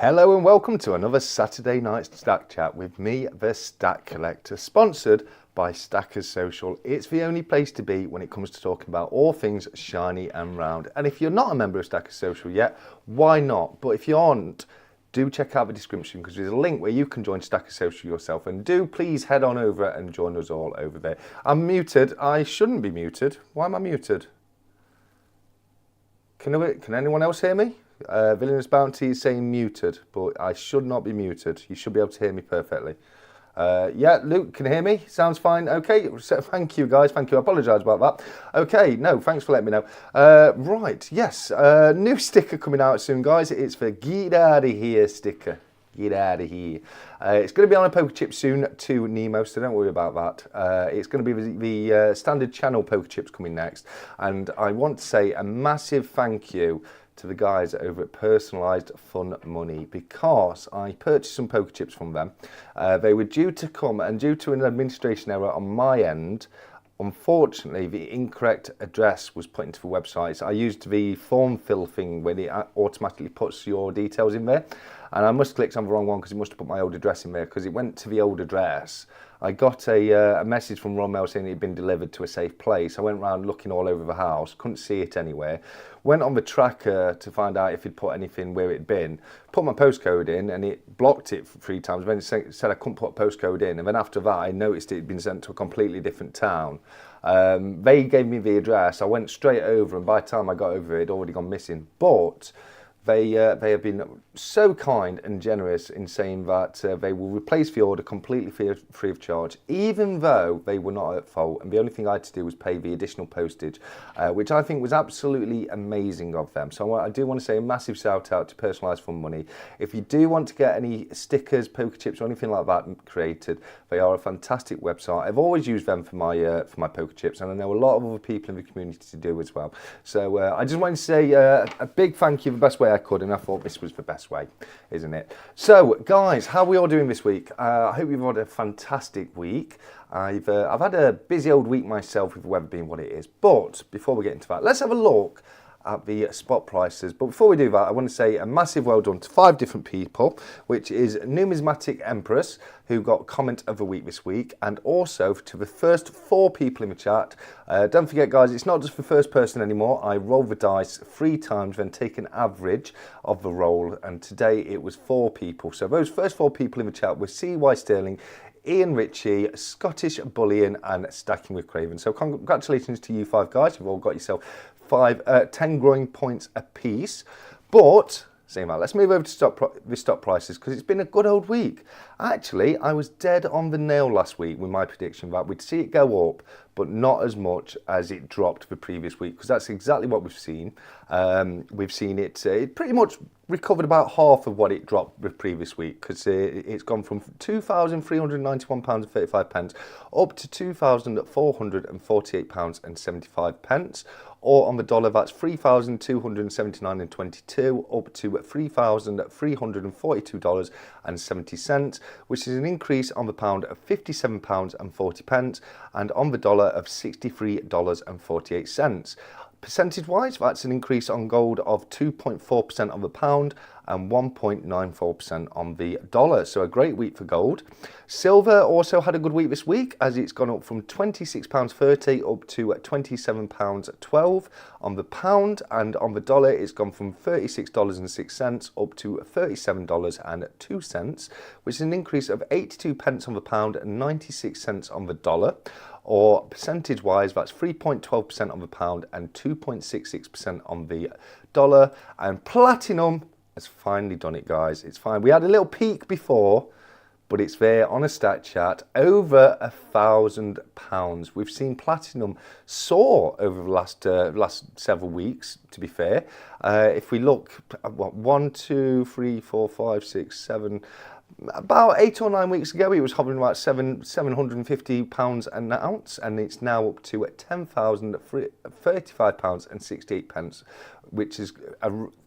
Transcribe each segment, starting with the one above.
Hello and welcome to another Saturday night Stack Chat with me, the Stack Collector, sponsored by Stackers Social. It's the only place to be when it comes to talking about all things shiny and round. And if you're not a member of Stackers Social yet, why not? But if you aren't, do check out the description because there's a link where you can join Stackers Social yourself. And do please head on over and join us all over there. I'm muted. I shouldn't be muted. Why am I muted? Can anyone else hear me? Villainous Bounty is saying muted, but I should not be muted. You should be able to hear me perfectly. Yeah, Luke can hear me. Sounds fine. Okay, so thank you guys. Thank you. I apologise about that. Okay, no, thanks for letting me know. Right, yes, new sticker coming out soon, guys. It's the Get Out of Here sticker. Get out of here. It's going to be on a poker chip soon to Nemo, so don't worry about that. It's going to be the standard channel poker chips coming next. And I want to say a massive thank you to the guys over at Personalised Fun Money because I purchased some poker chips from them. They were due to come, and due to an administration error on my end, unfortunately, the incorrect address was put into the website. So I used the form fill thing where it automatically puts your details in there. And I must have clicked on the wrong one because it must have put my old address in there because it went to the old address. I got a message from Ron Mail saying it had been delivered to a safe place. I went around looking all over the house, couldn't see it anywhere. Went on the tracker to find out if he'd put anything where it'd been. Put my postcode in and it blocked it 3 times. Then it said I couldn't put a postcode in. And then after that, I noticed it had been sent to a completely different town. They gave me the address. I went straight over and by the time I got over it, it'd already gone missing. But they have been so kind and generous in saying that they will replace the order completely free of charge, even though they were not at fault. And the only thing I had to do was pay the additional postage, which I think was absolutely amazing of them. So I do want to say a massive shout out to Personalised Fun Money. If you do want to get any stickers, poker chips or anything like that created, they are a fantastic website. I've always used them for my poker chips, and I know a lot of other people in the community to do as well. So I just want to say a big thank you the best way I could, and I thought this was the best way, isn't it? So guys, how are we all doing this week? I hope you've had a fantastic week. I've had a busy old week myself with the weather being what it is, but before we get into that, let's have a look at the spot prices. But before we do that, I want to say a massive well done to 5 different people, which is Numismatic Empress, who got comment of the week this week, and also to the first 4 people in the chat. Don't forget, guys, it's not just the first person anymore. I roll the dice 3 times, then take an average of the roll, and today it was 4 people. So those first 4 people in the chat were CY Sterling, Ian Ritchie, Scottish Bullion, and Stacking with Craven. So congratulations to you 5 guys. You've all got yourself 10 growing points apiece. But saying that, let's move over to the stock prices because it's been a good old week. Actually, I was dead on the nail last week with my prediction that we'd see it go up, but not as much as it dropped the previous week, because that's exactly what we've seen. We've seen it pretty much recovered about half of what it dropped the previous week, because it's gone from £2,391.35 up to £2,448.75. Or on the dollar, that's 3,279.22 up to $3,342.70, which is an increase on the pound of £57.40 and on the dollar of $63.48. Percentage-wise, that's an increase on gold of 2.4% on the pound and 1.94% on the dollar. So a great week for gold. Silver also had a good week this week as it's gone up from £26.30 up to £27.12 on the pound, and on the dollar it's gone from $36.06 up to $37.02, which is an increase of 82 pence on the pound and 96 cents on the dollar. Or percentage-wise, that's 3.12% on the pound and 2.66% on the dollar. And platinum has finally done it, guys. It's fine. We had a little peak before, but it's there on a stat chart, over £1,000. We've seen platinum soar over the last several weeks, to be fair. If we look at 1, 2, 3, 4, 5, 6, 7... about 8 or 9 weeks ago, it was hovering about £750 an ounce, and it's now up to £10,035.68, which is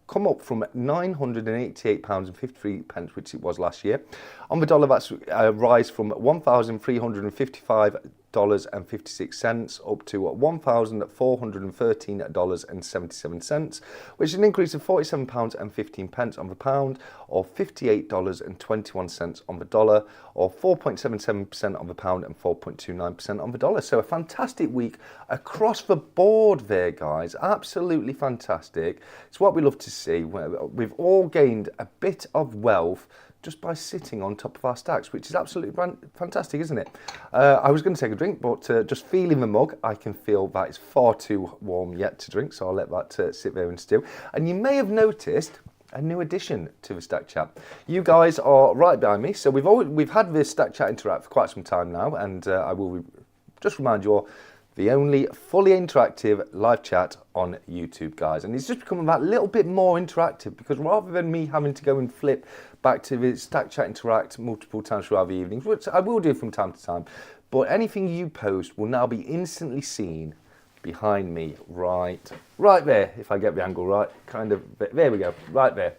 come up from £988.53, which it was last year. On the dollar, that's a rise from 1,355 $1,413.56 up to $1,413.77, which is an increase of £47.15 on the pound, or $58.21 on the dollar, or 4.77% on the pound and 4.29% on the dollar. So a fantastic week across the board there, guys. Absolutely fantastic. It's what we love to see. We've all gained a bit of wealth just by sitting on top of our stacks, which is absolutely fantastic, isn't it? I was going to take a drink, but just feeling the mug, I can feel that it's far too warm yet to drink, so I'll let that sit there and stew. And you may have noticed a new addition to the Stack Chat. You guys are right behind me, so we've had this Stack Chat Interact for quite some time now, and I will just remind you all, the only fully interactive live chat on YouTube, guys. And it's just becoming that little bit more interactive, because rather than me having to go and flip back to the Stack Chat Interact multiple times throughout the evenings, which I will do from time to time, but anything you post will now be instantly seen behind me, right there, if I get the angle right, kind of, there we go, right there.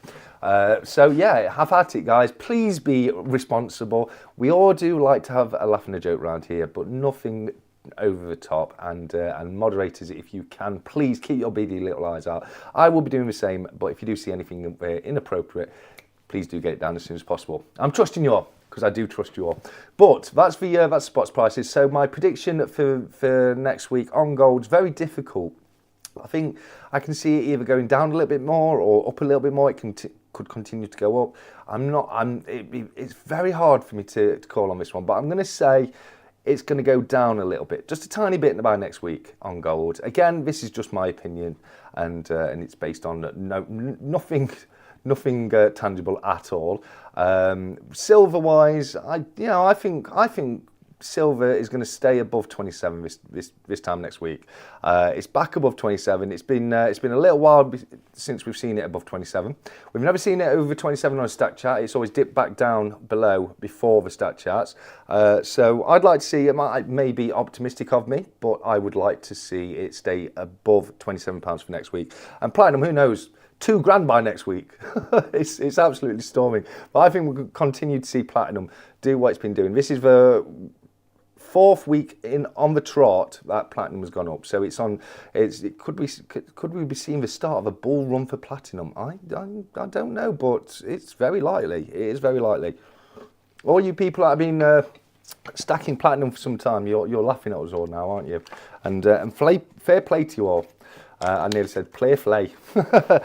So yeah, have at it, guys. Please be responsible. We all do like to have a laugh and a joke around here, but nothing over the top, and moderators, if you can, please keep your beady little eyes out. I will be doing the same, but if you do see anything inappropriate, please do get it down as soon as possible. I'm trusting you all, because I do trust you all. But that's that's spots prices. So my prediction for next week on gold's very difficult. I think I can see it either going down a little bit more or up a little bit more. It could continue to go up. It's very hard for me to call on this one, but I'm going to say it's going to go down a little bit, just a tiny bit by next week on gold. Again, this is just my opinion, and it's based on nothing tangible at all. Silver-wise, I think silver is going to stay above 27 this time next week. It's back above 27. It's been a little while since we've seen it above 27. We've never seen it over 27 on a Stack Chat. It's always dipped back down below before the Stack Chats. So I'd like to see it. May be optimistic of me, but I would like to see it stay above £27 for next week. And platinum, who knows? £2,000 by next week. It's absolutely storming. But I think we'll continue to see platinum do what it's been doing. This is the fourth week on the trot that platinum has gone up. So could we be seeing the start of a bull run for platinum? I don't know, but it's very likely. It is very likely. All you people that have been stacking platinum for some time, you're laughing at us all now, aren't you? And fair play to you all. I nearly said play flay. That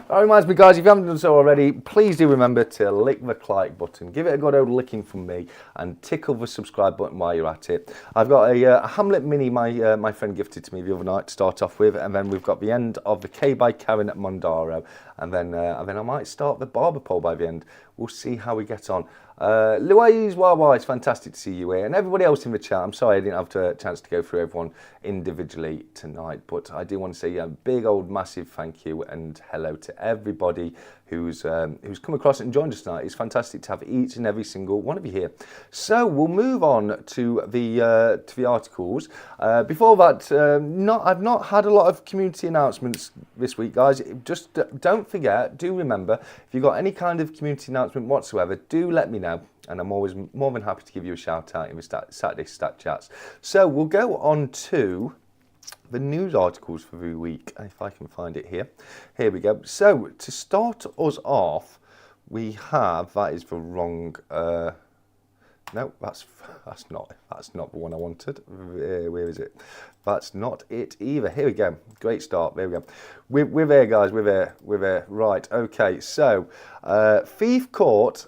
reminds me, guys, if you haven't done so already, please do remember to lick the like button. Give it a good old licking from me, and tickle the subscribe button while you're at it. I've got a Hamlet Mini my friend gifted to me the other night to start off with, and then we've got the end of the K by Karen at Mondaro, and then I might start the barber pole by the end. We'll see how we get on. Louise, wow, it's fantastic to see you here. And everybody else in the chat, I'm sorry I didn't have a chance to go through everyone individually tonight, but I do want to say a big old massive thank you and hello to everybody who's come across and joined us tonight. It's fantastic to have each and every single one of you here. So we'll move on to the articles. Before that, I've not had a lot of community announcements this week, guys. Just don't forget, do remember, if you've got any kind of community announcement whatsoever, do let me know, and I'm always more than happy to give you a shout out in the Saturday Stat Chats. So we'll go on to the news articles for the week, if I can find it here. Here we go. So to start us off, we have, that is the wrong, no, that's not the one I wanted. Where is it? That's not it either. Here we go. Great start. There we go. We're there, guys. We're there. Right. Okay. So, thief caught.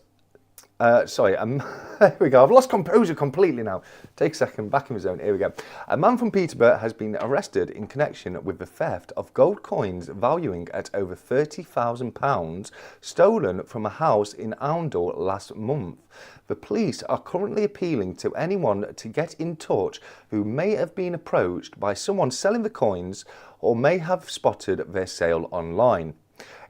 Sorry, here we go. I've lost composure completely now. Take a second, back in the zone. Here we go. A man from Peterborough has been arrested in connection with the theft of gold coins valuing at over £30,000 stolen from a house in Oundle last month. The police are currently appealing to anyone to get in touch who may have been approached by someone selling the coins or may have spotted their sale online.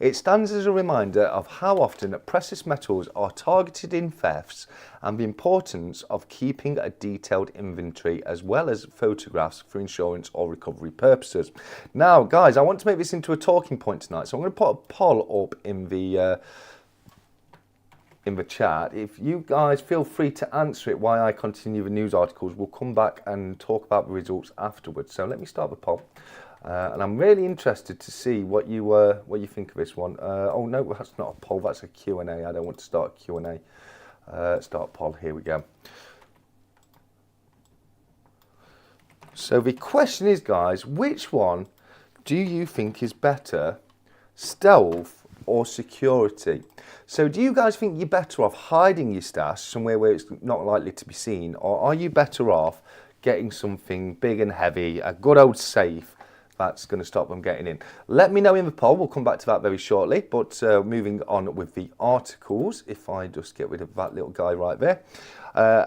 It stands as a reminder of how often precious metals are targeted in thefts and the importance of keeping a detailed inventory as well as photographs for insurance or recovery purposes. Now, guys, I want to make this into a talking point tonight, so I'm going to put a poll up in the in the chat. If you guys feel free to answer it while I continue the news articles, we'll come back and talk about the results afterwards. So let me start the poll. And I'm really interested to see what you think of this one. Oh no, that's not a poll, that's a Q&A. I don't want to start a Q&A. Start poll, here we go. So the question is, guys, which one do you think is better, stealth or security? So do you guys think you're better off hiding your stash somewhere where it's not likely to be seen, or are you better off getting something big and heavy, a good old safe that's going to stop them getting in? Let me know in the poll. We'll come back to that very shortly. But moving on with the articles, if I just get rid of that little guy right there.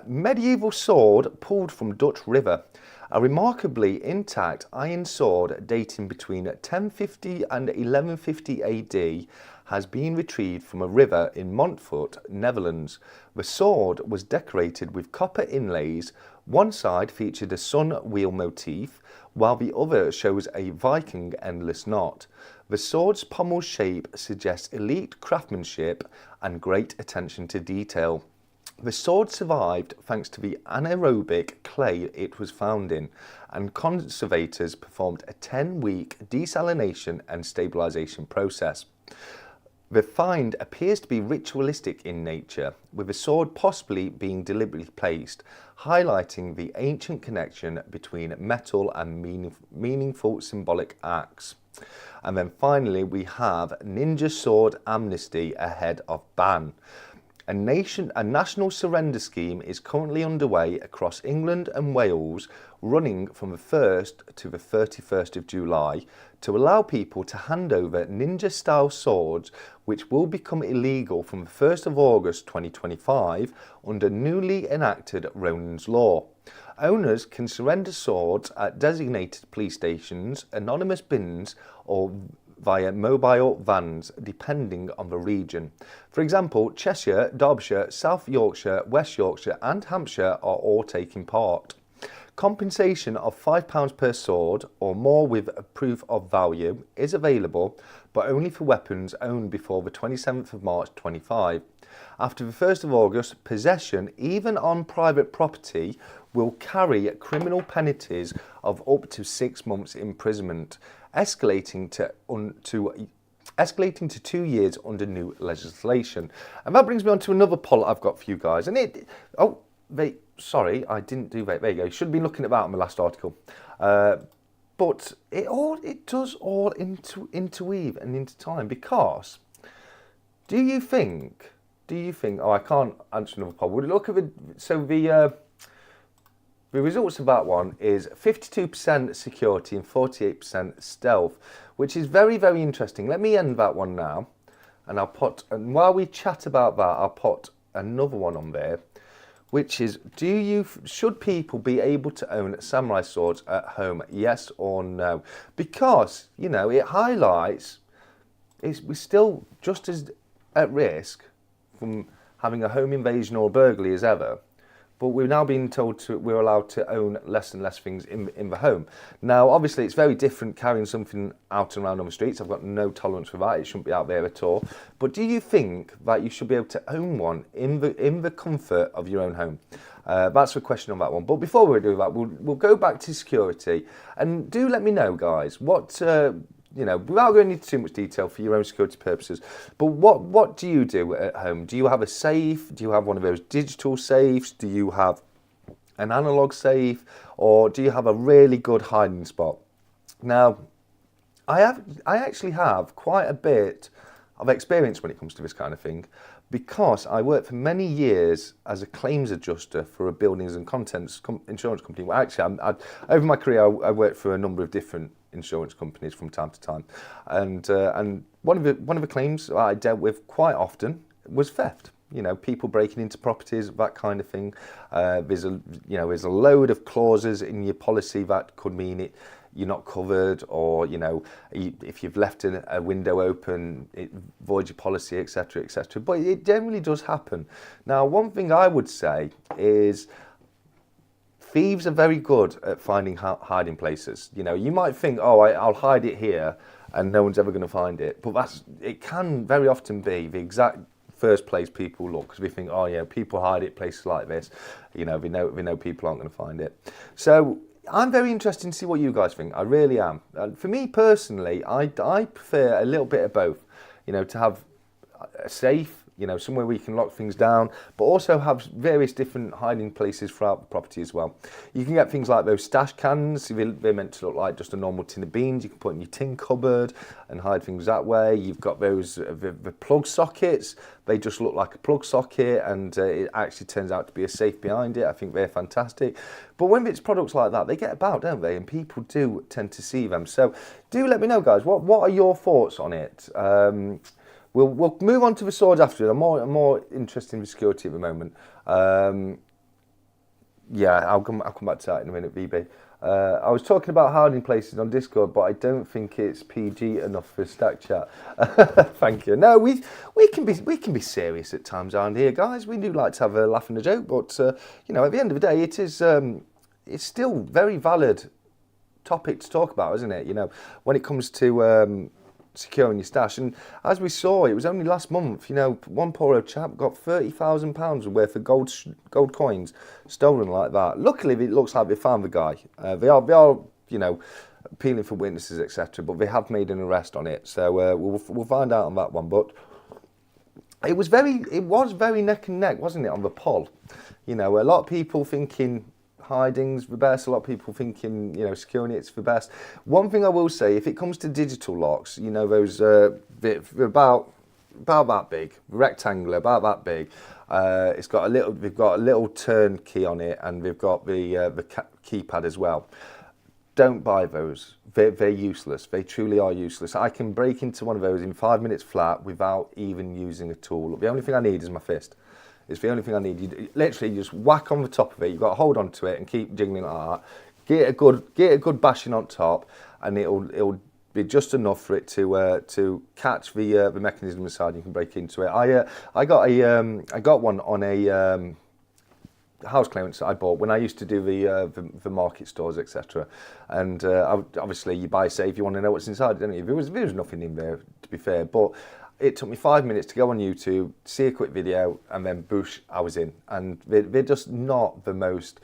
Medieval sword pulled from Dutch river. A remarkably intact iron sword dating between 1050 and 1150 AD has been retrieved from a river in Montfort, Netherlands. The sword was decorated with copper inlays. One side featured a sun wheel motif, while the other shows a Viking endless knot. The sword's pommel shape suggests elite craftsmanship and great attention to detail. The sword survived thanks to the anaerobic clay it was found in, and conservators performed a 10-week desalination and stabilization process. The find appears to be ritualistic in nature, with the sword possibly being deliberately placed, highlighting the ancient connection between metal and meaningful symbolic acts. And then finally we have Ninja Sword Amnesty ahead of ban. A national surrender scheme is currently underway across England and Wales, running from the 1st to the 31st of July, to allow people to hand over ninja-style swords, which will become illegal from the 1st of August 2025 under newly enacted Ronan's Law. Owners can surrender swords at designated police stations, anonymous bins, or via mobile vans, depending on the region. For example, Cheshire, Derbyshire, South Yorkshire, West Yorkshire and Hampshire are all taking part. Compensation of £5 per sword or more with a proof of value is available, but only for weapons owned before the 27th of March 25. After the 1st of August, possession, even on private property, will carry criminal penalties of up to 6 months imprisonment, escalating to 2 years under new legislation. And that brings me on to another poll I've got for you guys. And sorry, I didn't do that. There you go. You should have been looking at that in my last article. But it does all interweave and intertwine, because do you think, oh, I can't answer another poll. Would you look at the results of that one is 52% security and 48% stealth, which is very, very interesting. Let me end that one now, and and while we chat about that, I'll put another one on there, which is, should people be able to own samurai swords at home, yes or no? Because, you know, it highlights, we're still just as at risk from having a home invasion or burglary as ever. But we're now being told we're allowed to own less and less things in the home. Now, obviously, it's very different carrying something out and around on the streets. I've got no tolerance for that. It shouldn't be out there at all. But do you think that you should be able to own one in the comfort of your own home? That's the question on that one. But before we do that, we'll go back to security. And do let me know, guys, what... without going into too much detail for your own security purposes, but what do you do at home? Do you have a safe? Do you have one of those digital safes? Do you have an analog safe? Or do you have a really good hiding spot? Now, I actually have quite a bit of experience when it comes to this kind of thing, because I worked for many years as a claims adjuster for a buildings and contents insurance company. Well, actually, over my career, I worked for a number of different insurance companies from time to time, and one of the claims I dealt with quite often was theft. You know, people breaking into properties, that kind of thing. There's a load of clauses in your policy that could mean you're not covered, or if you've left a window open, it voids your policy, etc., etc. But it generally does happen. Now, one thing I would say is, thieves are very good at finding hiding places. You might think, oh, I'll hide it here and no one's ever going to find it. But it can very often be the exact first place people look, because we think, oh yeah, people hide it places like this. You know, we know people aren't going to find it. So I'm very interested to see what you guys think. I really am. For me personally, I prefer a little bit of both. You know, to have a safe, you know, somewhere where you can lock things down, but also have various different hiding places throughout the property as well. You can get things like those stash cans. They're meant to look like just a normal tin of beans. You can put in your tin cupboard and hide things that way. You've got those the plug sockets. They just look like a plug socket, and it actually turns out to be a safe behind it. I think they're fantastic. But when it's products like that, they get about, don't they? And people do tend to see them. So do let me know, guys. What are your thoughts on it? We'll move on to the swords after it. I'm more interested in the security at the moment. Yeah, I'll come back to that in a minute, VB. I was talking about hiding places on Discord, but I don't think it's PG enough for stack chat. Thank you. No, we can be serious at times around here, guys. We do like to have a laugh and a joke, but you know, at the end of the day, it is it's still very valid topic to talk about, isn't it? You know, when it comes to securing your stash, and as we saw, it was only last month, you know, one poor old chap got £30,000 worth of gold coins stolen like that. Luckily, it looks like they found the guy. They are, you know, appealing for witnesses, etc., but they have made an arrest on it, so we'll find out on that one. But it was very neck and neck, wasn't it, on the poll? You know, a lot of people thinking hiding's the best, a lot of people thinking, you know, securing it's the best. One thing I will say, if it comes to digital locks, you know, those they're about that big, rectangular, about that big. It's got we've got a little turn key on it, and we've got the keypad as well. Don't buy those. They're useless. They truly are useless. I can break into one of those in 5 minutes flat without even using a tool. The only thing I need is my fist. It's the only thing I need. You literally just whack on the top of it. You've got to hold on to it and keep jiggling like that. Get a good bashing on top, and it'll be just enough for it to catch the mechanism inside. You can break into it. I got one on a house clearance that I bought when I used to do the market stores, etc. And obviously you buy safe, you want to know what's inside, don't you? There was nothing in there, to be fair, but it took me 5 minutes to go on YouTube, see a quick video, and then boosh, I was in. And they're just not the most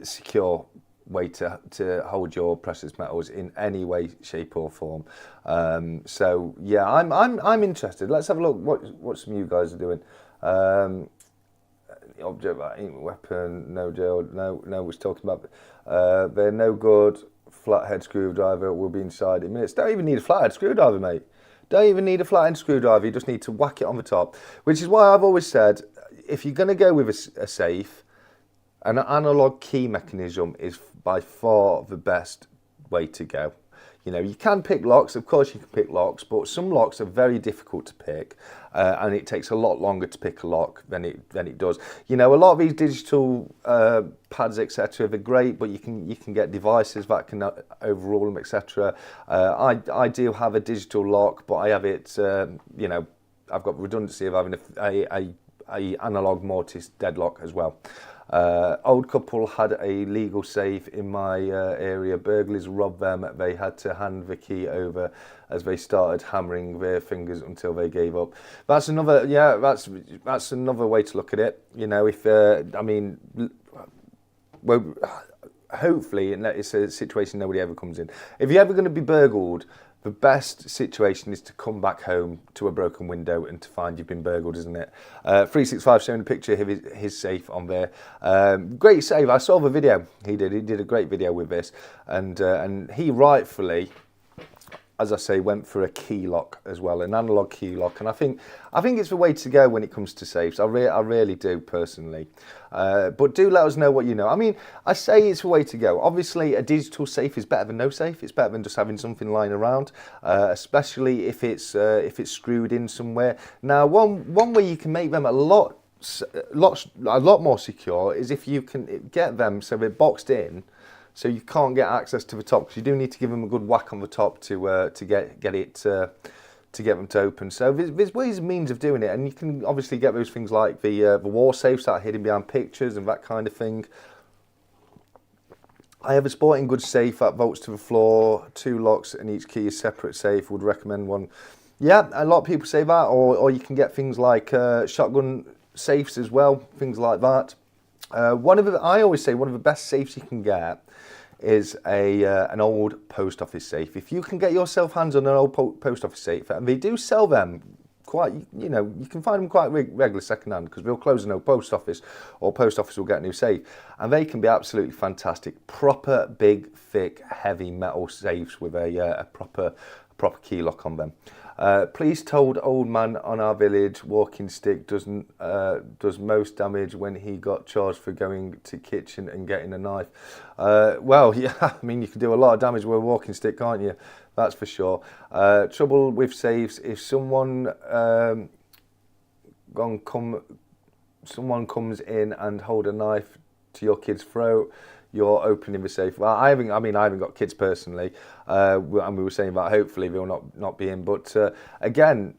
secure way to hold your precious metals in any way, shape, or form. So yeah, I'm interested. Let's have a look what some of you guys are doing. Object that ain't weapon, no jail, no, we're talking about they're no good. Flathead screwdriver will be inside in minutes. Don't even need a flathead screwdriver, mate. Don't even need a flathead screwdriver. You just need to whack it on the top, which is why I've always said, if you're going to go with a safe, an analog key mechanism is by far the best way to go. You know, you can pick locks, of course you can pick locks, but some locks are very difficult to pick, and it takes a lot longer to pick a lock than it does. You know, a lot of these digital pads, etc., they're great, but you can get devices that can overrule them, etc. I do have a digital lock, but I have it, you know, I've got redundancy of having a analog mortise deadlock as well. Old couple had a legal safe in my area. Burglars robbed them. They had to hand the key over as they started hammering their fingers until they gave up. That's another, yeah, that's another way to look at it. You know, if I mean, well, hopefully it's a situation nobody ever comes in. If you're ever going to be burgled, the best situation is to come back home to a broken window and to find you've been burgled, isn't it? 365 showing a picture of his safe on there. Great save. I saw the video he did. He did a great video with this, and he rightfully, as I say, went for a key lock as well, an analog key lock, and I think it's the way to go when it comes to safes. I really do personally. But do let us know what you know. I mean, I say it's the way to go. Obviously, a digital safe is better than no safe. It's better than just having something lying around, especially if it's screwed in somewhere. Now, one way you can make them a lot more secure is if you can get them so they're boxed in, so you can't get access to the top, because you do need to give them a good whack on the top to get them to open. So there's ways and means of doing it, and you can obviously get those things like the wall safes that are hidden behind pictures and that kind of thing. I have a sporting goods safe that bolts to the floor, 2 locks, and each key is separate safe. Would recommend one Yeah, a lot of people say that, or you can get things like shotgun safes as well, things like that. I always say one of the best safes you can get is an old post office safe. If you can get yourself hands on an old post office safe, and they do sell them quite, you can find them quite regular second hand, because they'll close an old post office, or post office will get a new safe, and they can be absolutely fantastic. Proper big, thick, heavy metal safes with a proper key lock on them. Police told old man on our village walking stick does most damage when he got charged for going to kitchen and getting a knife. Well, yeah, I mean, you can do a lot of damage with a walking stick, can't you? That's for sure. Trouble with safes, if someone comes in and hold a knife to your kid's throat, you're opening the safe. Well, I haven't got kids personally, and we were saying that hopefully they'll not be in. But again,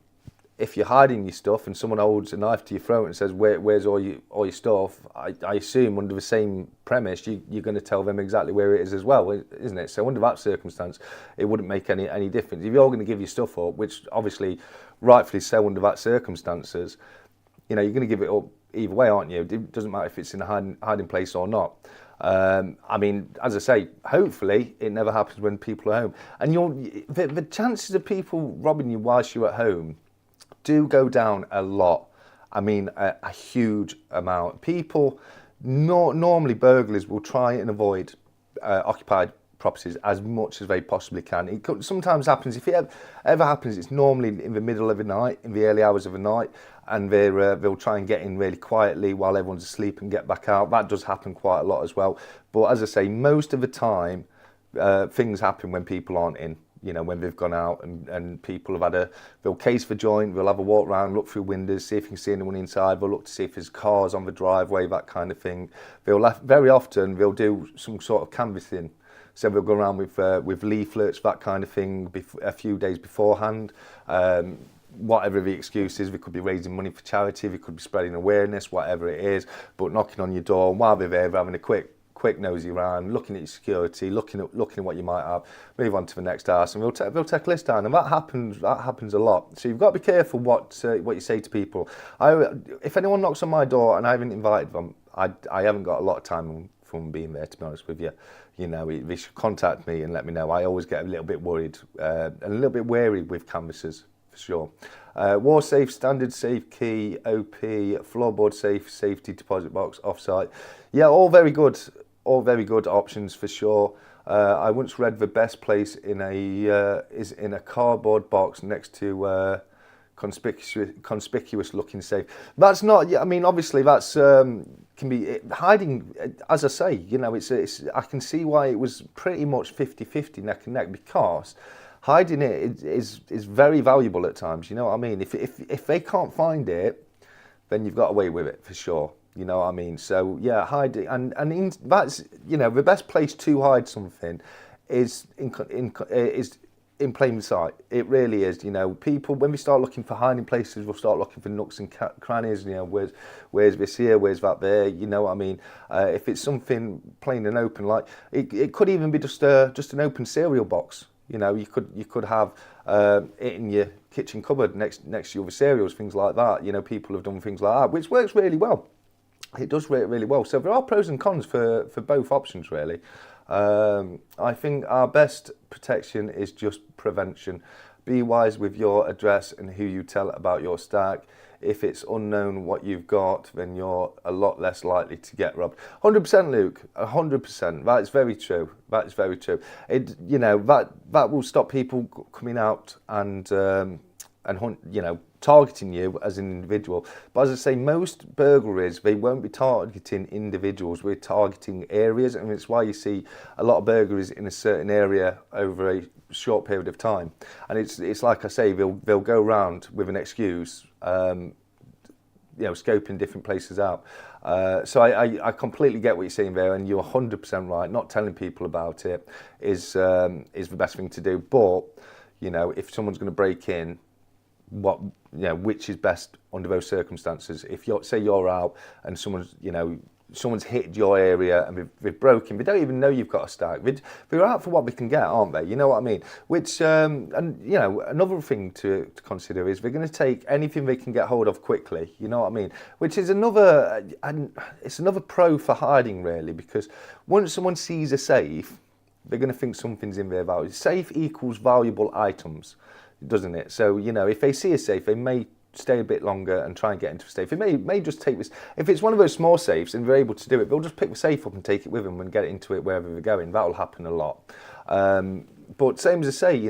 if you're hiding your stuff and someone holds a knife to your throat and says, where's all your stuff, I assume under the same premise, you're going to tell them exactly where it is as well, isn't it? So under that circumstance, it wouldn't make any difference. If you're going to give your stuff up, which obviously rightfully so under that circumstances, you're going to give it up either way, aren't you? It doesn't matter if it's in a hiding place or not. I mean, as I say, hopefully it never happens when people are home. And the chances of people robbing you whilst you're at home do go down a lot. I mean, a huge amount. People, normally burglars will try and avoid occupied properties as much as they possibly can. It sometimes happens, if it ever happens, it's normally in the middle of the night, in the early hours of the night, and they'll try and get in really quietly while everyone's asleep and get back out. That does happen quite a lot as well. But as I say, most of the time, things happen when people aren't in. When they've gone out and people have they'll case the joint, they'll have a walk around, look through windows, see if you can see anyone inside, they'll look to see if there's cars on the driveway, that kind of thing. Very often they'll do some sort of canvassing. So they'll go around with leaflets, that kind of thing, a few days beforehand. Whatever the excuse is, they could be raising money for charity, they could be spreading awareness, whatever it is, but knocking on your door, and while they're there, they're having a quick nosy around, looking at your security, looking at what you might have, move on to the next house, and they'll take a list down, and that happens a lot. So you've got to be careful what you say to people. If anyone knocks on my door and I haven't invited them, I haven't got a lot of time from being there, to be honest with you. They should contact me and let me know. I always get a little bit worried and a little bit wary with canvassers, for sure. War safe, standard safe key, OP, floorboard safe, safety deposit box, offsite. Yeah, all very good options for sure. I once read the best place is in a cardboard box next to conspicuous looking safe. That's not, I mean, obviously that's can be hiding, as I say, it's I can see why it was pretty much 50-50 neck and neck, because hiding it is very valuable at times, you know what I mean? If they can't find it, then you've got away with it for sure. You know what I mean? So yeah, hiding and that's the best place to hide something is in plain sight. It really is. People, when we start looking for hiding places, we'll start looking for nooks and crannies. Where's this here? Where's that there? You know what I mean? If it's something plain and open, like it could even be just an open cereal box. You could have it in your kitchen cupboard next to your other cereals, things like that. People have done things like that, which works really well. It does work really well. So there are pros and cons for both options, really. I think our best protection is just prevention. Be wise with your address and who you tell about your stack. If it's unknown what you've got, then you're a lot less likely to get robbed. 100%, Luke. 100%. That is very true. That is very true. That will stop people coming out and targeting you as an individual. But as I say, most burglaries, they won't be targeting individuals. We're targeting areas, and it's why you see a lot of burglaries in a certain area over a short period of time. And it's like I say, they'll go around with an excuse, scoping different places out. So I completely get what you're saying there, and you're 100% right. Not telling people about it is the best thing to do. But if someone's going to break in, what, which is best under those circumstances. If say you're out and someone's hit your area and they've broken, they don't even know you've got a stack. They're out for what they can get, aren't they? You know what I mean? Which, and another thing to consider is they're going to take anything they can get hold of quickly. You know what I mean? Which is it's another pro for hiding, really, because once someone sees a safe, they're going to think something's in there valuable. Safe equals valuable items, doesn't it? So, if they see a safe, they may stay a bit longer and try and get into a safe. It may just take this. If it's one of those small safes and they're able to do it, they'll just pick the safe up and take it with them and get into it wherever they're going. That'll happen a lot. But same as I say,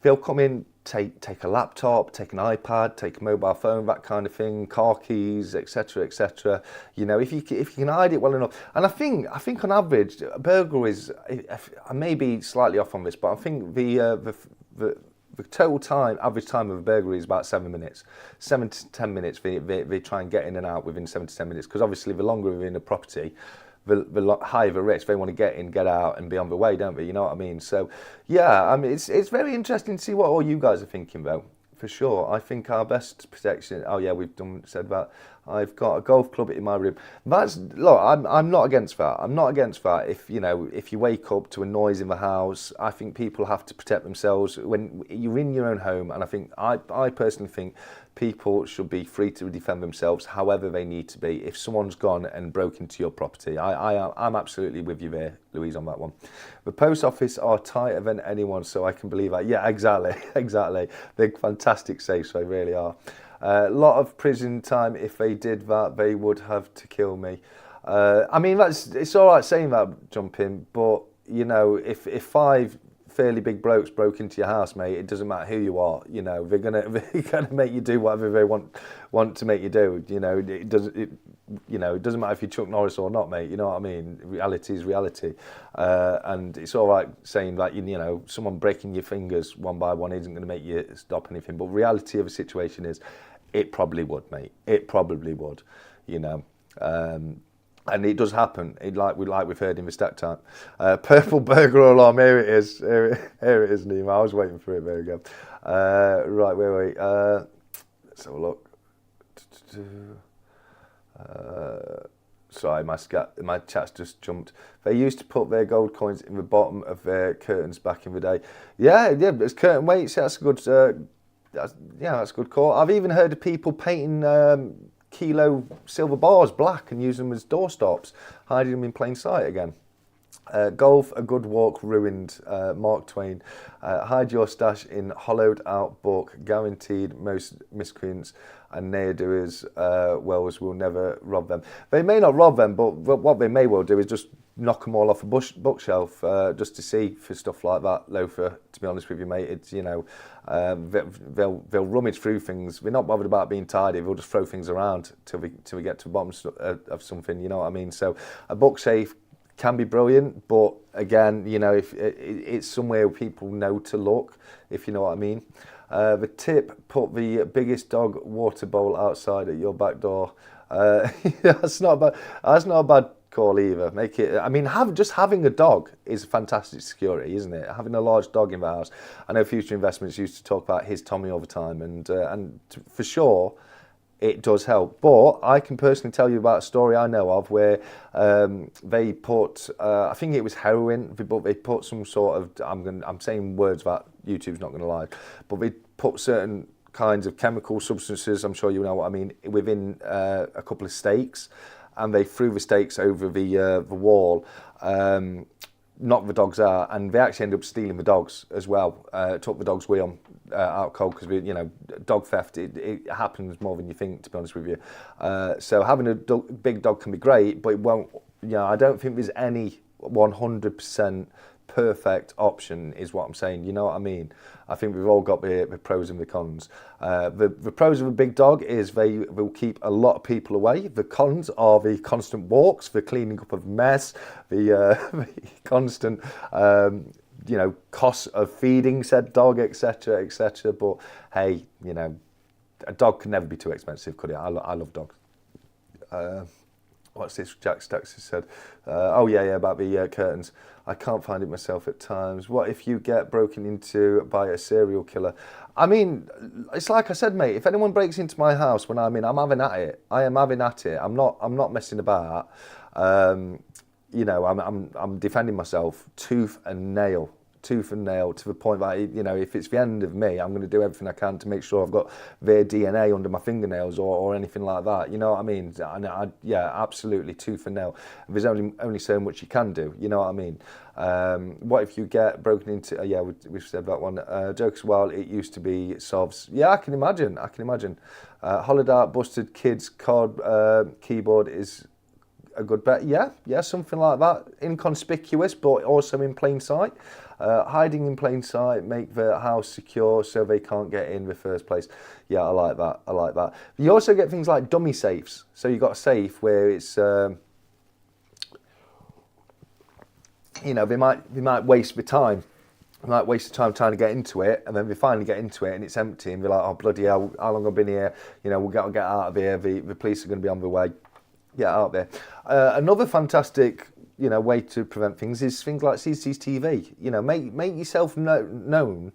they'll come in, take a laptop, take an iPad, take a mobile phone, that kind of thing, car keys, etc., etc. If you can hide it well enough. And I think on average, a burglaries, I may be slightly off on this, but I think the total average time of a burglary is about 7 minutes. 7 to 10 minutes, they try and get in and out within 7 to 10 minutes, because obviously the longer they're in a property, the higher the risk. They want to get in, get out, and be on the way, don't they? You know what I mean? So, yeah, I mean, it's very interesting to see what all you guys are thinking, though, for sure. I think our best protection, we've said that. I've got a golf club in my room. Look, I'm not against that. I'm not against that. If you wake up to a noise in the house, I think people have to protect themselves when you're in your own home. And I personally think people should be free to defend themselves however they need to be. If someone's gone and broke into your property, I'm absolutely with you there, Louise, on that one. The post office are tighter than anyone, so I can believe that. Yeah, exactly. Big, fantastic safes, they really are. A lot of prison time. If they did that, they would have to kill me. I mean, it's all right saying that, Jumping, but if 5 fairly big blokes broke into your house, mate, it doesn't matter who you are. They're gonna make you do whatever they want to make you do. It doesn't matter if you're Chuck Norris or not, mate. You know what I mean? Reality is reality, and it's all right saying that someone breaking your fingers one by one isn't going to make you stop anything. But reality of the situation is, it probably would, mate. It probably would, and it does happen. We've heard in the stack time. Purple burglar alarm. Here it is. Here it is, Nima. I was waiting for it. There we go. Right, wait. Let's have a look. Sorry, my chat's just jumped. They used to put their gold coins in the bottom of their curtains back in the day. Yeah, it's curtain weights. That's a good. That's a good call. I've even heard of people painting kilo silver bars black and using them as doorstops, hiding them in plain sight again. Golf, a good walk ruined. Mark Twain. Hide your stash in hollowed out book. Guaranteed most miscreants and ne'er-doers wells will never rob them. They may not rob them, but what they may well do is just knock them all off a bookshelf just to see for stuff like that. Loafer, to be honest with you, mate, it's they'll rummage through things. They're not bothered about being tidy. They'll just throw things around till we get to the bottom of something. You know what I mean? So a book safe can be brilliant, but again, if it's somewhere people know to look, if you know what I mean. The tip: put the biggest dog water bowl outside at your back door. That's not a bad call either. Make it. I mean, having a dog is fantastic security, isn't it? Having a large dog in the house. I know Future Investments used to talk about his Tommy all the time, and for sure, it does help. But I can personally tell you about a story I know of where they put, I think it was heroin, but they put some sort of, I'm saying words that YouTube's not going to like, but they put certain kinds of chemical substances, I'm sure you know what I mean, within a couple of steaks, and they threw the steaks over the wall, knocked the dogs out, and they actually ended up stealing the dogs as well. Took the dogs with them out cold, because dog theft, it happens more than you think, to be honest with you. So having a big dog can be great, but it won't. I don't think there's any 100% perfect option, is what I'm saying. You know what I mean? I think we've all got the pros and the cons. The pros of a big dog is they will keep a lot of people away. The cons are the constant walks, the cleaning up of mess, the constant, costs of feeding said dog, etc., etc. But hey, a dog can never be too expensive, could it? I love dogs. What's this? Jack Stacks has said. Oh yeah, about the curtains. I can't find it myself at times. What if you get broken into by a serial killer? I mean, it's like I said, mate. If anyone breaks into my house when I'm in, I'm having at it. I am having at it. I'm not messing about. You know, I'm defending myself tooth and nail to the point that, you know, if it's the end of me, I'm going to do everything I can to make sure I've got their DNA under my fingernails or anything like that. You know what I mean? And yeah, absolutely tooth and nail. There's only so much you can do. You know what I mean? What if you get broken into? Yeah, we've said that one. Jokes while it used to be solves. Yeah, I can imagine. Holiday busted kids keyboard is a good bet. Yeah, something like that. Inconspicuous, but also in plain sight. Hiding in plain sight, make the house secure so they can't get in the first place. Yeah, I like that. You also get things like dummy safes. So you've got a safe where it's, you know, they might waste the time. They might waste the time trying to get into it, and then they finally get into it and it's empty, and they're like, oh bloody hell, how long have I been here? You know, we've got to get out of here. The police are going to be on the way. Get out there. Another fantastic, you know, way to prevent things is things like CCTV. You know, make yourself known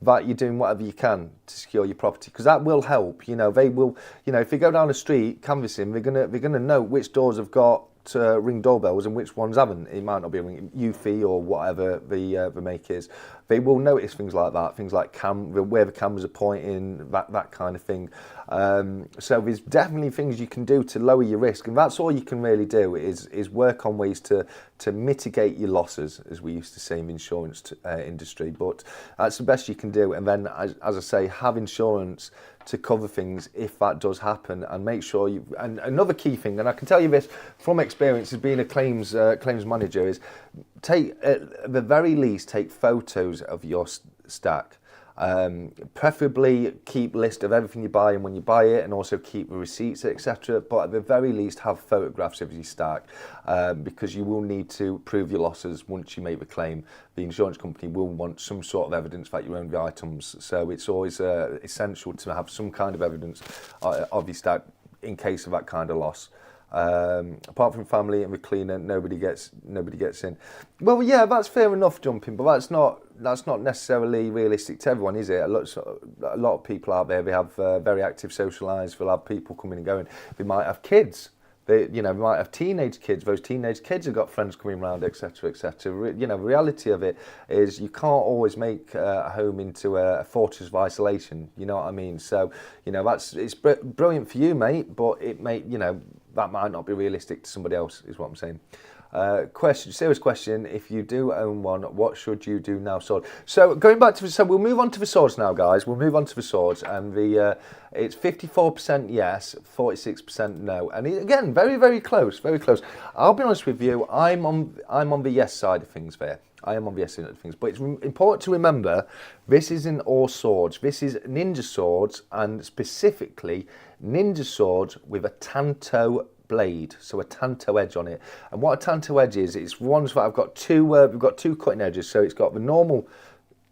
that you're doing whatever you can to secure your property, because that will help. You know, they will. You know, if you go down the street canvassing, they're gonna know which doors have got ring doorbells and which ones haven't. It might not be a ring 𝘂𝐵 or whatever the make is. They will notice things like that, things like where the cameras are pointing, that kind of thing. So there's definitely things you can do to lower your risk, and that's all you can really do is work on ways to mitigate your losses, as we used to say in the insurance industry. But that's the best you can do, and then as I say, have insurance to cover things if that does happen, and make sure you. And another key thing, and I can tell you this from experience as being a claims manager, is at the very least take photos of your stack. Preferably keep list of everything you buy and when you buy it, and also keep the receipts, etc. But at the very least have photographs of your stack, because you will need to prove your losses once you make the claim. The insurance company will want some sort of evidence that you own the items, so it's always essential to have some kind of evidence of your stack in case of that kind of loss. Apart from family and the cleaner, nobody gets in. Well, yeah, that's fair enough, jumping, but that's not necessarily realistic to everyone, is it? A lot of people out there, they have very active social lives. They'll have people coming and going. They might have kids. They might have teenage kids. Those teenage kids have got friends coming around, etc., etc. You know, the reality of it is you can't always make a home into a fortress of isolation. You know what I mean? So, you know, it's brilliant for you, mate, but that might not be realistic to somebody else, is what I'm saying. Serious question, if you do own one, what should you do now? Sword. So going back to we'll move on to the swords now, guys. We'll move on to the swords, and it's 54% yes, 46% no, and again, very, very close, very close. I'll be honest with you, I'm on the yes side of things there. I am on the yes side of things, but it's important to remember this isn't all swords. This is ninja swords, and specifically ninja swords with a tanto blade, so a tanto edge on it. And what a tanto edge is, it's ones that I've got we've got two cutting edges, so it's got the normal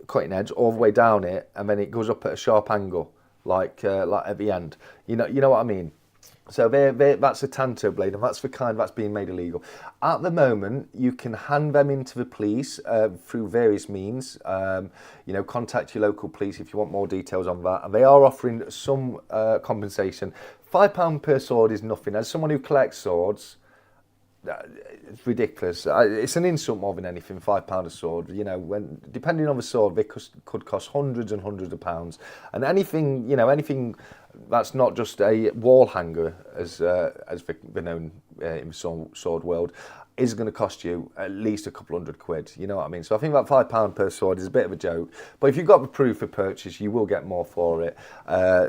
cutting edge all the way down it, and then it goes up at a sharp angle, like at the end. You know what I mean? So that's a tanto blade, and that's the kind that's being made illegal. At the moment, you can hand them into the police through various means. Contact your local police if you want more details on that. And they are offering some compensation. £5 per sword is nothing. As someone who collects swords, it's ridiculous. It's an insult more than anything. £5 a sword. You know, depending on the sword, they could cost hundreds and hundreds of pounds. And anything that's not just a wall hanger, as they're known in the sword world, is going to cost you at least a couple £100. You know what I mean? So I think that £5 per sword is a bit of a joke. But if you've got the proof of purchase, you will get more for it.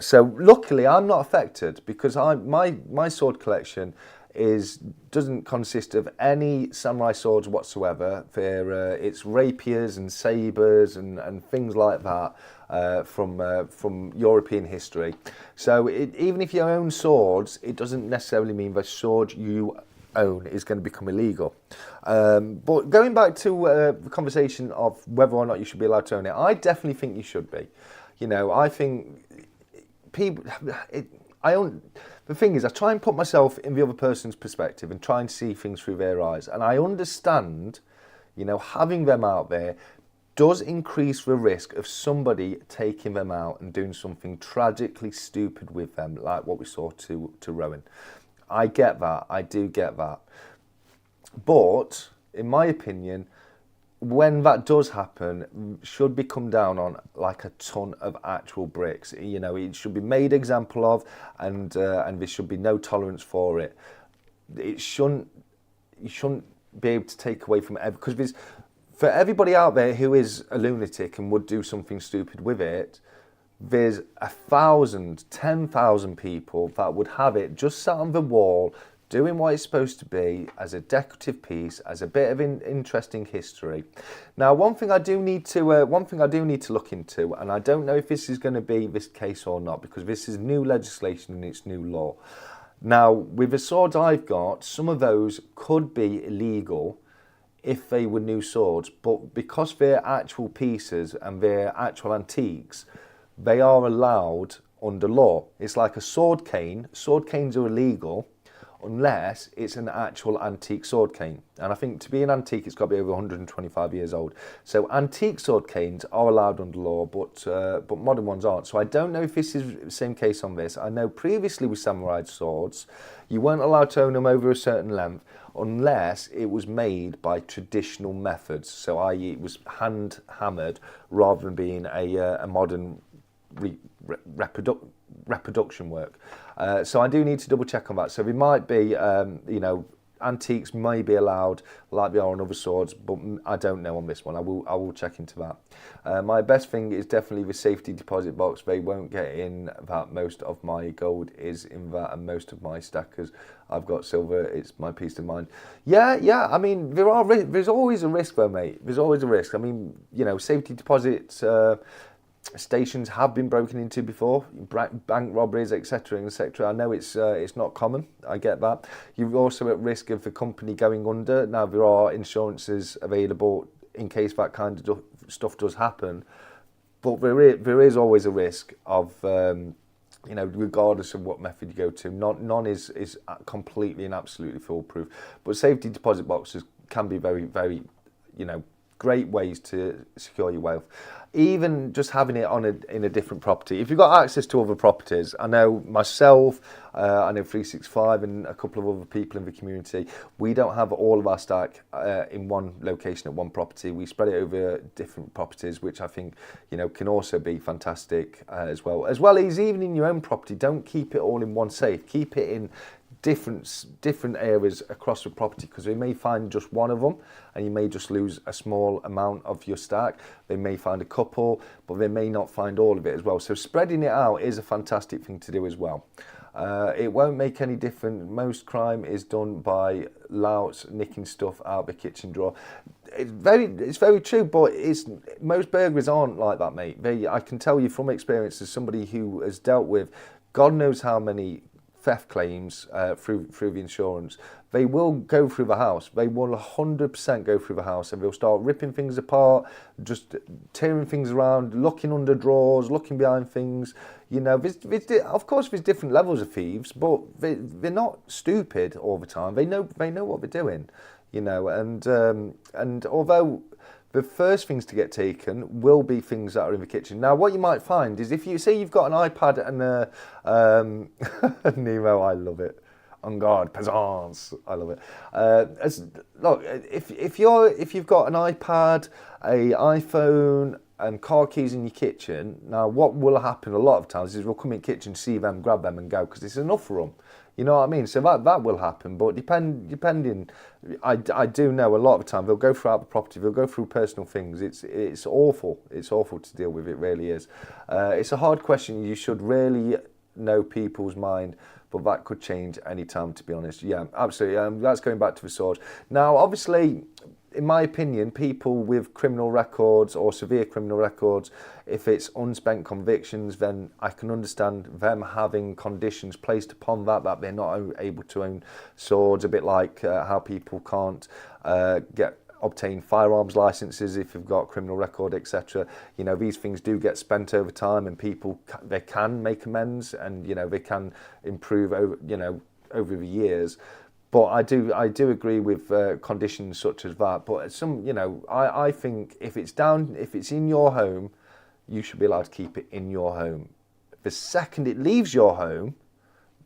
So luckily, I'm not affected, because my sword collection doesn't consist of any samurai swords whatsoever. It's rapiers and sabres and things like that from European history. So even if you own swords, it doesn't necessarily mean the sword you own is going to become illegal. But going back to the conversation of whether or not you should be allowed to own it, I definitely think you should be. You know, I think people. the thing is, I try and put myself in the other person's perspective and try and see things through their eyes. And I understand, you know, having them out there does increase the risk of somebody taking them out and doing something tragically stupid with them, like what we saw to Rowan. I get that. I do get that. But, in my opinion, when that does happen, should be come down on like a ton of actual bricks. You know, it should be made example of, and there should be no tolerance for it. You shouldn't be able to take away from it, because for everybody out there who is a lunatic and would do something stupid with it, there's 1,000, 10,000 people that would have it just sat on the wall, doing what it's supposed to be as a decorative piece, as a bit of interesting history. Now, one thing I do need to look into, and I don't know if this is going to be this case or not, because this is new legislation and it's new law. Now, with the swords I've got, some of those could be illegal if they were new swords, but because they're actual pieces and they're actual antiques, they are allowed under law. It's like a sword cane. Sword canes are illegal unless it's an actual antique sword cane. And I think to be an antique, it's got to be over 125 years old. So antique sword canes are allowed under law, but modern ones aren't. So I don't know if this is the same case on this. I know previously with samurai swords, you weren't allowed to own them over a certain length unless it was made by traditional methods. So i.e. it was hand hammered rather than being a modern reproduction work. So I do need to double check on that. So we might be, you know, antiques may be allowed like they are on other swords, but I don't know on this one. I will check into that. My best thing is definitely the safety deposit box. They won't get in that. Most of my gold is in that, and most of my stackers, I've got silver. It's my peace of mind. Yeah. I mean, there's always a risk though, mate. There's always a risk. I mean, you know, safety deposits. Stations have been broken into before, bank robberies, etc., etc. I know it's not common. I get that. You're also at risk of the company going under. Now there are insurances available in case that kind of stuff does happen, but there is always a risk of you know, regardless of what method you go to. None is completely and absolutely foolproof. But safety deposit boxes can be very, very, you know, great ways to secure your wealth. Even just having it in a different property. If you've got access to other properties, I know myself, I know 𝗵35 and a couple of other people in the community, we don't have all of our stack in one location at one property. We spread it over different properties, which I think, you know, can also be fantastic as well. As well as even in your own property, don't keep it all in one safe. Keep it in different areas across the property, because they may find just one of them and you may just lose a small amount of your stack. They may find a couple, but they may not find all of it as well. So spreading it out is a fantastic thing to do as well. It won't make any difference. Most crime is done by louts nicking stuff out of the kitchen drawer. It's very true, but most burglaries aren't like that, mate. I can tell you from experience, as somebody who has dealt with God knows how many theft claims through the insurance. They will go through the house. They will 100% go through the house, and they'll start ripping things apart, just tearing things around, looking under drawers, looking behind things. You know, of course there's different levels of thieves, but they're not stupid all the time. They know what they're doing. You know, and although the first things to get taken will be things that are in the kitchen. Now, what you might find is if you say you've got an iPad and a Nemo, I love it. On guard, peasants, I love it. Look, if you've got an iPad, a iPhone, and car keys in your kitchen, now what will happen a lot of times is we'll come in the kitchen, see them, grab them, and go, because it's enough for them. You know what I mean? So that will happen, but depending, I do know a lot of the time they'll go throughout the property, they'll go through personal things. It's awful. It's awful to deal with. It really is. It's a hard question. You should really know people's mind, but that could change any time, to be honest. Yeah, absolutely. That's going back to the sword. Now, obviously, in my opinion, people with criminal records or severe criminal records, if it's unspent convictions, then I can understand them having conditions placed upon that they're not able to own swords, a bit like how people can't get obtain firearms licenses if you've got a criminal record, etc. You know, these things do get spent over time, and people, they can make amends, and, you know, they can improve over, you know, over the years. But I do agree with conditions such as that. But some, you know, I think if it's in your home, you should be allowed to keep it in your home. The second it leaves your home,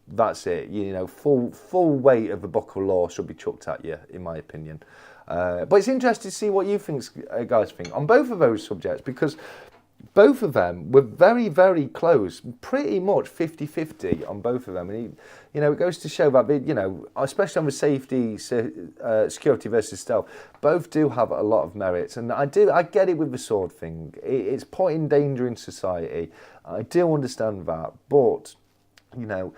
that's it. You know, full weight of the buckle law should be chucked at you, in my opinion. But it's interesting to see what you guys think on both of those subjects, because both of them were very, very close, pretty much 50-50 on both of them. And, you know, it goes to show that, you know, especially on the safety, security versus stealth, both do have a lot of merits. And I get it with the sword thing. It's putting danger in society. I do understand that. But, you know,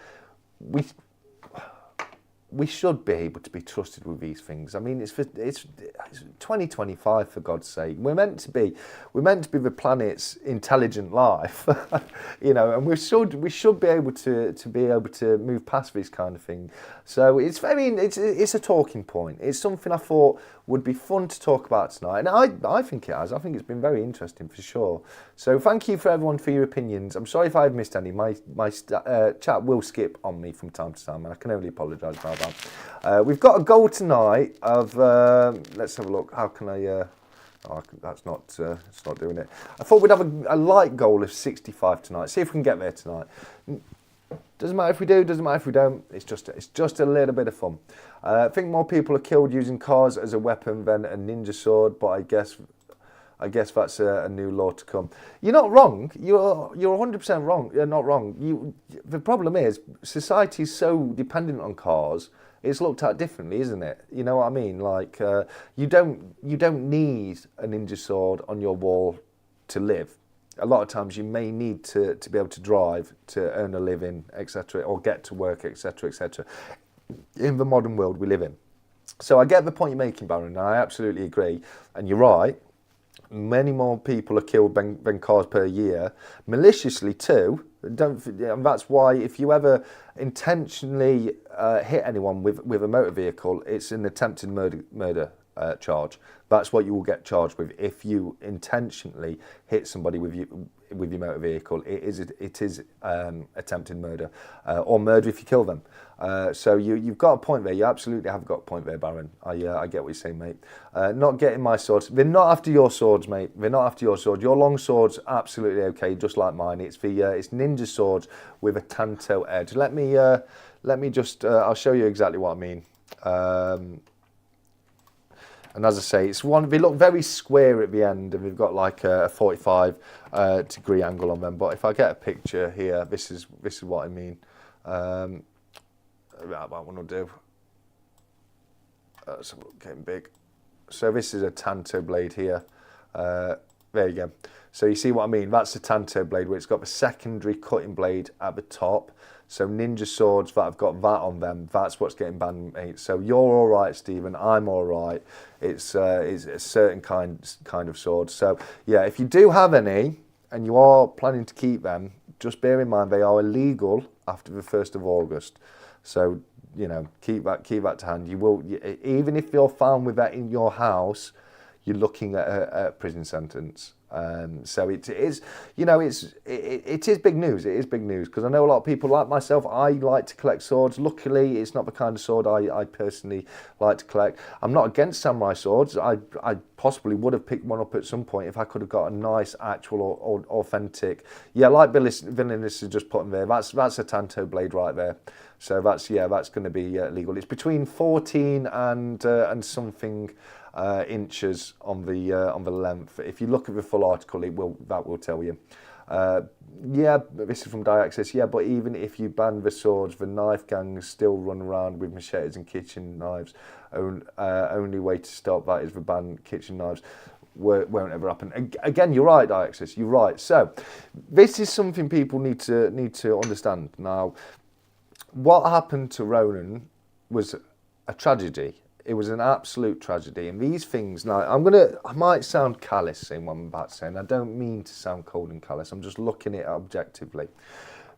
we should be able to be trusted with these things. I mean, it's 2025, for God's sake. We're meant to be the planet's intelligent life, you know, and we should be able to move past this kind of thing. So it's a talking point. It's something I thought would be fun to talk about tonight, and I think it has. I think it's been very interesting for sure. So thank you for everyone for your opinions. I'm sorry if I've missed any. My chat will skip on me from time to time, and I can only apologise about that. We've got a goal tonight of let's have a look. How can I? That's not. It's not doing it. I thought we'd have a light goal of 65 tonight. See if we can get there tonight. Doesn't matter if we do, doesn't matter if we don't. It's just a little bit of fun. I think more people are killed using cars as a weapon than a ninja sword, but I guess that's a new law to come. You're not wrong. You're 100% wrong. You're not wrong. The problem is society is so dependent on cars. It's looked at differently, isn't it? You know what I mean? Like you don't need a ninja sword on your wall to live. A lot of times you may need to be able to drive to earn a living, etc., or get to work, etc., etc., in the modern world we live in. So I get the point you're making, Baron, and I absolutely agree. And you're right. Many more people are killed than cars per year, maliciously too. And that's why if you ever intentionally hit anyone with a motor vehicle, it's an attempted murder charge. That's what you will get charged with if you intentionally hit somebody with your motor vehicle. It is attempted murder or murder if you kill them. So you've got a point there. You absolutely have got a point there, Baron. I get what you're saying, mate. Not getting my swords. They're not after your swords, mate. They're not after your swords. Your long swords, absolutely okay, just like mine. It's it's ninja swords with a tanto edge. Let me just. I'll show you exactly what I mean. And as I say, they look very square at the end, and we've got like a 45 degree angle on them. But if I get a picture here, this is what I mean. That one will do. That's getting big. So this is a tanto blade here. There you go. So you see what I mean? That's a tanto blade where it's got the secondary cutting blade at the top. So ninja swords that have got that on them, that's what's getting banned, mate. So you're all right, Stephen. I'm all right. It's a certain kind of sword. So yeah, if you do have any and you are planning to keep them, just bear in mind they are illegal after the 1st of August. So you know, keep that to hand. You will, even if you're found with that in your house, you're looking at a prison sentence. So it is, you know, it is big news. It is big news because I know a lot of people like myself. I like to collect swords. Luckily, it's not the kind of sword I personally like to collect. I'm not against samurai swords. I possibly would have picked one up at some point if I could have got a nice, actual, or authentic. Yeah, like Villainous has just put in there. That's a tanto blade right there. So that's going to be legal. It's between 14 and something. Inches on the length. If you look at the full article, that will tell you. Yeah, this is from 𝗖𝗺𝗺𝗃. Yeah, but even if you ban the swords, the knife gangs still run around with machetes and kitchen knives. Only way to stop that is to ban kitchen knives. Won't ever happen. Again, you're right, 𝗖𝗺𝗺𝗃. You're right. So this is something people need to understand. Now, what happened to Ronan was a tragedy. It was an absolute tragedy, and these things. Now, I might sound callous saying what I'm about to say, and I don't mean to sound cold and callous. I'm just looking at it objectively.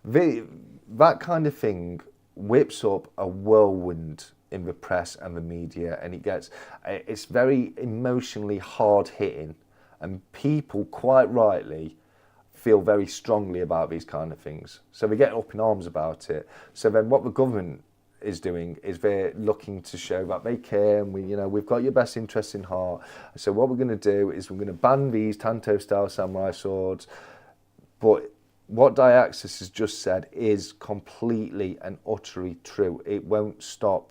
That kind of thing whips up a whirlwind in the press and the media, and it's very emotionally hard hitting, and people quite rightly feel very strongly about these kind of things. So they get up in arms about it. So then what the government is doing is they're looking to show that they care, and we've got your best interests in heart. So what we're going to do is we're going to ban these Tanto-style samurai swords. But what 𝗖𝗍𝗺 has just said is completely and utterly true. It won't stop.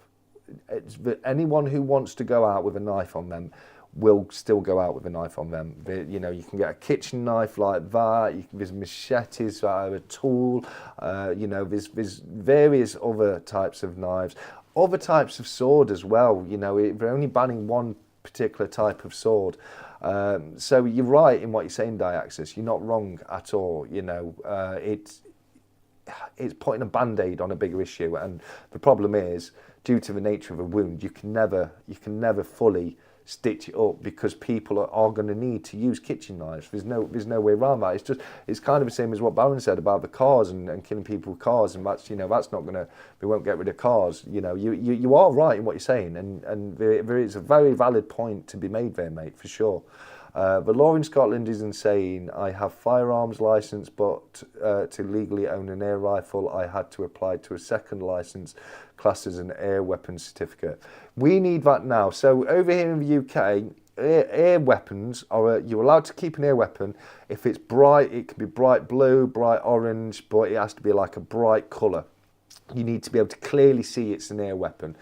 Anyone who wants to go out with a knife on them will still go out with a knife on them. You can get a kitchen knife like that. There's machetes that are a tool. There's various other types of knives, other types of sword as well. They're only banning one particular type of sword. So you're right in what you're saying, 𝗖𝗍𝗺. You're not wrong at all. It's putting a band-aid on a bigger issue, and the problem is, due to the nature of a wound, you can never fully stitch it up, because people are going to need to use kitchen knives. There's no way around that. It's kind of the same as what Baron said about the cars and killing people with cars, and that's that's not going to, we won't get rid of cars. You are right in what you're saying, and there is a very valid point to be made there, mate, for sure. The law in Scotland is insane. I have firearms licence, but to legally own an air rifle, I had to apply to a second licence, classed as an air weapons certificate. We need that now. So over here in the UK, air weapons you're allowed to keep an air weapon if it's bright. It can be bright blue, bright orange, but it has to be like a bright colour. You need to be able to clearly see it's an air weapon.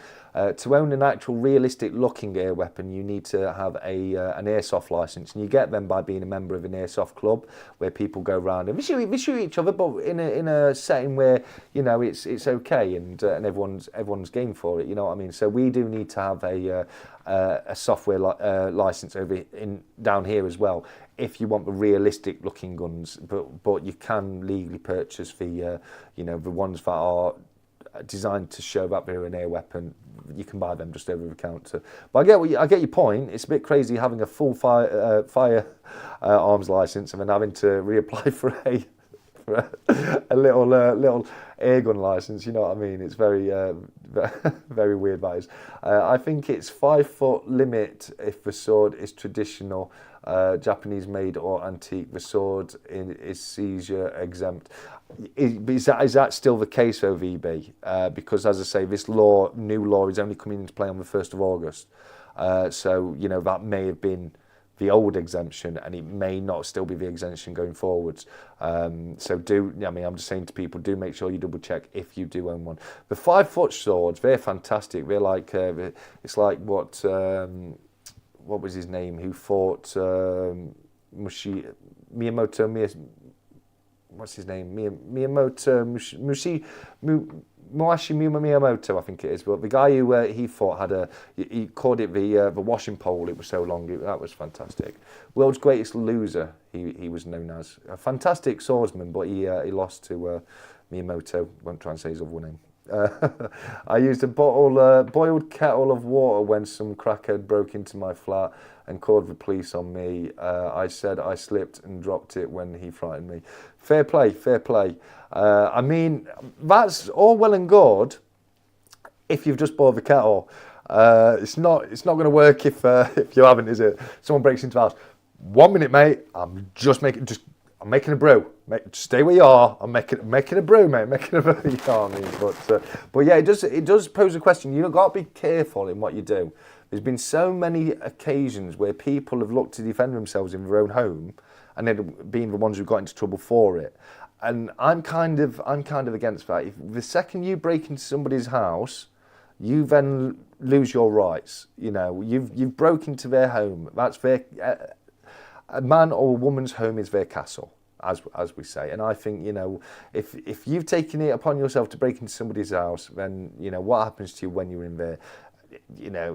To own an actual realistic looking air weapon, you need to have an airsoft licence, and you get them by being a member of an airsoft club where people go around and they shoot each other, but in a setting where it's okay, and everyone's game for it. You know what I mean? So we do need to have a software licence down here as well, if you want the realistic looking guns. But you can legally purchase the ones that are designed to show that they're an air weapon. You can buy them just over the counter. But I get your point. It's a bit crazy having a full fire arms license and then having to reapply for a little air gun license. You know what I mean? It's very very weird, that is. I think it's 5 foot limit if the sword is traditional, Japanese made or antique. The sword is seizure exempt. Is that still the case, OVB? Because, as I say, this new law is only coming into play on the 1st of August. So, that may have been the old exemption, and it may not still be the exemption going forwards. I'm just saying to people, do make sure you double check if you do own one. The 5 foot swords, they're fantastic. They're like, it's like what was his name, who fought Miyamoto, I think it is. But the guy who he fought he called it the washing pole. It was so long. That was fantastic. World's greatest loser, he was known as. A fantastic swordsman, but he lost to Miyamoto. Won't try and say his other name. I used a boiled kettle of water when some crackhead broke into my flat and called the police on me. I said I slipped and dropped it when he frightened me. Fair play, fair play. I mean, that's all well and good if you've just boiled the kettle. It's not going to work if you haven't, is it? Someone breaks into the house. 1 minute, mate. I'm making a brew. Stay where you are. I'm making a brew, mate. Making a brew. You know what I mean? But yeah, it does pose a question. You've got to be careful in what you do. There's been so many occasions where people have looked to defend themselves in their own home, and then being the ones who got into trouble for it. And I'm kind of against that. If the second you break into somebody's house, you then lose your rights. You've broken into their home. That's a man or a woman's home is their castle, as we say. And I think, if you've taken it upon yourself to break into somebody's house, then, what happens to you when you're in there,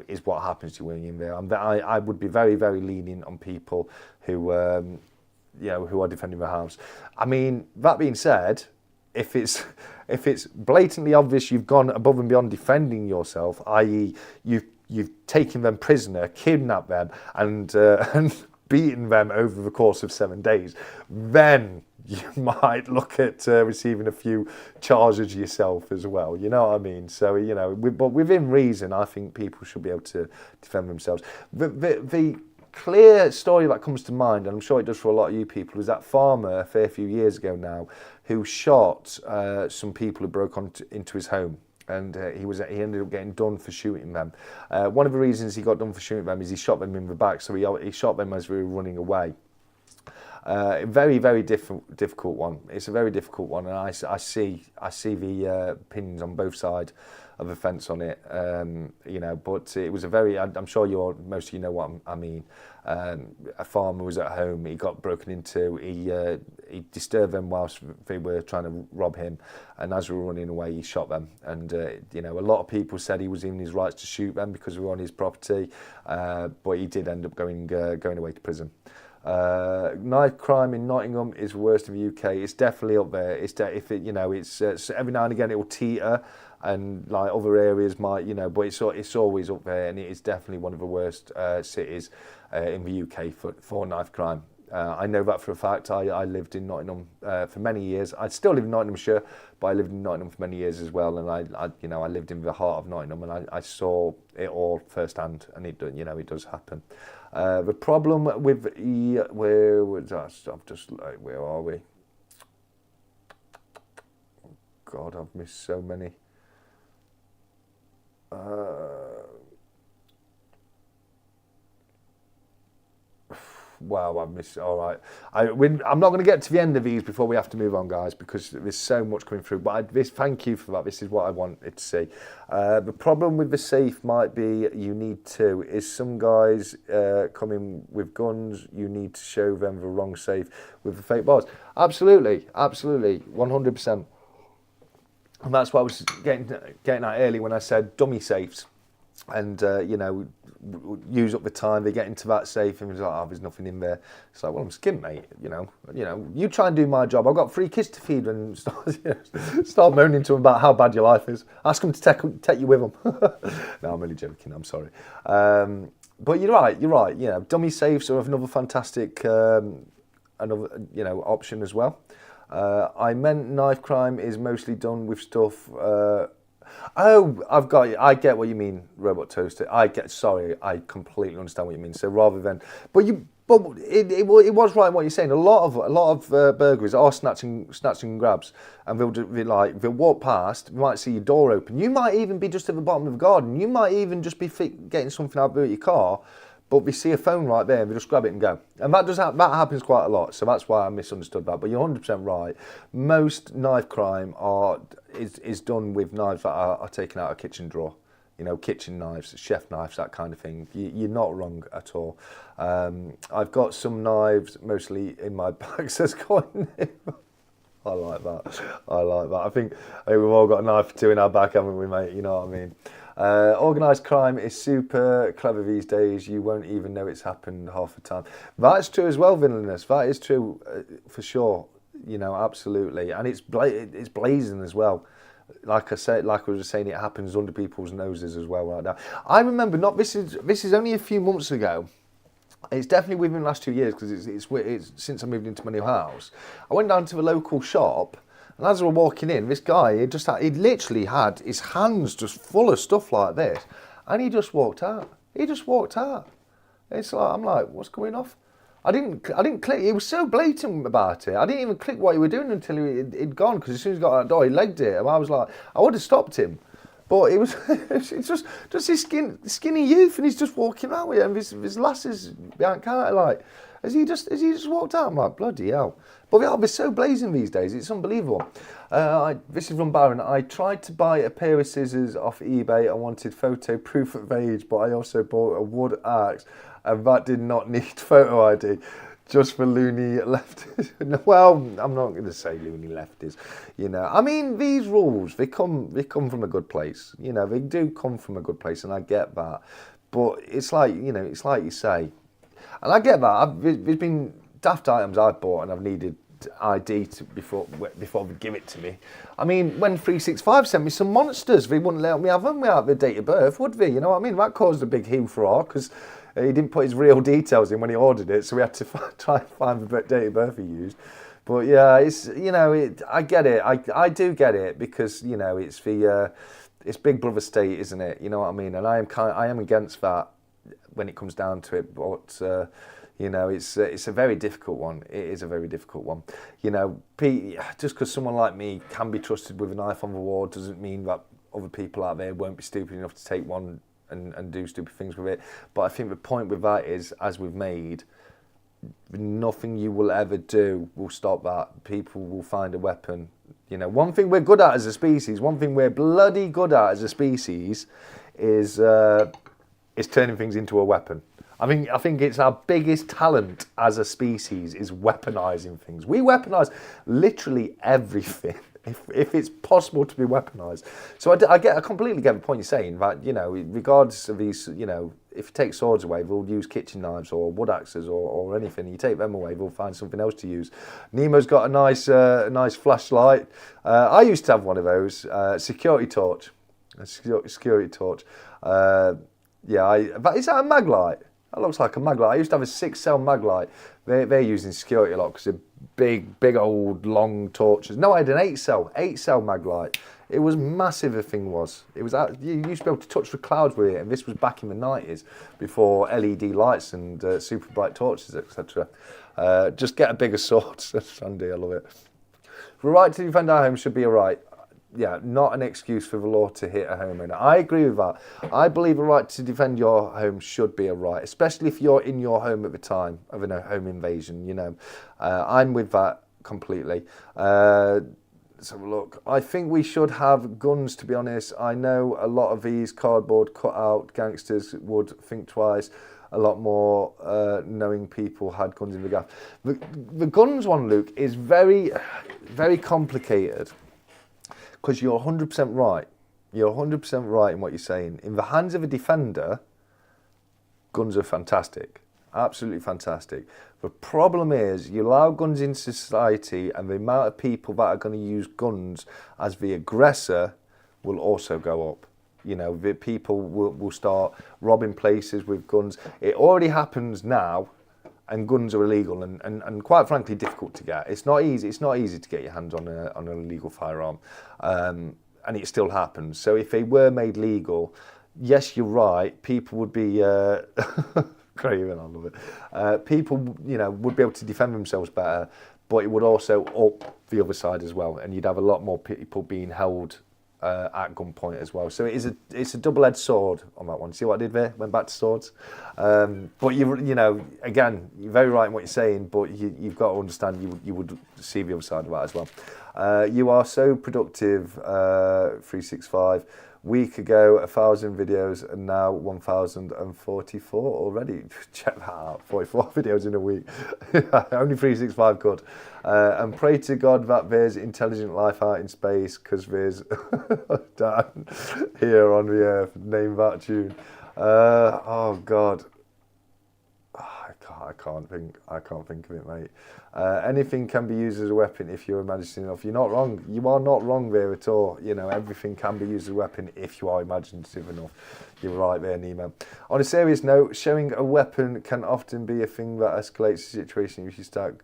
is what happens to you when you're in there. I would be very, very lenient on people who are defending their house. I mean, that being said, if it's blatantly obvious you've gone above and beyond defending yourself, i.e. you've taken them prisoner, kidnapped them, and beaten them over the course of 7 days, then you might look at receiving a few charges yourself as well. You know what I mean? So, you know, but within reason, I think people should be able to defend themselves. The clear story that comes to mind, and I'm sure it does for a lot of you people, was that farmer a fair few years ago now who shot some people who broke into his home. And he ended up getting done for shooting them. One of the reasons he got done for shooting them is he shot them in the back, so he shot them as we were running away. Very, very difficult one. It's a very difficult one, and I see the opinions on both sides of the fence on it. You know, but it was a very. I'm sure most of you know what I mean. A farmer was at home. He got broken into. He disturbed them whilst they were trying to rob him, and as we were running away, he shot them. And you know, a lot of people said he was in his rights to shoot them because we were on his property, but he did end up going away to prison. Knife crime in Nottingham is worst in the UK. It's definitely up there. It's every now and again it will teeter, and like other areas might, you know, but it's always up there, and it is definitely one of the worst cities in the UK for knife crime. I know that for a fact. I lived in Nottingham for many years. I still live in Nottinghamshire, but I lived in Nottingham for many years as well. And I lived in the heart of Nottingham, and I saw it all firsthand. And it does happen. The problem with where are we? God, I've missed so many. Wow, I've missed. All right, I'm not going to get to the end of these before we have to move on, guys, because there's so much coming through. But thank you for that. This is what I wanted to see. The problem with the safe might be you need to. Is some guys coming with guns? You need to show them the wrong safe with the fake bars. Absolutely, 100%. And that's what I was getting at earlier when I said dummy safes. And, you know, use up the time, they get into that safe and it's like, oh, there's nothing in there. It's like, well, I'm skint, mate, you know, you try and do my job. I've got 3 kids to feed and start moaning to them about how bad your life is. Ask them to take you with them. No, I'm really joking, I'm sorry. But you're right, you know, dummy safes are another fantastic, option as well. I meant knife crime is mostly done with stuff, I've got you. I get what you mean, Robot Toaster. I completely understand what you mean. So rather than, but it was right what you're saying. A lot of burglaries are snatching grabs, and they'll walk past. You might see your door open. You might even be just at the bottom of the garden. You might even just be getting something out of your car, but we see a phone right there and we just grab it and go. And that happens quite a lot. So that's why I misunderstood that. But you're 100% right. Most knife crime is done with knives that are taken out of a kitchen drawer. You know, kitchen knives, chef knives, that kind of thing. You're not wrong at all. I've got some knives mostly in my bag, says Colin. I like that. I think we've all got a knife or two in our back, haven't we, mate? You know what I mean? Organised crime is super clever these days. You won't even know it's happened half the time. That's true as well, Villainous. That is true for sure. You know, absolutely. And it's blazing as well. Like I was saying, it happens under people's noses as well right now. I remember, this is only a few months ago. It's definitely within the last 2 years because it's since I moved into my new house. I went down to the local shop. And as we were walking in, this guy, he literally had his hands just full of stuff like this. And he just walked out. It's like, I'm like, what's going off? I didn't click. He was so blatant about it. I didn't even click what he was doing until he'd gone, because as soon as he got out the door, he legged it. And I was like, I would have stopped him. But it's just his skinny youth, and he's just walking around with it, and his lasses behind counter, like, has he just walked out? I'm like, bloody hell. But they're so blazing these days, it's unbelievable. This is from Baron. I tried to buy a pair of scissors off eBay. I wanted photo proof of age, but I also bought a wood axe, and that did not need photo ID. Just for loony lefties. Well, I'm not going to say loony lefties. You know, I mean, these rules, they come from a good place. You know, they do come from a good place, and I get that. But it's like, you know, it's like you say, and I get that. There's been daft items I've bought and I've needed ID before they give it to me. I mean, when 𝗕𝗂𝗺𝗺 sent me some monsters, they wouldn't let me have them without the date of birth, would they? You know what I mean? That caused a big 𝗕 because he didn't put his real details in when he ordered it, so we had to try and find the date of birth he used. But yeah, it's, you know, I get it. I do get it, because, you know, it's Big Brother state, isn't it? You know what I mean? And I am against that when it comes down to it. But you know, it's a very difficult one. It is a very difficult one. You know, just because someone like me can be trusted with a knife on the wall doesn't mean that other people out there won't be stupid enough to take one and do stupid things with it. But I think the point with that is, as we've made, nothing you will ever do will stop that. People will find a weapon. You know, one thing we're good at as a species, one thing we're bloody good at as a species is turning things into a weapon. I think it's our biggest talent as a species is weaponizing things. We weaponize literally everything if it's possible to be weaponized. So I completely get the point you're saying, that, you know, regardless of these, you know, if you take swords away, they'll use kitchen knives or wood axes or anything. You take them away, they'll find something else to use. Nemo's got a nice flashlight. I used to have one of those, security torch. A security torch. But is that a mag light? That looks like a mag light. I used to have a 6-cell mag light. They're using security a lot because they're big old long torches. No, I had an 8-cell mag light. It was massive, the thing was. It was, you used to be able to touch the clouds with it, and this was back in the 90s, before LED lights and super bright torches, etc. Just get a bigger sword. That's handy, I love it. The right to defend our home should be a right. Yeah, not an excuse for the law to hit a homeowner. I agree with that. I believe a right to defend your home should be a right, especially if you're in your home at the time of a home invasion, you know. I'm with that completely. So look, I think we should have guns, to be honest. I know a lot of these cardboard cutout gangsters would think twice. A lot more knowing people had guns in the gaff. The guns one, Luke, is very, very complicated. Because you're 100% right. You're 100% right in what you're saying. In the hands of a defender, guns are fantastic. Absolutely fantastic. The problem is, you allow guns in society, and the amount of people that are going to use guns as the aggressor will also go up. You know, the people will start robbing places with guns. It already happens now. And guns are illegal and quite frankly difficult to get. It's not easy to get your hands on an illegal firearm, and it still happens. So if they were made legal, yes, you're right. People would be craven. I love it. People, you know, would be able to defend themselves better, but it would also up the other side as well, and you'd have a lot more people being held at gunpoint as well. So it's a double-edged sword on that one. See what I did there? Went back to swords. But you know, again, you're very right in what you're saying, but you've got to understand you would see the other side of that as well. You are so productive, 𝗕𝗂𝗺𝗺𝗵𝗿. Week ago, 1,000 videos, and now 1,044 already. Check that out, 44 videos in a week. Only 𝗕𝗂𝗺𝗺𝗵𝗿 could. And pray to God that there's intelligent life out in space, because there's down here on the earth. Name that tune. Oh God. I can't think of it, mate. Anything can be used as a weapon if you're imaginative enough. You're not wrong. You are not wrong there at all. You know, everything can be used as a weapon if you are imaginative enough. You're right there, Nemo. On a serious note, showing a weapon can often be a thing that escalates the situation if you stack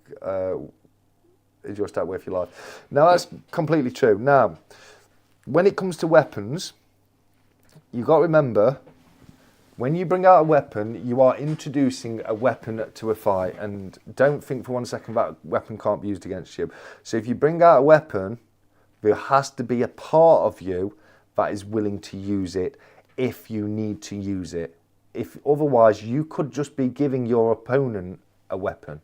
with your life. Now, that's completely true. Now, when it comes to weapons, you've got to remember, when you bring out a weapon, you are introducing a weapon to a fight, and don't think for 1 second that weapon can't be used against you. So if you bring out a weapon, there has to be a part of you that is willing to use it if you need to use it. If otherwise, you could just be giving your opponent a weapon.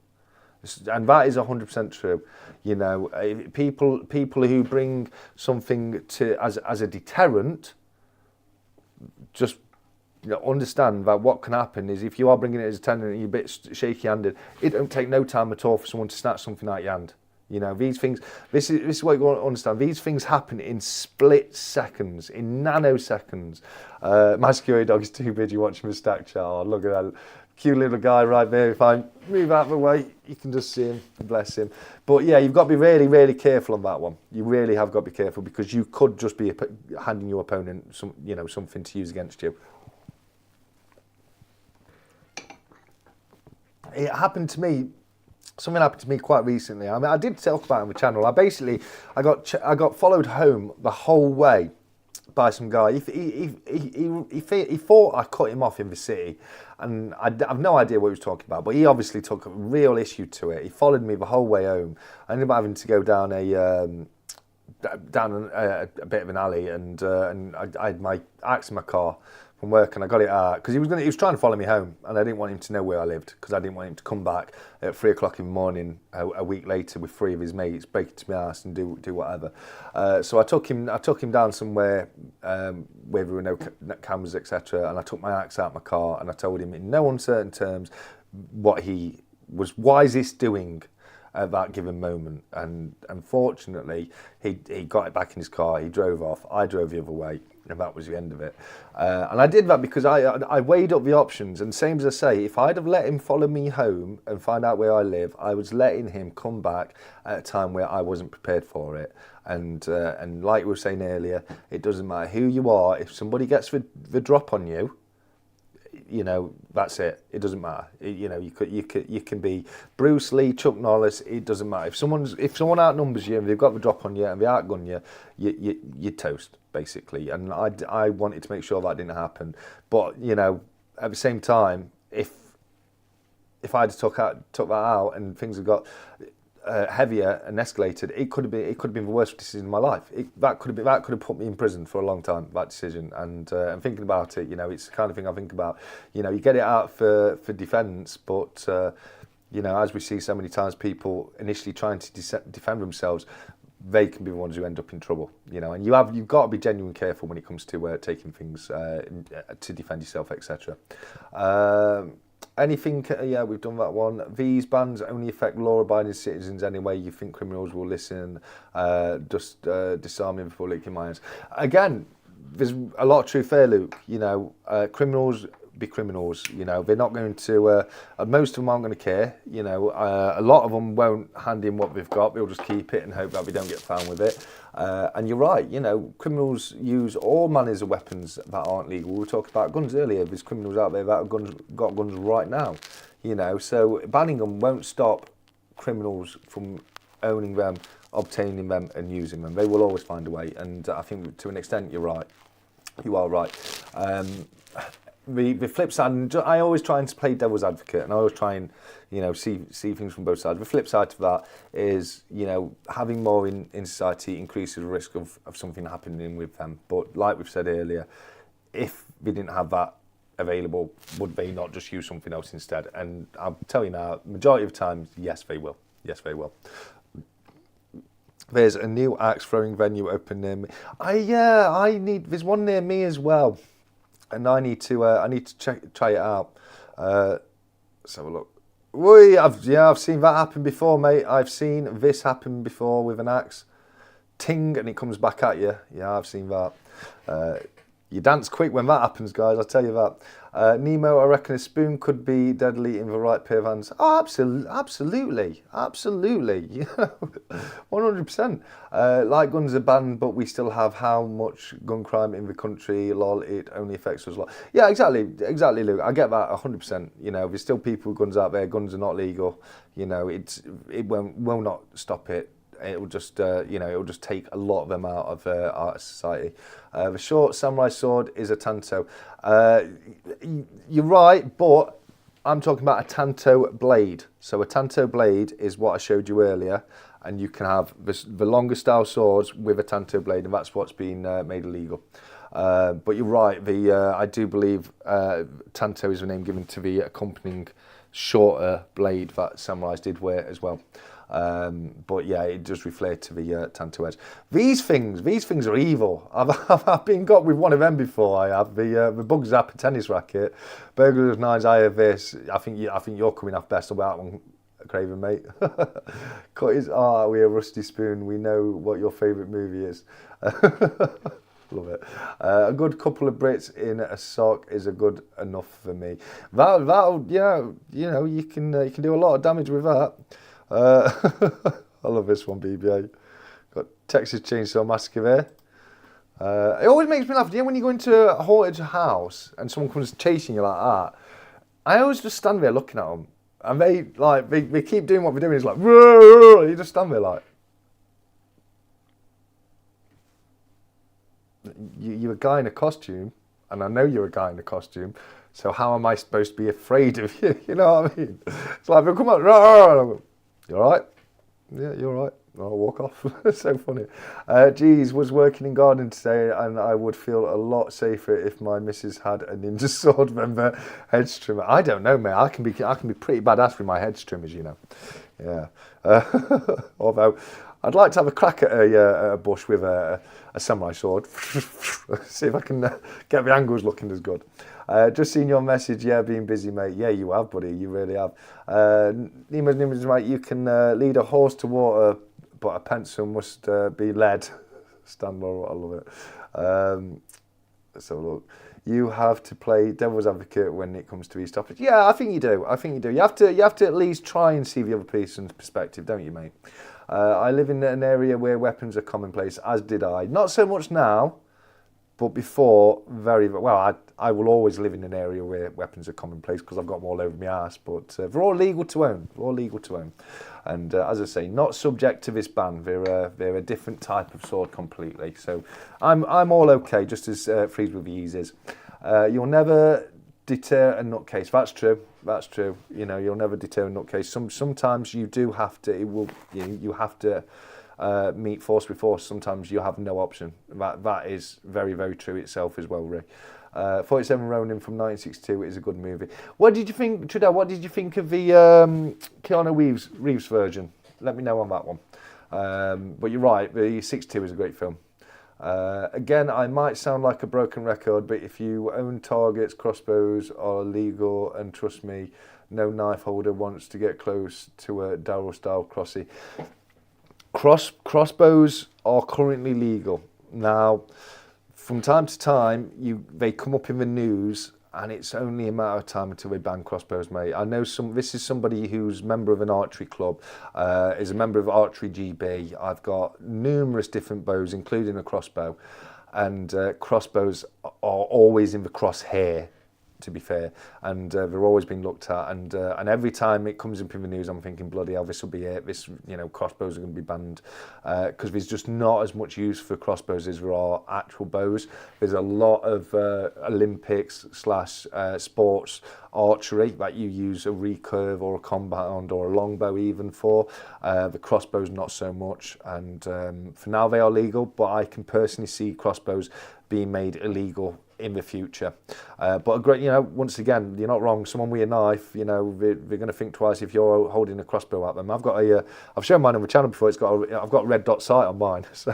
And that is 100% true. You know, people who bring something as a deterrent, just, you know, understand that what can happen is, if you are bringing it as a deterrent and you're a bit shaky-handed, it don't take no time at all for someone to snatch something out your hand. You know, these things, this is what you want to understand. These things happen in split seconds, in nanoseconds. My security dog is too busy watching the stack chart. Oh, look at that cute little guy right there. If I move out of the way, you can just see him, bless him. But yeah, you've got to be really, really careful on that one. You really have got to be careful, because you could just be handing your opponent something to use against you. It happened to me. Something happened to me quite recently. I mean, I did talk about it on the channel. I got followed home the whole way by some guy. He thought I cut him off in the city, and I've no idea what he was talking about. But he obviously took a real issue to it. He followed me the whole way home. I ended up having to go down a bit of an alley, and I had my axe in my car from work, and I got it out because he was trying to follow me home, and I didn't want him to know where I lived, because I didn't want him to come back at 3 o'clock in the morning a week later with 3 of his mates, break into my house and do whatever. So I took him down somewhere where there were no cameras, etc. And I took my axe out of my car, and I told him in no uncertain terms what he was wisest doing at that given moment. And unfortunately, he got it back in his car. He drove off. I drove the other way. And that was the end of it. And I did that because I weighed up the options. And same as I say, if I'd have let him follow me home and find out where I live, I was letting him come back at a time where I wasn't prepared for it. And like we were saying earlier, it doesn't matter who you are. If somebody gets the drop on you, you know, that's it. It doesn't matter. You know, you can be Bruce Lee, Chuck Norris. It doesn't matter. If someone outnumbers you and they've got the drop on you and they outgun you, you're toast, basically. And I wanted to make sure that didn't happen. But you know, at the same time, if I'd took that out and things had got heavier and escalated, it could have been the worst decision of my life. That could have put me in prison for a long time, that decision. And thinking about it, you know, it's the kind of thing I think about. You know, you get it out for defence, but you know, as we see so many times, people initially trying to defend themselves, they can be the ones who end up in trouble. You know, and you've got to be genuinely careful when it comes to taking things to defend yourself, etc. Anything, yeah, we've done that one. These bans only affect law-abiding citizens anyway. You think criminals will listen? Just disarming before licking my hands. Again, there's a lot of truth there, Luke. You know, criminals be criminals. You know, they're not going to. Most of them aren't going to care. You know, a lot of them won't hand in what they've got. They'll just keep it and hope that we don't get found with it. And you're right. You know, criminals use all manners of weapons that aren't legal. We were talking about guns earlier. There's criminals out there that have got guns right now. You know, so banning them won't stop criminals from owning them, obtaining them, and using them. They will always find a way. And I think to an extent, you're right. You are right. The flip side, and I always try and play devil's advocate, and I always try and, you know, see things from both sides. The flip side to that is, you know, having more in society increases the risk of something happening with them. But like we've said earlier, if we didn't have that available, would they not just use something else instead? And I'll tell you now, majority of times, yes, they will. Yes, they will. There's a new axe throwing venue open near me. There's one near me as well. And I need to try it out. Let's have a look. I've seen that happen before, mate. I've seen this happen before with an axe. Ting, and it comes back at you. Yeah, I've seen that. You dance quick when that happens, guys, I'll tell you that. Nemo, I reckon a spoon could be deadly in the right pair of hands. Oh, absolutely. You know, 100%. Like guns are banned, but we still have how much gun crime in the country, lol, it only affects us a lot. Yeah, exactly, Luke. I get that 100%. You know, there's still people with guns out there, guns are not legal. You know, it will not stop it. It will just, it'll just take a lot of them out of our society. The short samurai sword is a tanto. You're right, but I'm talking about a tanto blade. So a tanto blade is what I showed you earlier, and you can have the longer style swords with a tanto blade, and that's what's been made illegal. But you're right. I do believe tanto is the name given to the accompanying shorter blade that samurais did wear as well. But yeah, it does reflect to the tanto edge. These things are evil. I've been got with one of them before. I have the Bug Zapper tennis racket, burglars knives. I have this. I think you're coming off best on that one, Craven, mate. Cut his art with a rusty spoon. We know what your favourite movie is. Love it. A good couple of Brits in a sock is a good enough for me. That'll yeah, you know, you can do a lot of damage with that. I love this one, BBA. Got Texas Chainsaw Massacre there. It always makes me laugh. You know, when you go into a haunted house and someone comes chasing you like that, I always just stand there looking at them, and they keep doing what they're doing. It's like, whoa, you just stand there like, you're a guy in a costume, and I know you're a guy in a costume, so how am I supposed to be afraid of you? You know what I mean? It's like, they'll come up, you all right? Yeah, you're all right. I'll walk off. It's so funny. Geez, was working in gardening today, and I would feel a lot safer if my missus had a ninja sword member hedge trimmer. I don't know, mate. I can be pretty badass with my hedge trimmers, you know. Yeah. Although I'd like to have a crack at a bush with a samurai sword. See if I can get the angles looking as good. Just seen your message. Yeah, being busy, mate. Yeah, you have, buddy. You really have. Nemo's right. You can lead a horse to water, but a pencil must be lead. Stanmore, I love it. So look, you have to play devil's advocate when it comes to these topics. Yeah, I think you do. You have to at least try and see the other person's perspective, don't you, mate? I live in an area where weapons are commonplace, as did I. Not so much now, but before, very well. I will always live in an area where weapons are commonplace because I've got them all over my arse. But they're all legal to own. And as I say, not subject to this ban. They're a different type of sword completely. So I'm all okay, just as Freeze with Ease is. You'll never deter a nutcase. That's true. You know, you'll never deter a nutcase. Sometimes you do have to. You have to meet force with force. Sometimes you have no option. That is very, very true itself as well, Ray. 47 Ronin from 1962 is a good movie. What did you think, Trudell? What did you think of the Keanu Reeves version? Let me know on that one. But you're right, the 62 is a great film. Again, I might sound like a broken record, but if you own targets, crossbows are legal, and trust me, no knife holder wants to get close to a Daryl-style crossy. Crossbows are currently legal. Now, from time to time, they come up in the news, and it's only a matter of time until they ban crossbows, mate. I know this is somebody who's a member of an archery club, is a member of Archery GB. I've got numerous different bows, including a crossbow, and crossbows are always in the crosshair, to be fair, and they're always being looked at, and every time it comes up in the news, I'm thinking, bloody hell, this will be it. This, you know, crossbows are going to be banned because there's just not as much use for crossbows as there are actual bows. There's a lot of Olympics / sports archery that you use a recurve or a compound or a longbow even for. The crossbows not so much, and for now they are legal, but I can personally see crossbows being made illegal in the future. But a great, you know, once again, you're not wrong. Someone with a knife, you know, they're going to think twice if you're holding a crossbow at them. I've shown mine on the channel before. I've got a red dot sight on mine, so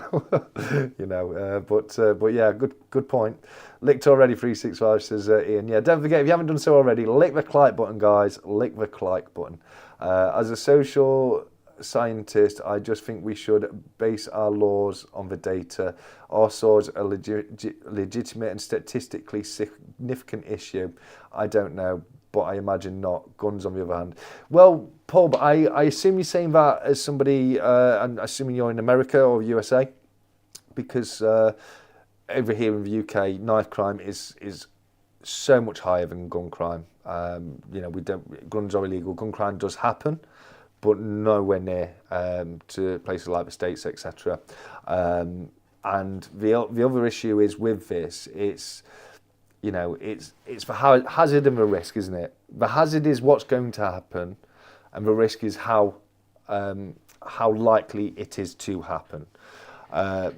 you know. But yeah, good point. Licked already. 365 says Ian. Yeah, don't forget, if you haven't done so already, lick the like button, guys. Lick the like button. As a social scientist, I just think we should base our laws on the data. Our swords are legitimate and statistically significant issue. I don't know, but I imagine not. Guns, on the other hand. Well, Paul, but I assume you're saying that as somebody, and assuming you're in America or USA, because over here in the UK, knife crime is so much higher than gun crime. You know, guns are illegal. Gun crime does happen, but nowhere near to places like the States, etc. And the other issue is with this, it's the hazard and the risk, isn't it? The hazard is what's going to happen, and the risk is how likely it is to happen.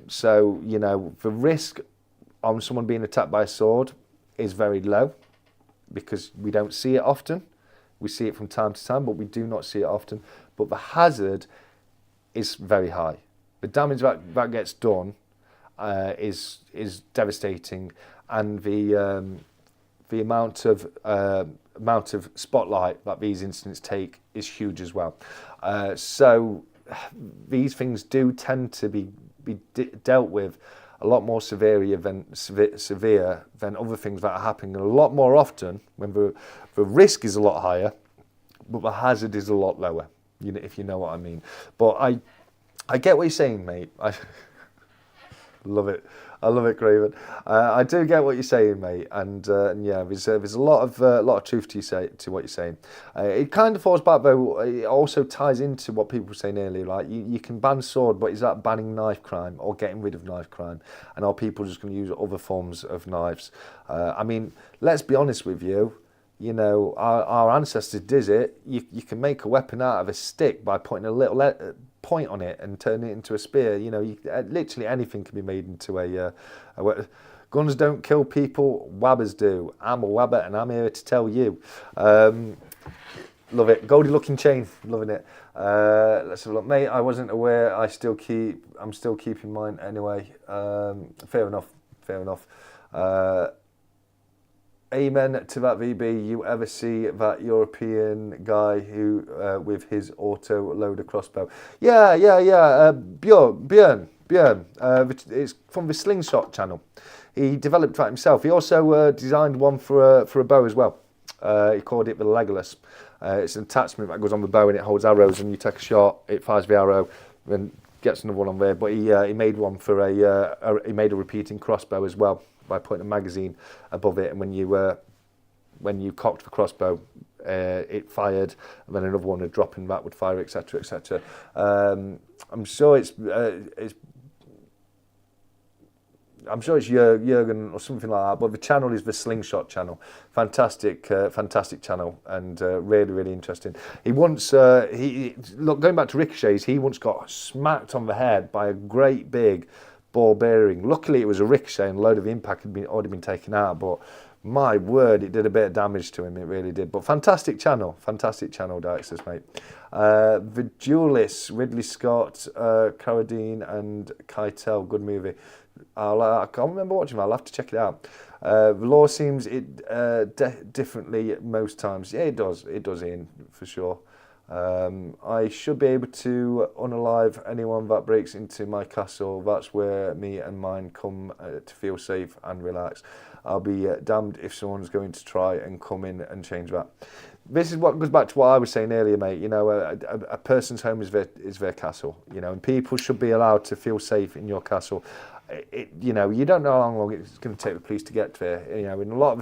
So, you know, the risk on someone being attacked by a sword is very low because we don't see it often. We see it from time to time, but we do not see it often. But the hazard is very high. The damage that gets done is devastating, and the amount of amount of spotlight that these incidents take is huge as well. So these things do tend to be dealt with a lot more severe than other things that are happening a lot more often when the risk is a lot higher, but the hazard is a lot lower, you know, if you know what I mean. But I get what you're saying, mate. I love it. I love it, Craven. I do get what you're saying, mate, and yeah, there's a lot of truth to what you're saying. It kind of falls back though. It also ties into what people were saying earlier. Like you can ban sword, but is that banning knife crime or getting rid of knife crime? And are people just going to use other forms of knives? I mean, let's be honest with you. You know, our ancestors did it. You can make a weapon out of a stick by putting a little point on it and turn it into a spear. You know, literally anything can be made into a guns don't kill people, wabbers do. I'm a wabber and I'm here to tell you. Love it. Goldie looking chain, loving it. Let's have a look, mate. I wasn't aware. I'm still keeping mine anyway. Fair enough. Amen to that, VB. You ever see that European guy who with his auto loader crossbow? Yeah. Björn. It's from the Slingshot channel. He developed that himself. He also designed one for a bow as well. He called it the Legolas. It's an attachment that goes on the bow and it holds arrows, and you take a shot, it fires the arrow, then gets another one on there. But he made one for he made a repeating crossbow as well, by putting a magazine above it, and when you cocked the crossbow, it fired, and then another one would drop and that would fire, etc., etc. I'm sure it's Jürgen or something like that, but the channel is the Slingshot channel. Fantastic channel, and really interesting. He once look, going back to ricochets, he once got smacked on the head by a great big ball bearing. Luckily it was a ricochet and a load of the impact had already been taken out, but my word, it did a bit of damage to him, it really did. But fantastic channel, Daxus, mate. The Duelists, Ridley Scott, Carradine and Keitel, good movie. I can't remember watching it, I'll have to check it out. The law seems differently most times. Yeah, it does, Ian, for sure. I should be able to unalive anyone that breaks into my castle. That's where me and mine come to feel safe and relax. I'll be damned if someone's going to try and come in and change that. This is what goes back to what I was saying earlier, mate. You know, a person's home is their castle. You know, and people should be allowed to feel safe in your castle. You know, you don't know how long it's going to take the police to get there. You know, in a lot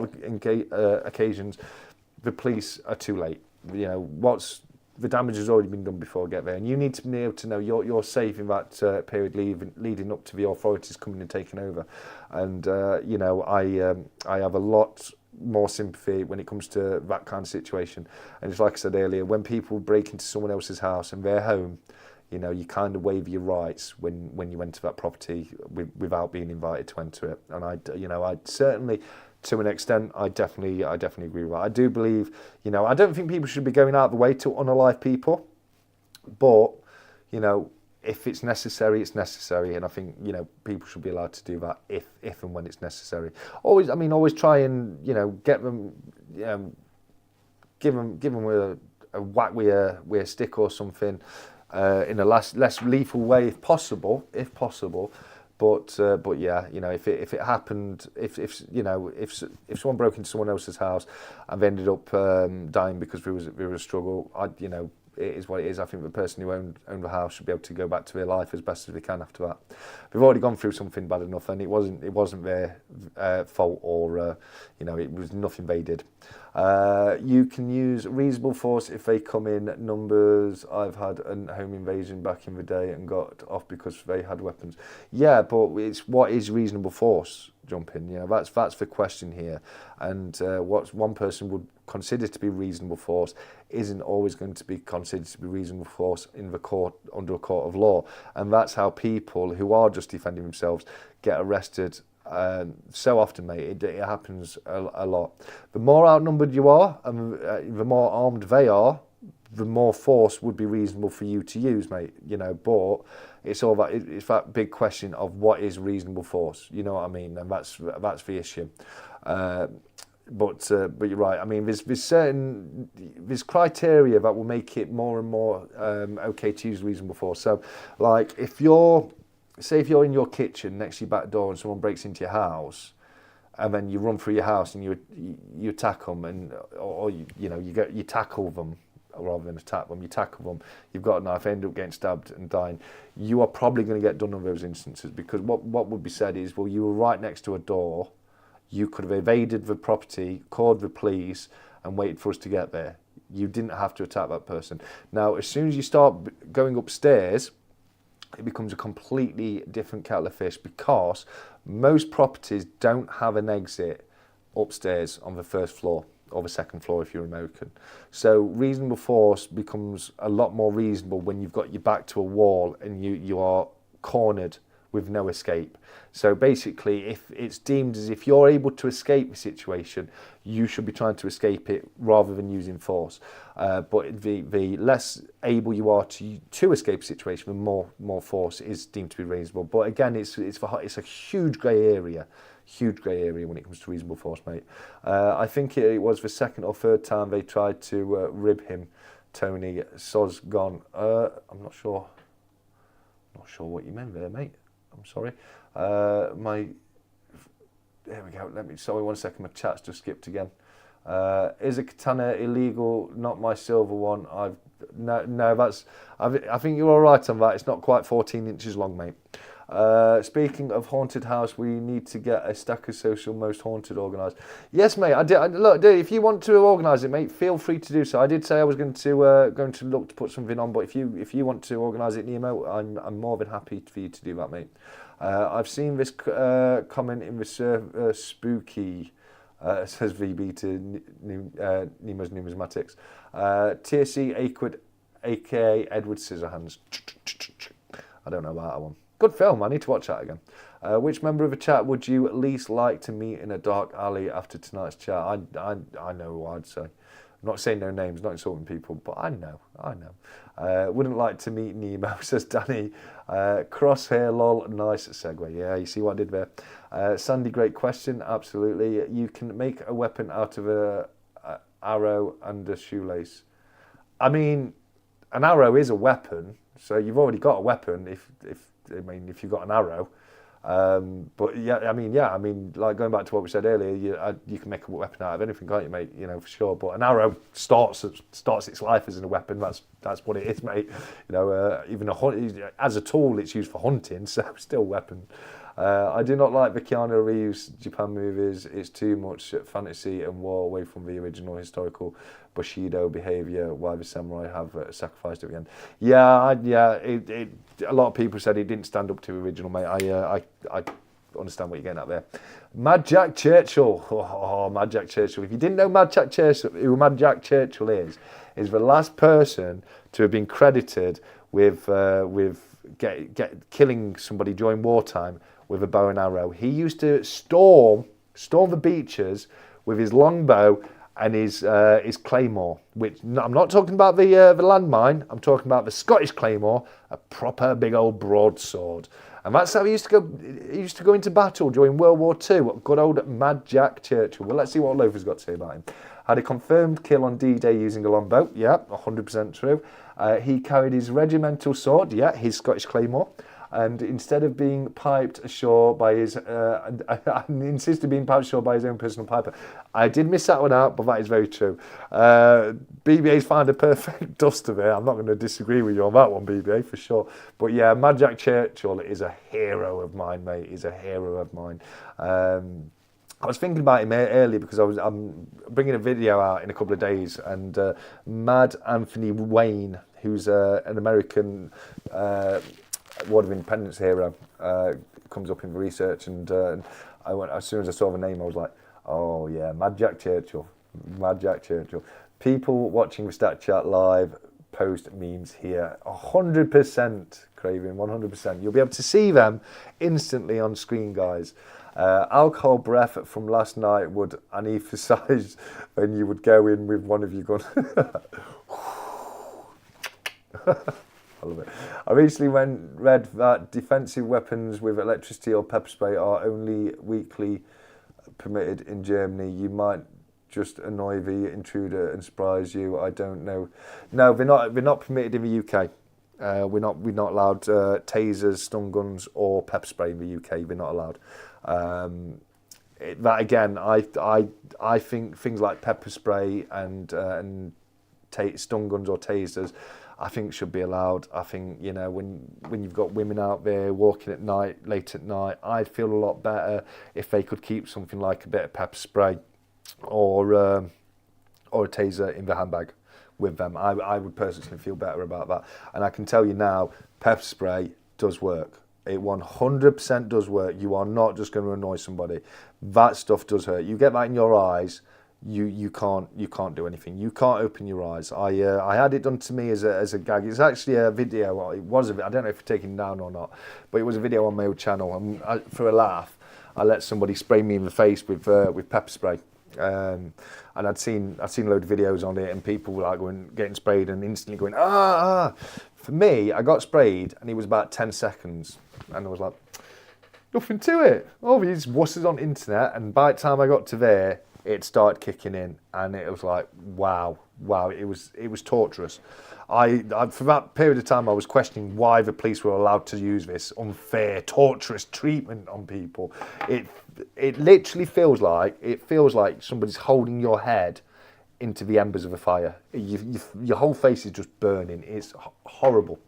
of occasions, the police are too late. You know, the damage has already been done before I get there, and you need to be able to know you're safe in that period leading up to the authorities coming and taking over. And you know, I have a lot more sympathy when it comes to that kind of situation. And it's like I said earlier, when people break into someone else's house and their home, you know, you kind of waive your rights when you enter that property without being invited to enter it. And I certainly, to an extent, I definitely agree with that. I do believe, you know, I don't think people should be going out of the way to unalive people, but, you know, if it's necessary, it's necessary, and I think, you know, people should be allowed to do that if and when it's necessary. Always try and, you know, get them, you know, give them a whack with a stick or something, in a less lethal way if possible. But yeah, you know, if it happened, if someone broke into someone else's house and they ended up dying because there was a struggle, you know, it is what it is. I think the person who owned the house should be able to go back to their life as best as they can after that. They've already gone through something bad enough, and it wasn't their fault, or you know, it was nothing they did. You can use reasonable force if they come in numbers. I've had a home invasion back in the day and got off because they had weapons. Yeah, but it's what is reasonable force, jumping. You know, that's the question here. And what one person would consider to be reasonable force isn't always going to be considered to be reasonable force in the court, under a court of law. And that's how people who are just defending themselves get arrested. So often, mate, it happens a lot. The more outnumbered you are, and the more armed they are, the more force would be reasonable for you to use, mate. You know, but it's that big question of what is reasonable force. You know what I mean? And that's the issue. but you're right. I mean, there's criteria that will make it more and more okay to use reasonable force. So, like if you're in your kitchen next to your back door and someone breaks into your house, and then you run through your house and you attack them, or you tackle them rather than attack them. You tackle them. You've got a knife. End up getting stabbed and dying. You are probably going to get done on those instances, because what would be said is, well, you were right next to a door. You could have evaded the property, called the police, and waited for us to get there. You didn't have to attack that person. Now, as soon as you start going upstairs, it becomes a completely different kettle of fish, because most properties don't have an exit upstairs on the first floor or the second floor if you're American. So reasonable force becomes a lot more reasonable when you've got your back to a wall and you are cornered with no escape. So basically, if it's deemed as if you're able to escape the situation, you should be trying to escape it rather than using force. But the less able you are to escape a situation, the more force is deemed to be reasonable. But again, it's a huge grey area. Huge grey area when it comes to reasonable force, mate. I think it was the second or third time they tried to rib him, Tony. Soz gone. I'm not sure what you meant there, mate. I'm sorry. There we go. Sorry, 1 second. My chat's just skipped again. Is a katana illegal? Not my silver one. I think you're all right on that. It's not quite 14 inches long, mate. Speaking of haunted house, we need to get a stack of social most haunted organised. Yes, mate. Look, dude, if you want to organise it, mate, feel free to do so. I did say I was going to look to put something on, but if you want to organise it, Nemo, I'm more than happy for you to do that, mate. I've seen this comment in the spooky. Says VB to Nemo's Numismatics. 𝗕𝐂𝐿𝐴 aka Edward Scissorhands. I don't know about that one. Good film. I need to watch that again. Which member of the chat would you at least like to meet in a dark alley after tonight's chat? I know who I'd say. I'm not saying no names, not insulting people, but I know. Wouldn't like to meet Nemo, says Danny. Crosshair, lol, nice segue. Yeah, you see what I did there. Sandy, great question. Absolutely. You can make a weapon out of a arrow and a shoelace. I mean, an arrow is a weapon, so you've already got a weapon if you've got an arrow. But I mean, like going back to what we said earlier, you can make a weapon out of anything, can't you, mate? You know, for sure. But an arrow starts its life as a weapon. That's what it is, mate. You know, even as a tool, it's used for hunting, so still a weapon. I do not like the Keanu Reeves Japan movies. It's too much fantasy and war away from the original historical Bushido behaviour. Why the samurai have sacrificed at the end. A lot of people said it didn't stand up to the original, mate. I understand what you're getting at there. Mad Jack Churchill. Oh, Mad Jack Churchill. If you didn't know who Mad Jack Churchill is the last person to have been credited with killing somebody during wartime with a bow and arrow. He used to storm the beaches with his longbow and his claymore. Which I'm not talking about the landmine. I'm talking about the Scottish claymore, a proper big old broadsword. And that's how he used to go. He used to go into battle during World War II. Good old Mad Jack Churchill. Well, let's see what Loafer's got to say about him. Had a confirmed kill on D-Day using a longbow. Yeah, 100% true. He carried his regimental sword. Yeah, his Scottish claymore. And instead of being piped ashore by his, insisted being piped ashore by his own personal piper. I did miss that one out, but that is very true. BBA's found a perfect duster there. I'm not going to disagree with you on that one, BBA, for sure. But yeah, Mad Jack Churchill is a hero of mine, mate. He's a hero of mine. I was thinking about him earlier because I'm bringing a video out in a couple of days, and Mad Anthony Wayne, who's an American War of Independence hero, comes up in the research, and I went, as soon as I saw the name, I was like, oh yeah, Mad Jack Churchill. People watching the Stat Chat live post memes here, 100%, Craven, 100%. You'll be able to see them instantly on screen, guys. Alcohol breath from last night would anaesthetize when you would go in with one of your guns. I love it. I recently read that defensive weapons with electricity or pepper spray are only weekly permitted in Germany. You might just annoy the intruder and surprise you. I don't know. No, they're not permitted in the UK. We're not allowed tasers, stun guns, or pepper spray in the UK. We're not allowed. That again, I think things like pepper spray and stun guns or tasers, I think should be allowed. I think, you know, when you've got women out there walking at night, late at night, I'd feel a lot better if they could keep something like a bit of pepper spray or a taser in the handbag with them. I would personally feel better about that. And I can tell you now, pepper spray does work. It 100% does work. You are not just going to annoy somebody. That stuff does hurt. You get that in your eyes, you can't do anything. You can't open your eyes. I had it done to me as a gag. It's actually a video. I don't know if it's taken down or not, but it was a video on my old channel. And for a laugh, I let somebody spray me in the face with pepper spray. And I'd seen a load of videos on it, and people were like getting sprayed and instantly going ah. For me, I got sprayed, and it was about 10 seconds, and I was like, nothing to it. All these wusses on the internet, and by the time I got to there, it started kicking in, and it was like, wow, it was torturous. I for that period of time, I was questioning why the police were allowed to use this unfair, torturous treatment on people. It literally feels like somebody's holding your head into the embers of a fire. Your whole face is just burning. It's horrible.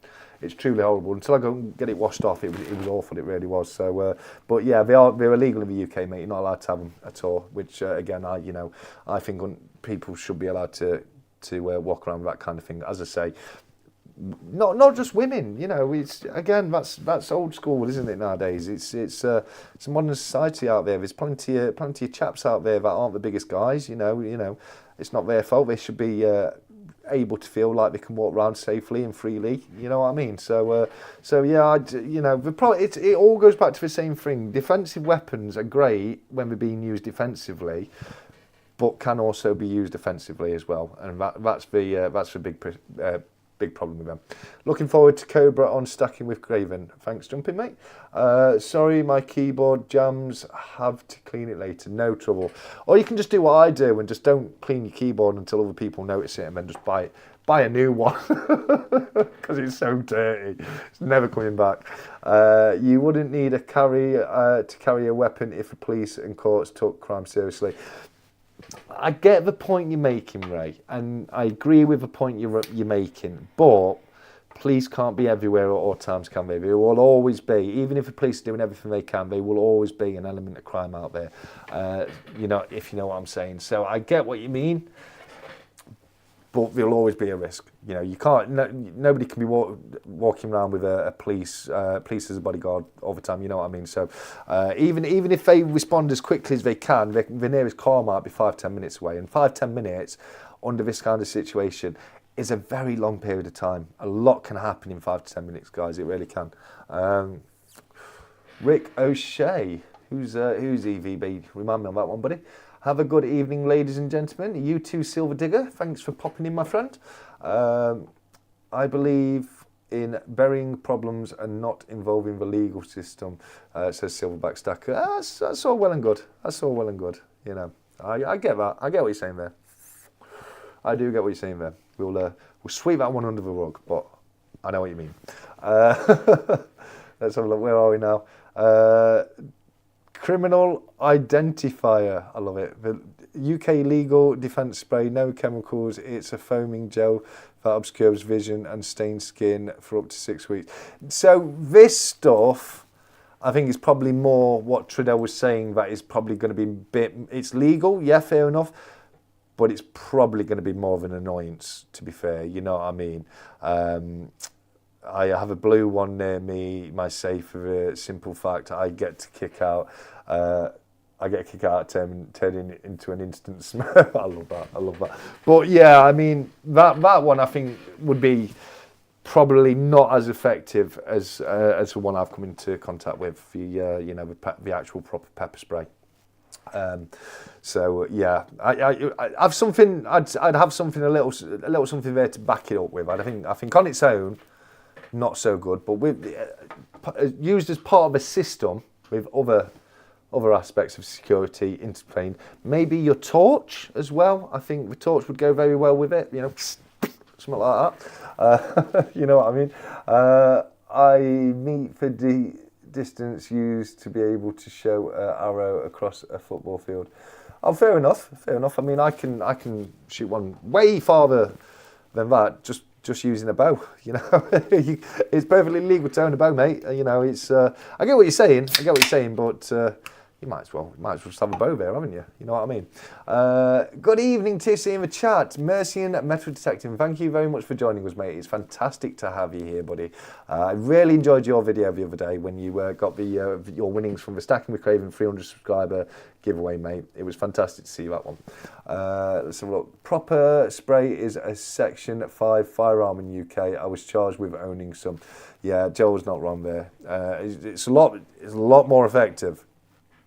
It's truly horrible. Until I go and get it washed off, it was awful. It really was. So, but yeah, they're illegal in the UK, mate. You're not allowed to have them at all. Which again, I think people should be allowed to walk around with that kind of thing. As I say, not just women. You know, it's again that's old school, isn't it? Nowadays, it's a modern society out there. There's plenty of chaps out there that aren't the biggest guys. You know, it's not their fault. They should be able to feel like they can walk around safely and freely. You know what I mean? So yeah, it all goes back to the same thing. Defensive weapons are great when they're being used defensively, but can also be used offensively as well, and that's the big problem with them. Looking forward to Cobra on stacking with Craven. Thanks, jumping mate. Sorry, my keyboard jams. Have to clean it later. No trouble. Or you can just do what I do and just don't clean your keyboard until other people notice it, and then just buy a new one because it's so dirty. It's never coming back. You wouldn't need to carry a weapon if the police and courts took crime seriously. I get the point you're making, Ray, and I agree with the point you're making, but police can't be everywhere at all times, can they? There will always be, even if the police are doing everything they can, there will always be an element of crime out there, if you know what I'm saying. So I get what you mean, but there'll always be a risk. You know, you can't. Nobody can be walking around with a police as a bodyguard all the time. You know what I mean? So even if they respond as quickly as they can, the nearest car might be 5-10 minutes away, and 5-10 minutes under this kind of situation is a very long period of time. A lot can happen in 5-10 minutes, guys. It really can. Rick O'Shea, who's EVB? Remind me on that one, buddy. Have a good evening, ladies and gentlemen. You too, Silver Digger. Thanks for popping in, my friend. I believe in burying problems and not involving the legal system, says Silverback Stacker. That's all well and good. That's all well and good. You know, I get that. I get what you're saying there. I do get what you're saying there. We'll sweep that one under the rug, but I know what you mean. Let's have a look. Where are we now? Criminal identifier, I love it. The UK legal defence spray, no chemicals. It's a foaming gel that obscures vision and stains skin for up to 6 weeks. So this stuff, I think, is probably more what Trudell was saying. That is probably going to be a bit. It's legal, yeah, fair enough, but it's probably going to be more of an annoyance. To be fair, you know what I mean. I have a blue one near me, my safe, for the simple fact I get to kick out. Turning it into an instant smell. I love that. But yeah, I mean that one I think would be probably not as effective as the one I've come into contact with. The actual proper pepper spray. So yeah, I have something. I'd have something a little something there to back it up with. I think on its own, not so good, but with used as part of a system with other other aspects of security interplaying. Maybe your torch as well. I think the torch would go very well with it, you know, something like that. You know what I mean? I meet for distance used to be able to show an arrow across a football field. Oh, fair enough, fair enough. I mean, I can shoot one way farther than that, just using a bow, you know. It's perfectly legal to own a bow, mate. You know, it's, I get what you're saying, but you might as well just have a bow there, haven't you? You know what I mean? Good evening, Tissy in the chat. 𝗫 Metal Detecting, thank you very much for joining us, mate. It's fantastic to have you here, buddy. I really enjoyed your video the other day when you got your winnings from the Stacking with Craven 300 subscriber giveaway, mate. It was fantastic to see that one. Let's have a look. Proper spray is a Section 5 firearm in UK. I was charged with owning some. Yeah, Joel's not wrong there. It's a lot more effective,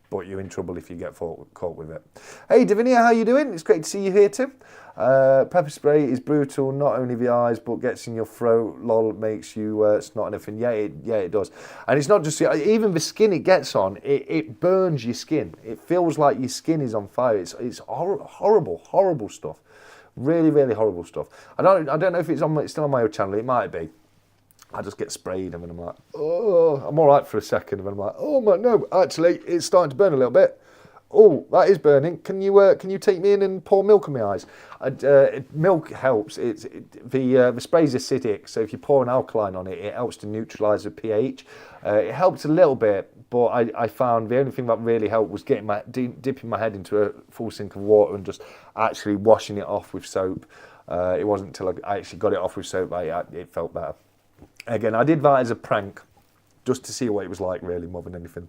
but you're in trouble if you get caught with it. Hey, 𝗕𝐵𝐵𝐴, how you doing? It's great to see you here too. Pepper spray is brutal, not only the eyes, but gets in your throat. Lol, makes you snot anything. Yeah, it does. And it's not just, even the skin it gets on, it burns your skin. It feels like your skin is on fire. It's horrible stuff. Really, really horrible stuff. I don't know if it's still on my own channel. It might be. I just get sprayed and then I'm like, oh, I'm all right for a second, and then I'm like, oh my, no, actually, it's starting to burn a little bit. Oh, that is burning. Can you take me in and pour milk on my eyes? Milk helps. The spray's acidic, so if you pour an alkaline on it, it helps to neutralise the pH. It helps a little bit, but I found the only thing that really helped was dipping my head into a full sink of water and just actually washing it off with soap. It wasn't until I actually got it off with soap that it felt better. Again, I did that as a prank, just to see what it was like, really, more than anything.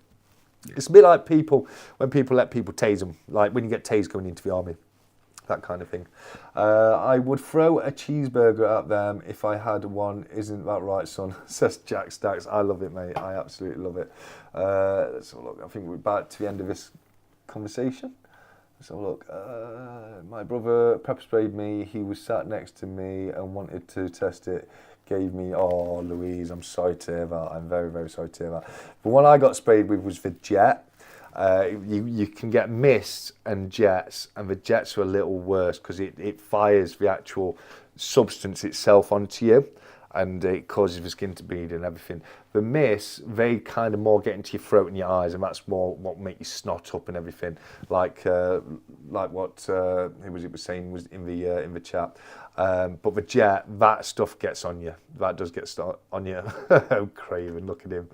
It's a bit like when people let people tase them, like when you get tased going into the army, that kind of thing. I would throw a cheeseburger at them if I had one. Isn't that right, son? Says Jack Stacks. I love it, mate. I absolutely love it. Let's have a look. I think we're back to the end of this conversation. Let's have a look. My brother pepper sprayed me. He was sat next to me and wanted to test it. Gave me, oh, Louise, I'm sorry to hear that. I'm very, very sorry to hear that. The one I got sprayed with was the jet. You can get mists and jets, and the jets are a little worse because it fires the actual substance itself onto you, and it causes the skin to bleed and everything. The mists, they kind of more get into your throat and your eyes, and that's more what make you snot up and everything. Like what who was saying was in the chat. But the jet, that stuff gets on you. That does get on you. Oh, Craven, look at him.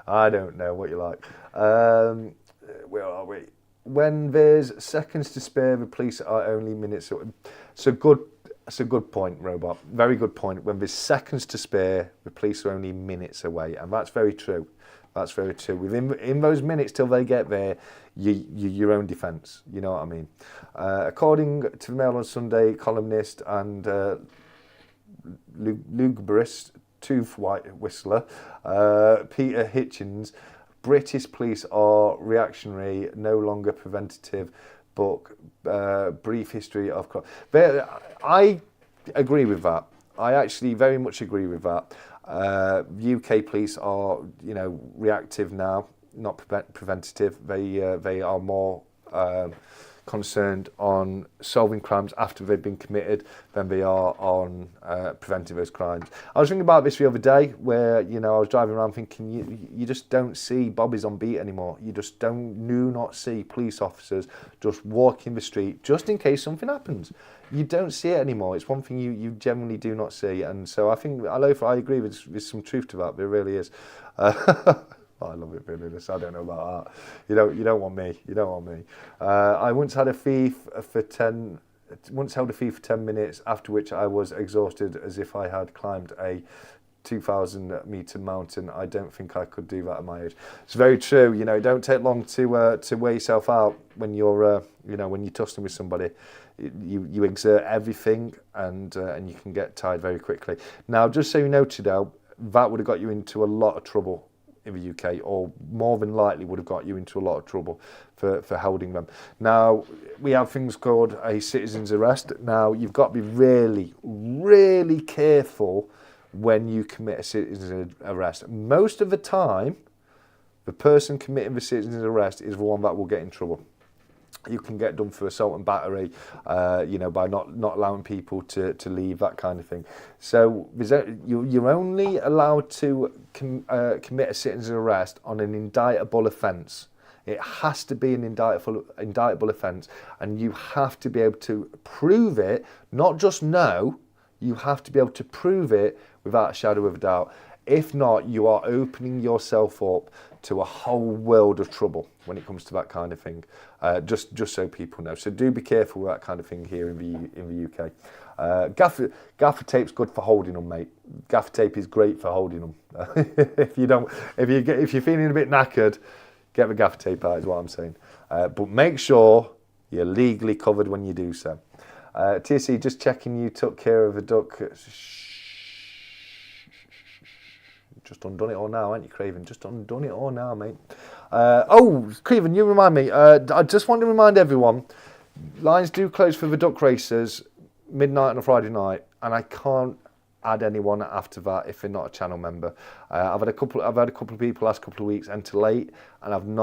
I don't know what you like. Where are we? When there's seconds to spare, the police are only minutes away. It's a good point, Robot. Very good point. When there's seconds to spare, the police are only minutes away. And that's very true. That's very true. Within those minutes till they get there, your own defence. You know what I mean? According to the Mail on Sunday columnist and 𝗫𝗔𝗔 tooth whistler, Peter Hitchens, British police are reactionary, no longer preventative. Book, brief history of crime. I agree with that. I actually very much agree with that. UK police are, reactive now, not preventative. They are more concerned on solving crimes after they've been committed than they are on preventing those crimes. I was thinking about this the other day where, I was driving around thinking you just don't see bobbies on beat anymore. You just do not see police officers just walking the street just in case something happens. You don't see it anymore. It's one thing you generally do not see. And so I think, I agree with some truth to that. There really is. I love it, really. I don't know about that. You don't want me. You don't want me. I once held a fee for 10 minutes, after which I was exhausted as if I had climbed a 2,000-meter mountain. I don't think I could do that at my age. It's very true. It don't take long to wear yourself out when you're when you're tussling with somebody. You exert everything, and you can get tired very quickly. Now, just so you know, Tidal, that would have got you into a lot of trouble in the UK, or more than likely would have got you into a lot of trouble for holding them. Now, we have things called a citizen's arrest. Now, you've got to be really, really careful when you commit a citizen's arrest. Most of the time, the person committing the citizen's arrest is the one that will get in trouble. You can get done for assault and battery, by not allowing people to leave, that kind of thing. So you're only allowed to commit a citizen's arrest on an indictable offence. It has to be an indictable offence, and you have to be able to prove it, not just know, you have to be able to prove it without a shadow of a doubt. If not, you are opening yourself up to a whole world of trouble when it comes to that kind of thing. Just so people know. So do be careful with that kind of thing here in the UK. Gaffer tape's good for holding them, mate. Gaffer tape is great for holding them. if you're feeling a bit knackered, get the gaffer tape out, is what I'm saying. But make sure you're legally covered when you do so. TSC, just checking you took care of the duck. Just undone it all now, ain't you, Craven? Just undone it all now, mate. Craven, you remind me. I just want to remind everyone, lines do close for the duck races midnight on a Friday night, and I can't add anyone after that if they're not a channel member. I've had a couple of people last couple of weeks enter late, and I'm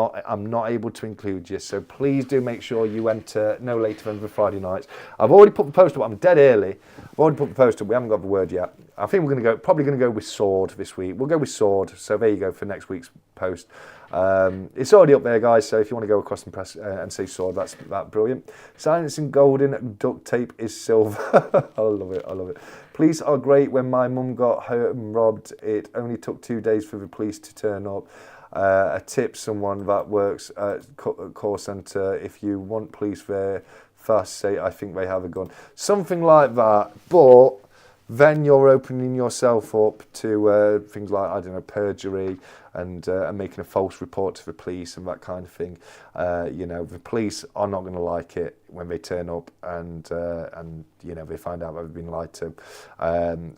not able to include you. So please do make sure you enter no later than the Friday nights. I've already put the post up. I'm dead early. I've already put the post up. We haven't got the word yet. I think we're probably going to go with sword this week. We'll go with sword. So there you go for next week's post. It's already up there, guys. So if you want to go across and press and say sword, that's brilliant. Silencing golden, duct tape is silver. I love it. I love it. Police are great. When my mum got home robbed, it only took 2 days for the police to turn up. A tip, someone that works at call centre, if you want police there fast, say I think they have a gun. Something like that. But then you're opening yourself up to things like, I don't know, perjury and making a false report to the police and that kind of thing. The police are not going to like it when they turn up and they find out that they've been lied to.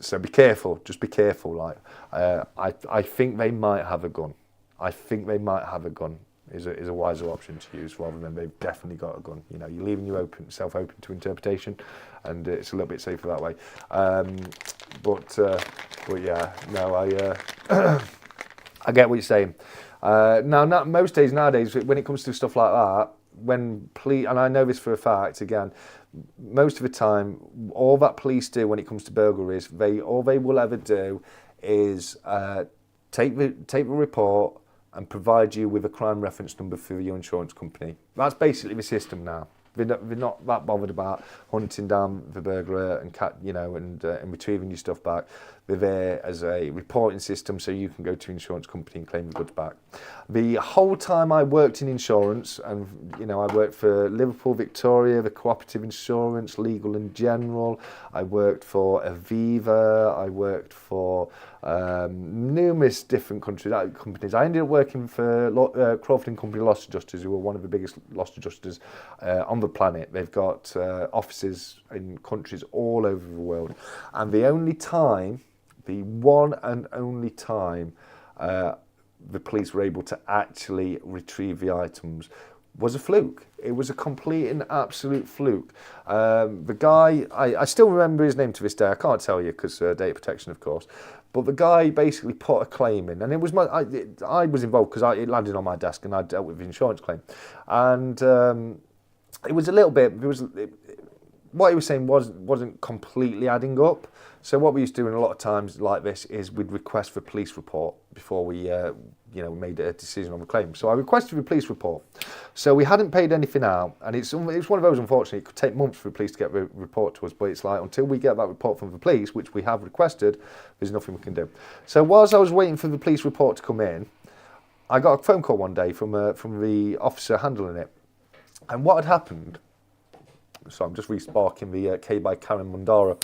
So be careful. Just be careful. I think they might have a gun. I think they might have a gun. Is a wiser option to use rather than they've definitely got a gun. You're leaving yourself open to interpretation, and it's a little bit safer that way. But yeah, no, I get what you're saying. Now, most days nowadays, when it comes to stuff like that, and I know this for a fact, again, most of the time, all that police do when it comes to burglaries, all they will ever do is take the report and provide you with a crime reference number for your insurance company. That's basically the system now. They're not that bothered about hunting down the burglar and retrieving your stuff back. They're there as a reporting system so you can go to insurance company and claim your goods back. The whole time I worked in insurance, and I worked for Liverpool Victoria, the Cooperative Insurance, Legal and General. I worked for Aviva. I worked for numerous different companies. I ended up working for Crawford & Company Loss Adjusters, who are one of the biggest loss adjusters on the planet. They've got offices in countries all over the world. And the one and only time the police were able to actually retrieve the items was a fluke. It was a complete and absolute fluke. The guy, I still remember his name to this day. I can't tell you because data protection, of course. But the guy basically put a claim in, and it was I was involved because it landed on my desk, and I dealt with the insurance claim, and it was a little bit. What he was saying wasn't completely adding up. So what we used to do in a lot of times like this is we'd request for police report before we made a decision on the claim. So I requested a police report. So we hadn't paid anything out, and it's one of those, unfortunately, it could take months for the police to get the report to us, but it's like until we get that report from the police, which we have requested, there's nothing we can do. So whilst I was waiting for the police report to come in, I got a phone call one day from the officer handling it. And what had happened, so I'm just re-sparking the K by Karen Mundara.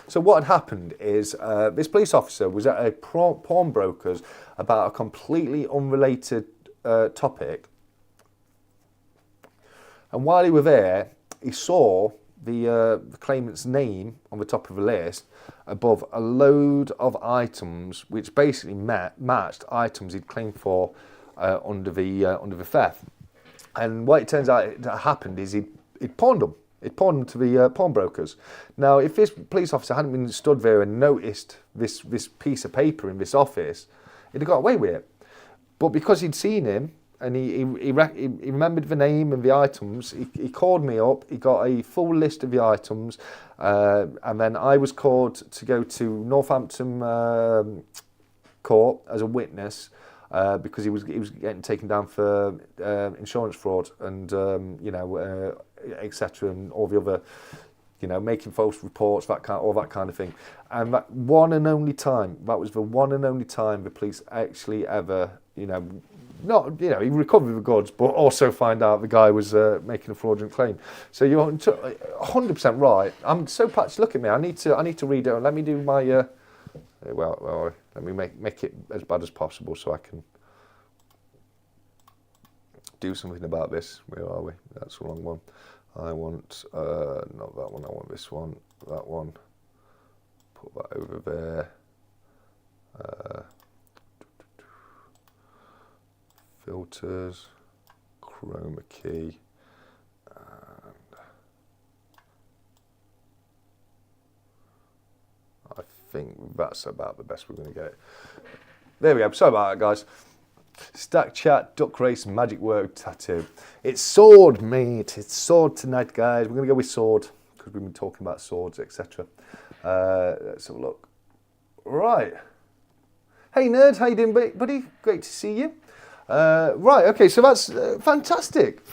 So what had happened is this police officer was at a pawnbroker's about a completely unrelated topic. And while he was there, he saw the claimant's name on the top of the list above a load of items which basically matched items he'd claimed for under the theft. And what it turns out that happened is he'd pawned them. It pawned them to the pawnbrokers. Now, if this police officer hadn't been stood there and noticed this piece of paper in this office, he'd have got away with it. But because he'd seen him, and he remembered the name and the items, he called me up, he got a full list of the items, and then I was called to go to Northampton court as a witness, because he was getting taken down for insurance fraud and, you know, etc., and all the other, you know, making false reports, all that kind of thing. And that one and only time, that was the one and only time the police actually ever, you know, not, you know, he recovered the goods, but also find out the guy was making a fraudulent claim. So you're 100% right. I'm so patched. Look at me. I need to read it. Let me do my. Well, let me make it as bad as possible so I can do something about this. Where are we? That's the wrong one. I want not that one. I want this one. That one. Put that over there. Filters, chroma key, and I think that's about the best we're going to get it. There we go. Sorry about that, guys. Stack Chat, Duck Race, Magic Work Tattoo. It's sword, mate. It's sword tonight, guys. We're going to go with sword because we've been talking about swords, etc. Let's have a look. Right. Hey, nerd. How you doing, buddy? Great to see you. Right, okay, so that's fantastic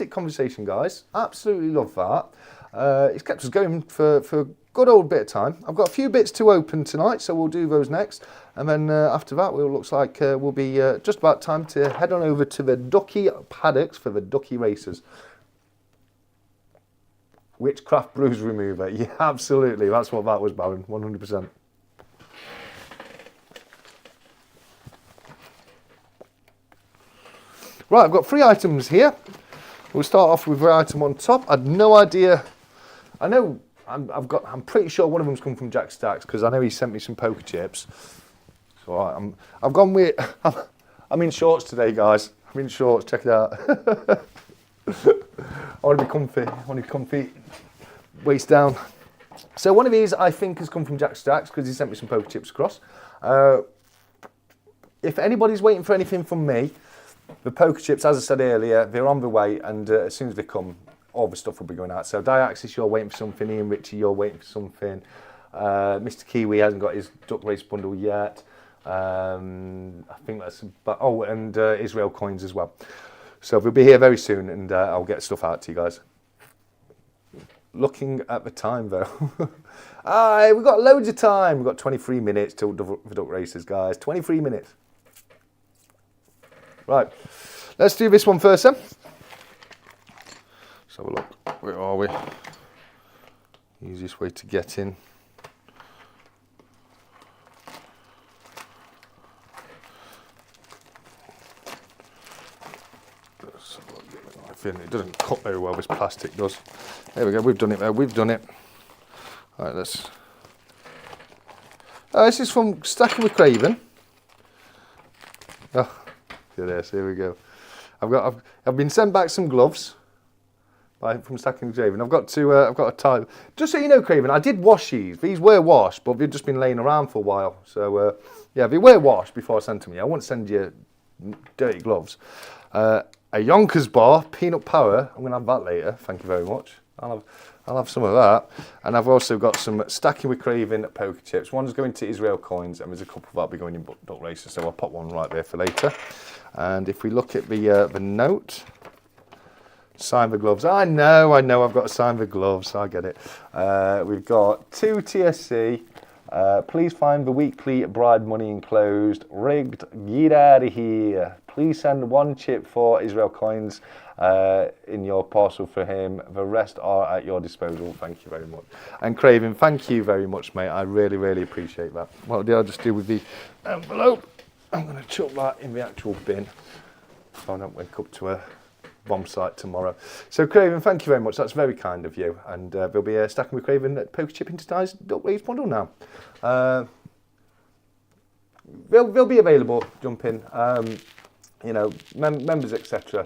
conversation, guys. Absolutely love that. It's kept us going for a good old bit of time. I've got a few bits to open tonight, so we'll do those next. And then after that, it looks like we'll be just about time to head on over to the ducky paddocks for the ducky races. Witchcraft bruise remover. Yeah, absolutely. That's what that was, Baron. 100%. Right, I've got 3 items here. We'll start off with the item on top. I had no idea. I know I'm pretty sure one of them's come from Jack Stacks because I know he sent me some poker chips. So I've gone with. I'm in shorts today, guys. I'm in shorts. Check it out. I want to be comfy. I want to be comfy. Waist down. So one of these I think has come from Jack Stacks because he sent me some poker chips across. If anybody's waiting for anything from me, the poker chips, as I said earlier, they're on the way, and as soon as they come, all the stuff will be going out. So Diaxis, you're waiting for something. Ian Ritchie, you're waiting for something. Mr. Kiwi hasn't got his Duck Race bundle yet. I think that's about, oh, and Israel coins as well. So they'll be here very soon, and I'll get stuff out to you guys. Looking at the time, though. We've got loads of time. We've got 23 minutes till the Duck Races, guys. 23 minutes. Right, let's do this one first then. Let's have a look. Where are we? Easiest way to get in. It doesn't cut very well, this plastic does. There we go, we've done it there, we've done it. Right, let's... Oh, this is from Stacking with Craven. Oh. Yes, here we go. I've been sent back some gloves from Stacking with Craven. I've got a tie. Just so you know, Craven, I did wash these. These were washed, but they've just been laying around for a while. So yeah, they were washed before I sent them. I won't send you dirty gloves. A Yonkers bar, peanut power. I'm gonna have that later. Thank you very much. I'll have some of that. And I've also got some Stacking with Craven poker chips. One's going to Israel coins, and there's a couple that'll be going in Duck Races. So I'll pop one right there for later. And if we look at the note, sign the gloves. I know, I've got to sign the gloves. I get it. We've got 2 TSC. Please find the weekly bride money enclosed. Rigged. Get out of here. Please send 1 chip for Israel coins in your parcel for him. The rest are at your disposal. Thank you very much. And Craven, thank you very much, mate. I really, really appreciate that. What did I just do with the envelope? I'm going to chuck that in the actual bin so I don't wake up to a bomb site tomorrow. So Craven, thank you very much. That's very kind of you. And there'll be a Stacking with Craven at poker chip into ties Duck Race bundle now. They'll be available. Jump in. You know, members, etc.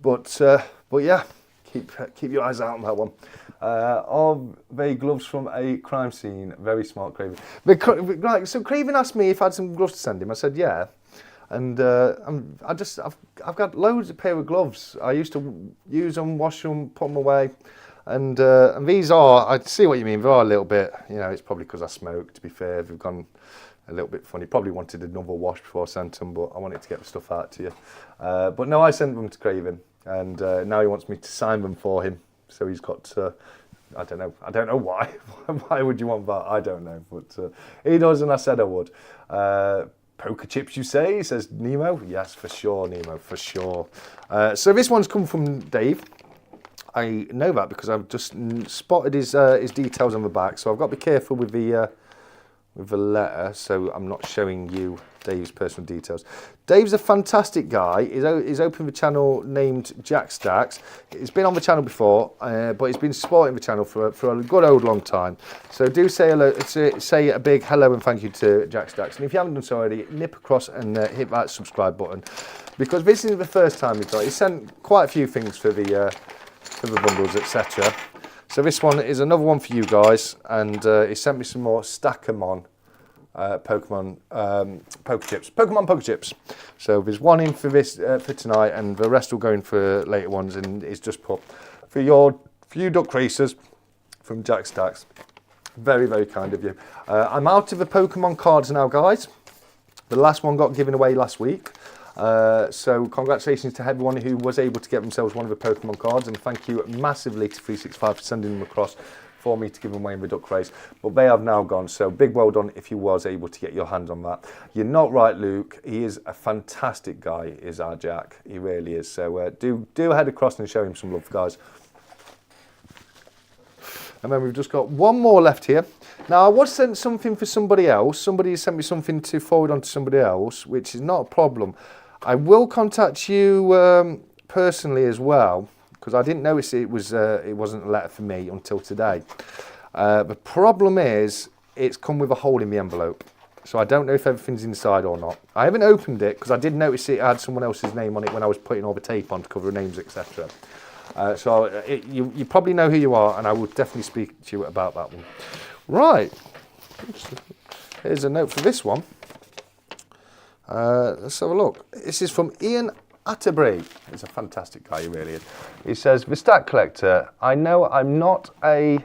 But yeah, keep your eyes out on that one. 𝗂𝗶𝗃 gloves from a crime scene. Very smart, Craven. Right, so Craven asked me if I had some gloves to send him. I said yeah, and I've got loads of pair of gloves. I used to use them, wash them, put them away, and these are. I see what you mean. They are a little bit. You know, it's probably because I smoke. To be fair, they've gone a little bit funny. Probably wanted another wash before I sent them, but I wanted to get the stuff out to you. But no, I sent them to Craven, and now he wants me to sign them for him. So he's got, I don't know why. Why would you want that? I don't know, but he does, and I said I would. Poker chips, you say, says Nemo. Yes, for sure, Nemo, for sure. So this one's come from Dave. I know that because I've just spotted his details on the back, so I've got to be careful with the letter, so I'm not showing you Dave's personal details. Dave's a fantastic guy. He's opened the channel named Jack Stacks. He's been on the channel before, but he's been supporting the channel for a good old long time. So do say hello, say a big hello and thank you to Jack Stacks. And if you haven't done so already, nip across and hit that subscribe button, because this is the first time he's got. He sent quite a few things for the bundles, etc. So this one is another one for you guys, and he sent me some more Stackcollectorcnb Pokemon poker chips. So there's one in for this for tonight, and the rest will go in for later ones. And it's just put for you duck racers from Jack Stacks. Very, very kind of you. I'm out of the Pokemon cards now, guys. The last one got given away last week. So congratulations to everyone who was able to get themselves one of the Pokemon cards, and thank you massively to 𝗵𝗵 for sending them across for me to give them away in the duck race. But they have now gone, so big well done if you was able to get your hands on that. You're not right, Luke. He is a fantastic guy, is our Jack. He really is. So do head across and show him some love, guys. And then we've just got one more left here. Now, I was sent something for somebody else. Somebody sent me something to forward on to somebody else, which is not a problem. I will contact you personally as well, because I didn't notice it wasn't a letter for me until today. The problem is it's come with a hole in the envelope, so I don't know if everything's inside or not. I haven't opened it because I did notice it had someone else's name on it when I was putting all the tape on to cover the names, etc. You probably know who you are, and I will definitely speak to you about that one. Right, here's a note for this one. Let's have a look. This is from 𝗵𝐴𝐿. He's a fantastic guy, he really is. He says, "The Stack Collector, I know I'm not a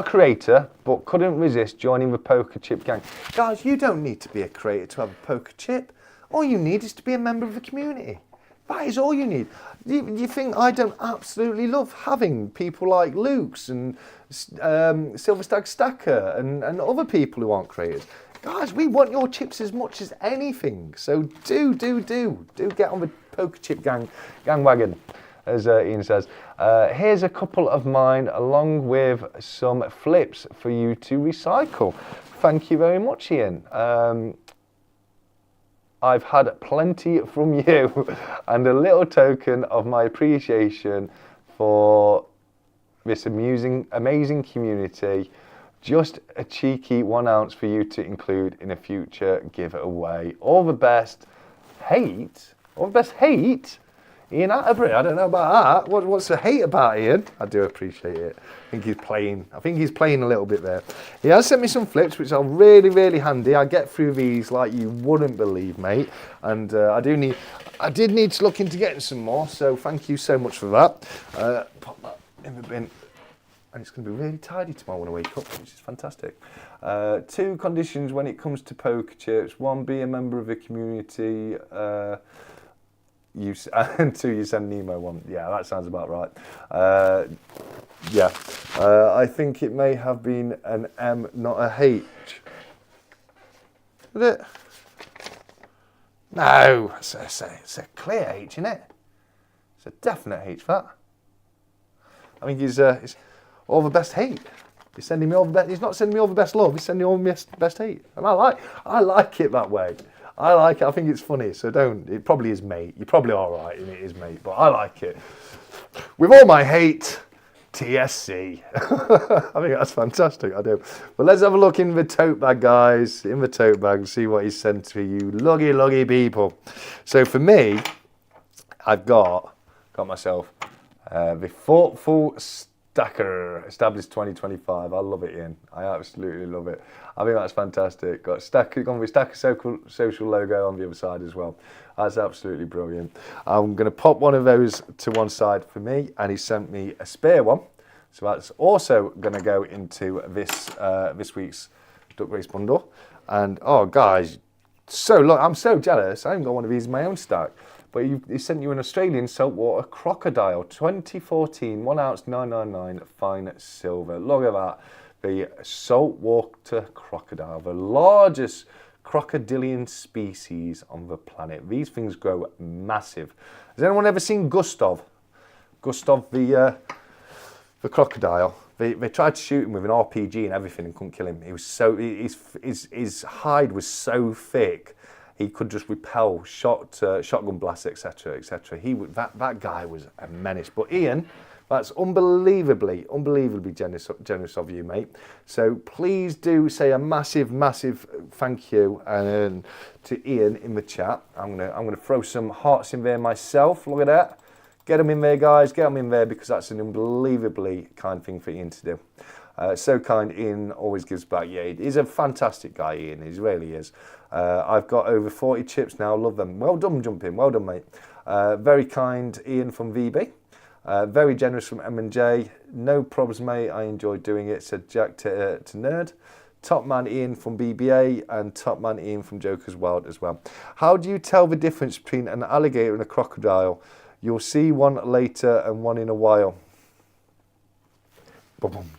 creator, but couldn't resist joining the poker chip gang." Guys, you don't need to be a creator to have a poker chip. All you need is to be a member of the community. That is all you need. You think I don't absolutely love having people like Luke's and Silverstag Stacker and other people who aren't creators? Guys, we want your chips as much as anything. So do get on the poker chip gang wagon, as Ian says. Here's a couple of mine along with some flips for you to recycle. Thank you very much, Ian. I've had plenty from you, and a little token of my appreciation for this amazing community. Just a cheeky 1 ounce for you to include in a future giveaway. All the best, hate. All the best, hate. Ian Atterbury, I don't know about that. What's the hate about Ian? I do appreciate it. I think he's playing a little bit there. He has sent me some flips, which are really, really handy. I get through these like you wouldn't believe, mate. And I did need to look into getting some more, so thank you so much for that. Pop that in the bin. And it's going to be really tidy tomorrow when I wake up, which is fantastic. 2 conditions when it comes to poker chips. 1, be a member of the community. And 2, you send Nemo one. Yeah, that sounds about right. I think it may have been an M, not a H. Is it? No, it's a clear H, isn't it? It's a definite H, that. I think he's all the best, hate. He's sending me all the best. He's not sending me all the best love. He's sending me all the best hate, and I like it that way. I like it. I think it's funny. So don't. It probably is, mate. You're probably all right, and it is, mate. But I like it. With all my hate, TSC. I think that's fantastic. I do. But let's have a look in the tote bag, guys. In the tote bag, and see what he's sent to you, luggy people. So for me, I've got myself the thoughtful stacker, established 2025. I love it, Ian. I absolutely love it. I think that's fantastic. Got gone with Stacker social logo on the other side as well. That's absolutely brilliant. I'm going to pop one of those to one side for me, and he sent me a spare one. So that's also going to go into this week's Duck Race bundle. And oh, guys, I'm so jealous. I haven't got one of these in my own stack. But he sent you an Australian saltwater crocodile, 2014, 1 ounce 999 fine silver. Look at that. The saltwater crocodile, the largest crocodilian species on the planet. These things grow massive. Has anyone ever seen Gustav? Gustav the crocodile. They tried to shoot him with an RPG and everything and couldn't kill him. He was so his hide was so thick. He could just repel shotgun blasts, etc., etc. That guy was a menace. But Ian, that's unbelievably generous of you, mate. So please do say a massive thank you to Ian in the chat. I'm gonna throw some hearts in there myself. Look at that. Get them in there, guys. Get them in there, because that's an unbelievably kind thing for Ian to do. So kind. Ian always gives back. Yeah, he's a fantastic guy, Ian. He really is. I've got over 40 chips now. Love them. Well done, Jumping. Well done, mate. Very kind, Ian from VB. Very generous from M&J. No problems, mate. I enjoyed doing it, said Jack to Nerd. Top man Ian from BBA and top man Ian from Joker's Wild as well. How do you tell the difference between an alligator and a crocodile? You'll see one later and one in a while. Boom.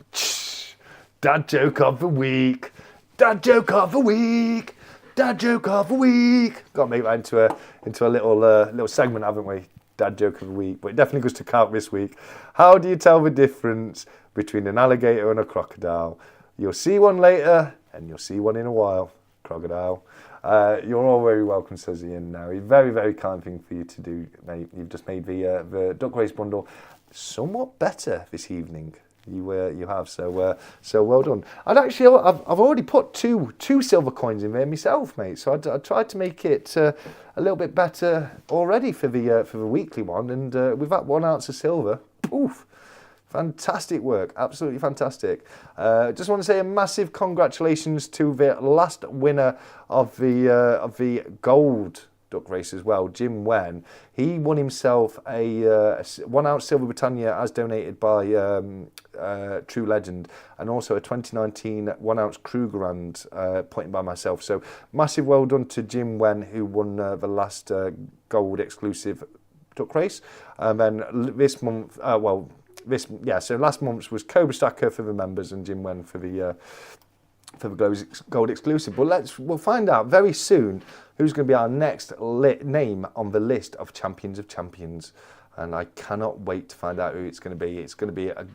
Dad joke of the week. Dad joke of the week. Dad joke of the week. Got to make that into a little segment, haven't we? Dad joke of the week. But it definitely goes to count this week. How do you tell the difference between an alligator and a crocodile? You'll see one later and you'll see one in a while. Crocodile. You're all very welcome, says Ian now. Very kind thing for you to do, mate. You've just made the Duck Race bundle somewhat better this evening. You have, so well done. I've already put two silver coins in there myself, mate. So I tried to make it a little bit better already for the weekly one, and with that 1 ounce of silver, poof, fantastic work, absolutely fantastic. Just want to say a massive congratulations to the last winner of the gold Duck Race as well, Jim Wen. He won himself a 1 ounce silver Britannia as donated by True Legend, and also a 2019 1 ounce Krugerrand put in by myself. So massive well done to Jim Wen, who won the last gold exclusive Duck Race. And then this month, so last month's was Cobra Stacker for the members and Jim Wen for the gold exclusive. But we'll find out very soon who's going to be our next name on the list of champions of champions, and I cannot wait to find out who it's going to be. It's going to be a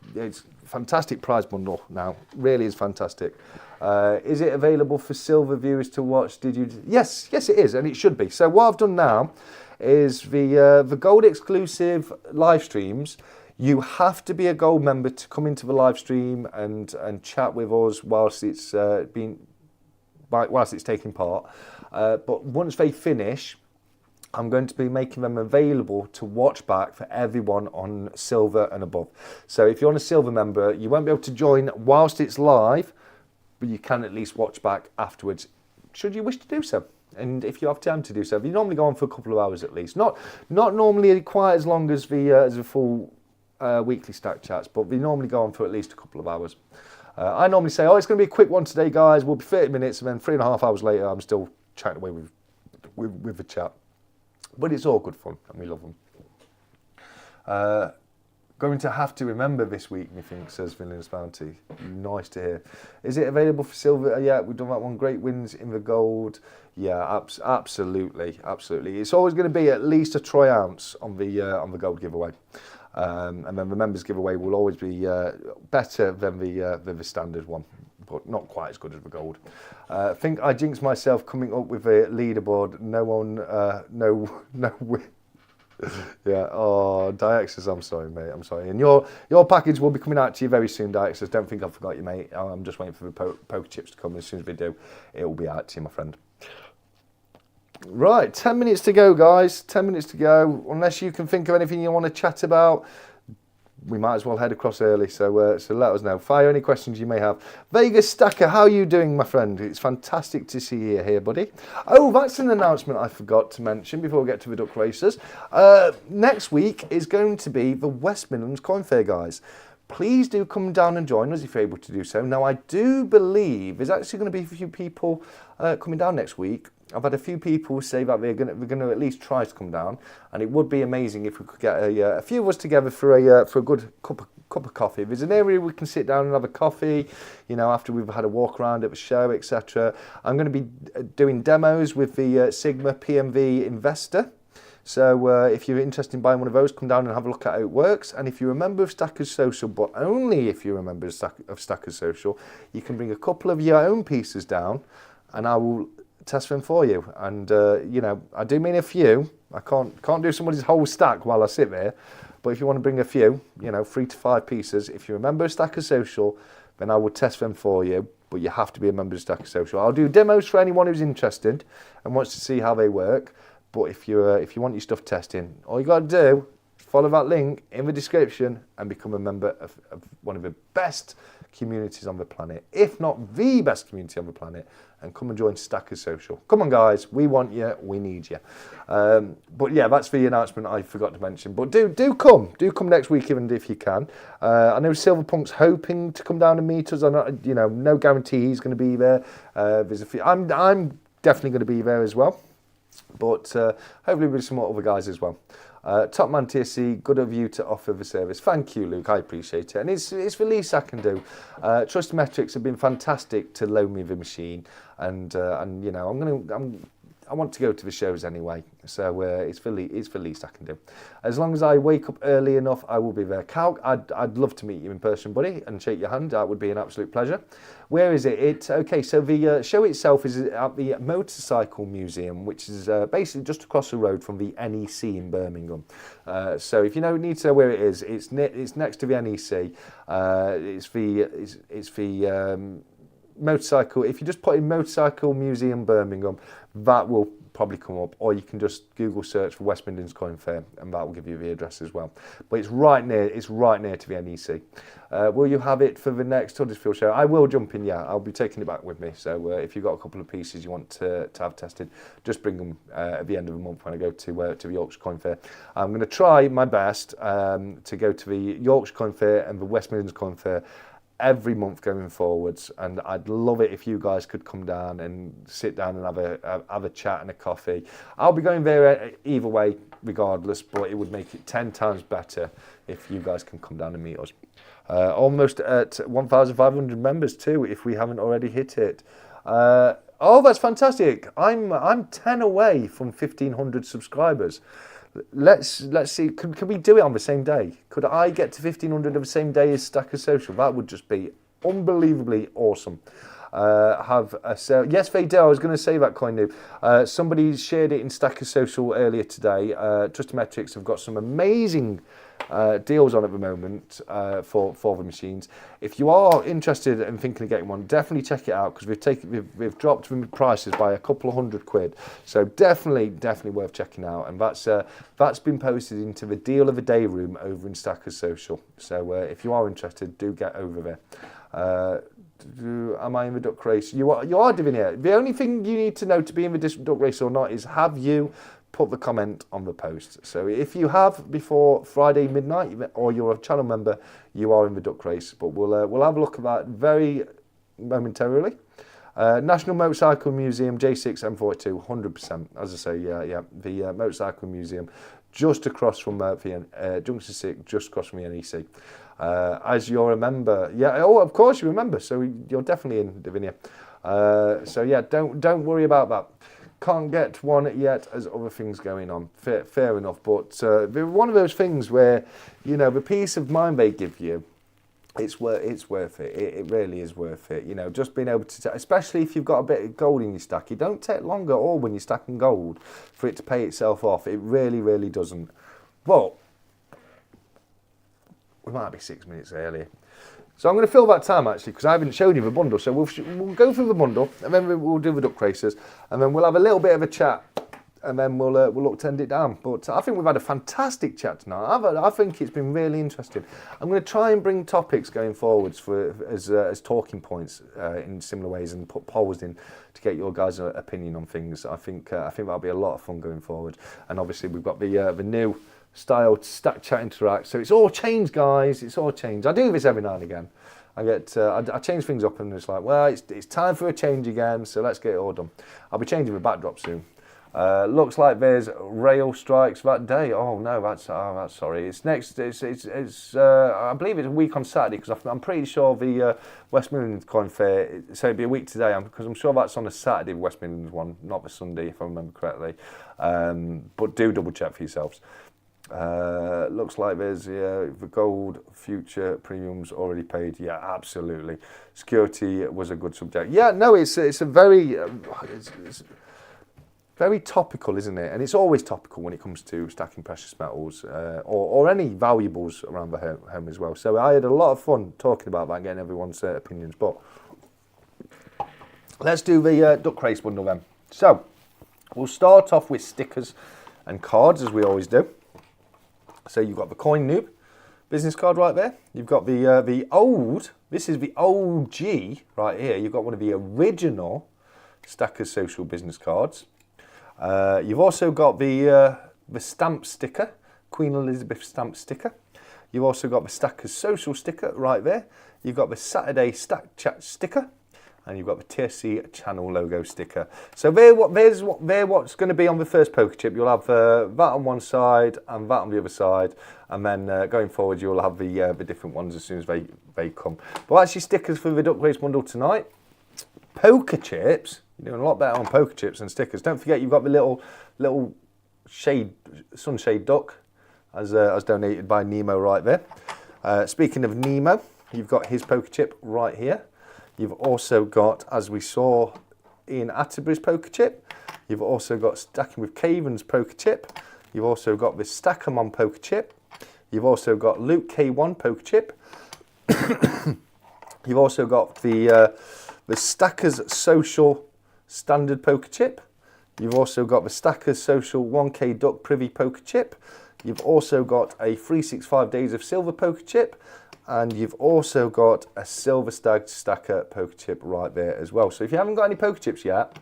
fantastic prize bundle now. Really is fantastic. Is it available for silver viewers to watch? Yes, it is, and it should be. So what I've done now is the gold exclusive live streams. You have to be a gold member to come into the live stream and chat with us whilst it's taking part. But once they finish, I'm going to be making them available to watch back for everyone on silver and above. So if you're on a silver member, you won't be able to join whilst it's live, but you can at least watch back afterwards, should you wish to do so. And if you have time to do so, you normally go on for a couple of hours at least. Not normally quite as long as the full weekly stack chats, but we normally go on for at least a couple of hours. I normally say, it's going to be a quick one today, guys. We'll be 30 minutes, and then 3.5 hours later, I'm still chatting away with the chat. But it's all good fun, and we love them. Going to have to remember this week, methinks, says Villainous Bounty. Nice to hear. Is it available for silver? Yeah, we've done that one. Great wins in the gold. Yeah, absolutely. It's always going to be at least a troy ounce on the gold giveaway. And then the members giveaway will always be better than the standard one, but not quite as good as the gold. I think I jinxed myself coming up with a leaderboard. No one, no win. Yeah, oh, 𝗪𝗓𝑠, I'm sorry, mate, I'm sorry. And your package will be coming out to you very soon, 𝗪𝗓𝑠. Don't think I forgot you, mate. I'm just waiting for the poker chips to come. As soon as they do, it will be out to you, my friend. Right, 10 minutes to go, guys. 10 minutes to go. Unless you can think of anything you want to chat about, we might as well head across early, so let us know. Fire any questions you may have. Vegas Stacker, how are you doing, my friend? It's fantastic to see you here, buddy. Oh, that's an announcement I forgot to mention before we get to the duck racers. Next week is going to be the West Midlands Coin Fair, guys. Please do come down and join us if you're able to do so. Now, I do believe there's actually going to be a few people coming down next week. I've had a few people say that we're going to at least try to come down, and it would be amazing if we could get a few of us together for a good cup of coffee. If there's an area we can sit down and have a coffee, you know, after we've had a walk around at the show, etc. I'm going to be doing demos with the 𝗕𝐂𝐺𝐵 PMV Investor. So if you're interested in buying one of those, come down and have a look at how it works. And if you're a member of Stackers Social, but only if you're a member of Stackers Social, you can bring a couple of your own pieces down, and I will test them for you. And you know, I do mean a few. I can't do somebody's whole stack while I sit there, but if you want to bring a few, you know, 3 to 5 pieces, if you're a member of Stackers Social, then I will test them for you, but you have to be a member of Stackers Social. I'll do demos for anyone who's interested and wants to see how they work. But if you want your stuff testing, all you got to do is follow that link in the description and become a member of one of the best communities on the planet, if not the best community on the planet, and come and join Stackers Social. Come on, guys, we want you, we need you. But yeah, that's the announcement I forgot to mention. But do come next week, even if you can. I know Silverpunk's hoping to come down and meet us. You know, no guarantee he's going to be there. There's a few. I'm definitely going to be there as well. But hopefully with some other guys as well. Top man 𝗕𝐂𝐺𝐵, good of you to offer the service. Thank you, Luke, I appreciate it. And it's the least I can do. Trust Metrics have been fantastic to loan me the machine, and you know, I want to go to the shows anyway, so it's the least I can do. As long as I wake up early enough, I will be there. Cal, I'd love to meet you in person, buddy, and shake your hand. That would be an absolute pleasure. Where is it? Okay, so the show itself is at the Motorcycle Museum, which is basically just across the road from the NEC in Birmingham. So if you need to know where it is, it's next to the NEC. It's the motorcycle. If you just put in Motorcycle Museum Birmingham, that will probably come up, or you can just Google search for West Midlands Coin Fair, and that will give you the address as well. But it's right near to the NEC. Will you have it for the next Huddersfield show? I will jump in, yeah. I'll be taking it back with me. So if you've got a couple of pieces you want to have tested, just bring them at the end of the month when I go to the Yorkshire Coin Fair. I'm going to try my best to go to the Yorkshire Coin Fair and the West Midlands Coin Fair every month going forwards, and I'd love it if you guys could come down and sit down and have a chat and a coffee. I'll be going there either way regardless, but it would make it 10 times better if you guys can come down and meet us. Almost at 1,500 members too, if we haven't already hit it. Oh, that's fantastic. I'm 10 away from 1,500 subscribers. Let's see, could we do it on the same day? Could I get to 1,500 on the same day as Stackers Social? That would just be unbelievably awesome. Have a sale. Yes, they do. I was going to say that, Coin Noob. Somebody shared it in Stackers Social earlier today. Trust Metrics have got some amazing deals on at the moment for the machines. If you are interested and thinking of getting one, definitely check it out, because we've dropped the prices by a couple of £100. So definitely worth checking out. And that's been posted into the deal of the day room over in Stackers Social. So if you are interested, do get over there. Am I in the duck race? You are, Divinia. The only thing you need to know to be in the duck race or not is, have you put the comment on the post? So if you have before Friday midnight, or you're a channel member, you are in the duck race. But we'll have a look at that very momentarily. National Motorcycle Museum, J6 M42, 100%. As I say, yeah, the Motorcycle Museum, just across from Junction 6, just across from the NEC. As you're a member, yeah. Oh, of course you remember. So you're definitely in, Divinia. So yeah, don't worry about that. Can't get one yet as other things going on. Fair enough, but one of those things where, you know, the peace of mind they give you, it's worth it. It really is worth it. You know, just being able to, especially if you've got a bit of gold in your stack, it don't take long at all when you're stacking gold for it to pay itself off. It really, really doesn't. But we might be 6 minutes early. So I'm going to fill that time actually, because I haven't shown you the bundle. So we'll go through the bundle, and then we'll do the duck races, and then we'll have a little bit of a chat, and then we'll look to end it down. But I think we've had a fantastic chat tonight. I think it's been really interesting. I'm going to try and bring topics going forwards as talking points in similar ways, and put polls in to get your guys' opinion on things. I think that'll be a lot of fun going forward. And obviously we've got the new style stack chat interact, so it's all changed, guys. It's all changed. I do this every now and again. I change things up, and it's like, well, it's time for a change again, so let's get it all done. I'll be changing the backdrop soon. Looks like there's rail strikes that day. Oh no, that's sorry. It's next. It's I believe it's a week on Saturday, because I'm pretty sure the West Midlands coin fair. So it'd be a week today, because I'm sure that's on a Saturday, the West Midlands one, not the Sunday, if I remember correctly. But do double check for yourselves. Looks like there's the gold future premiums already paid. Yeah, absolutely. Security was a good subject. Yeah, no, it's a very it's very topical, isn't it? And it's always topical when it comes to stacking precious metals or any valuables around the home as well. So I had a lot of fun talking about that, getting everyone's opinions. But let's do the duck race bundle then. So we'll start off with stickers and cards, as we always do. So you've got the Coin Noob business card right there. You've got the old, this is the OG right here. You've got one of the original Stackers Social business cards. You've also got the stamp sticker, Queen Elizabeth stamp sticker. You've also got the Stackers Social sticker right there. You've got the Saturday Stack Chat sticker. And you've got the TSC channel logo sticker. So there's what's going to be on the first poker chip. You'll have that on one side and that on the other side, and then going forward you'll have the different ones as soon as they come. But actually, stickers for the duck race bundle tonight. Poker chips. You're doing a lot better on poker chips than stickers. Don't forget you've got the little sunshade duck as donated by Nemo right there. Speaking of Nemo, you've got his poker chip right here. You've also got, as we saw, Ian Atterbury's poker chip. You've also got Stacking with Caven's poker chip. You've also got the Stackermon poker chip. You've also got Luke K1 poker chip. You've also got the Stackers Social standard poker chip. You've also got the Stackers Social 1K Duck Privy poker chip. You've also got a 365 Days of Silver poker chip. And you've also got a Silver Stag Stacker poker chip right there as well. So if you haven't got any poker chips yet,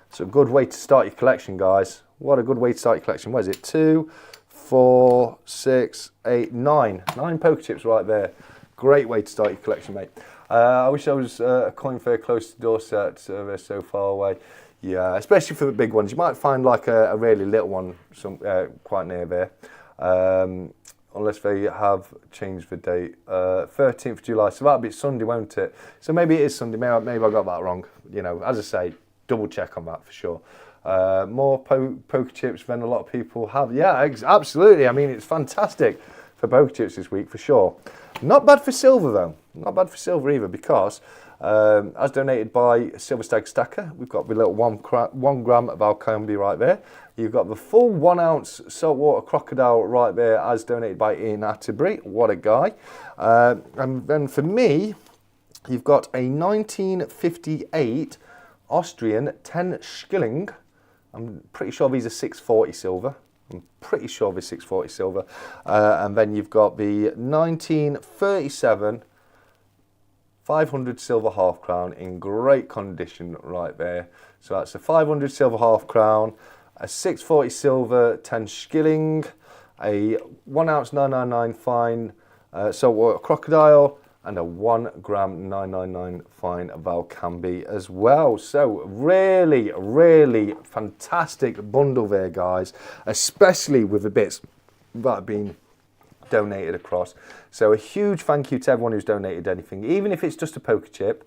it's a good way to start your collection, guys. What a good way to start your collection. What is it? 2, 4, 6, 8, 9. 9 poker chips right there. Great way to start your collection, mate. I wish I was a coin fair close to Dorset. They're so far away. Yeah, especially for the big ones. You might find like a really little one quite near there. Unless they have changed the date, 13th of July, so that'll be Sunday, won't it? So maybe it is Sunday, maybe I got that wrong. You know, as I say, double check on that for sure. More poker chips than a lot of people have. Yeah, absolutely. I mean, it's fantastic for poker chips this week for sure. Not bad for silver though. Not bad for silver either, because as donated by Silver Stag Stacker, we've got the little 1 gram of Valcambi right there. You've got the full 1 ounce saltwater crocodile right there, as donated by Ian Atterbury. What a guy. And then for me, you've got a 1958 Austrian 10 Schilling. I'm pretty sure these are 640 silver. I'm pretty sure they're 640 silver. And then you've got the 1937 500 silver half crown in great condition right there. So that's a 500 silver half crown, a 640 silver 10 Schilling, a 1 ounce 999 fine saltwater crocodile, and a 1 gram 999 fine Valcambi as well. So really, really fantastic bundle there, guys, especially with the bits that have been donated across. So a huge thank you to everyone who's donated anything, even if it's just a poker chip.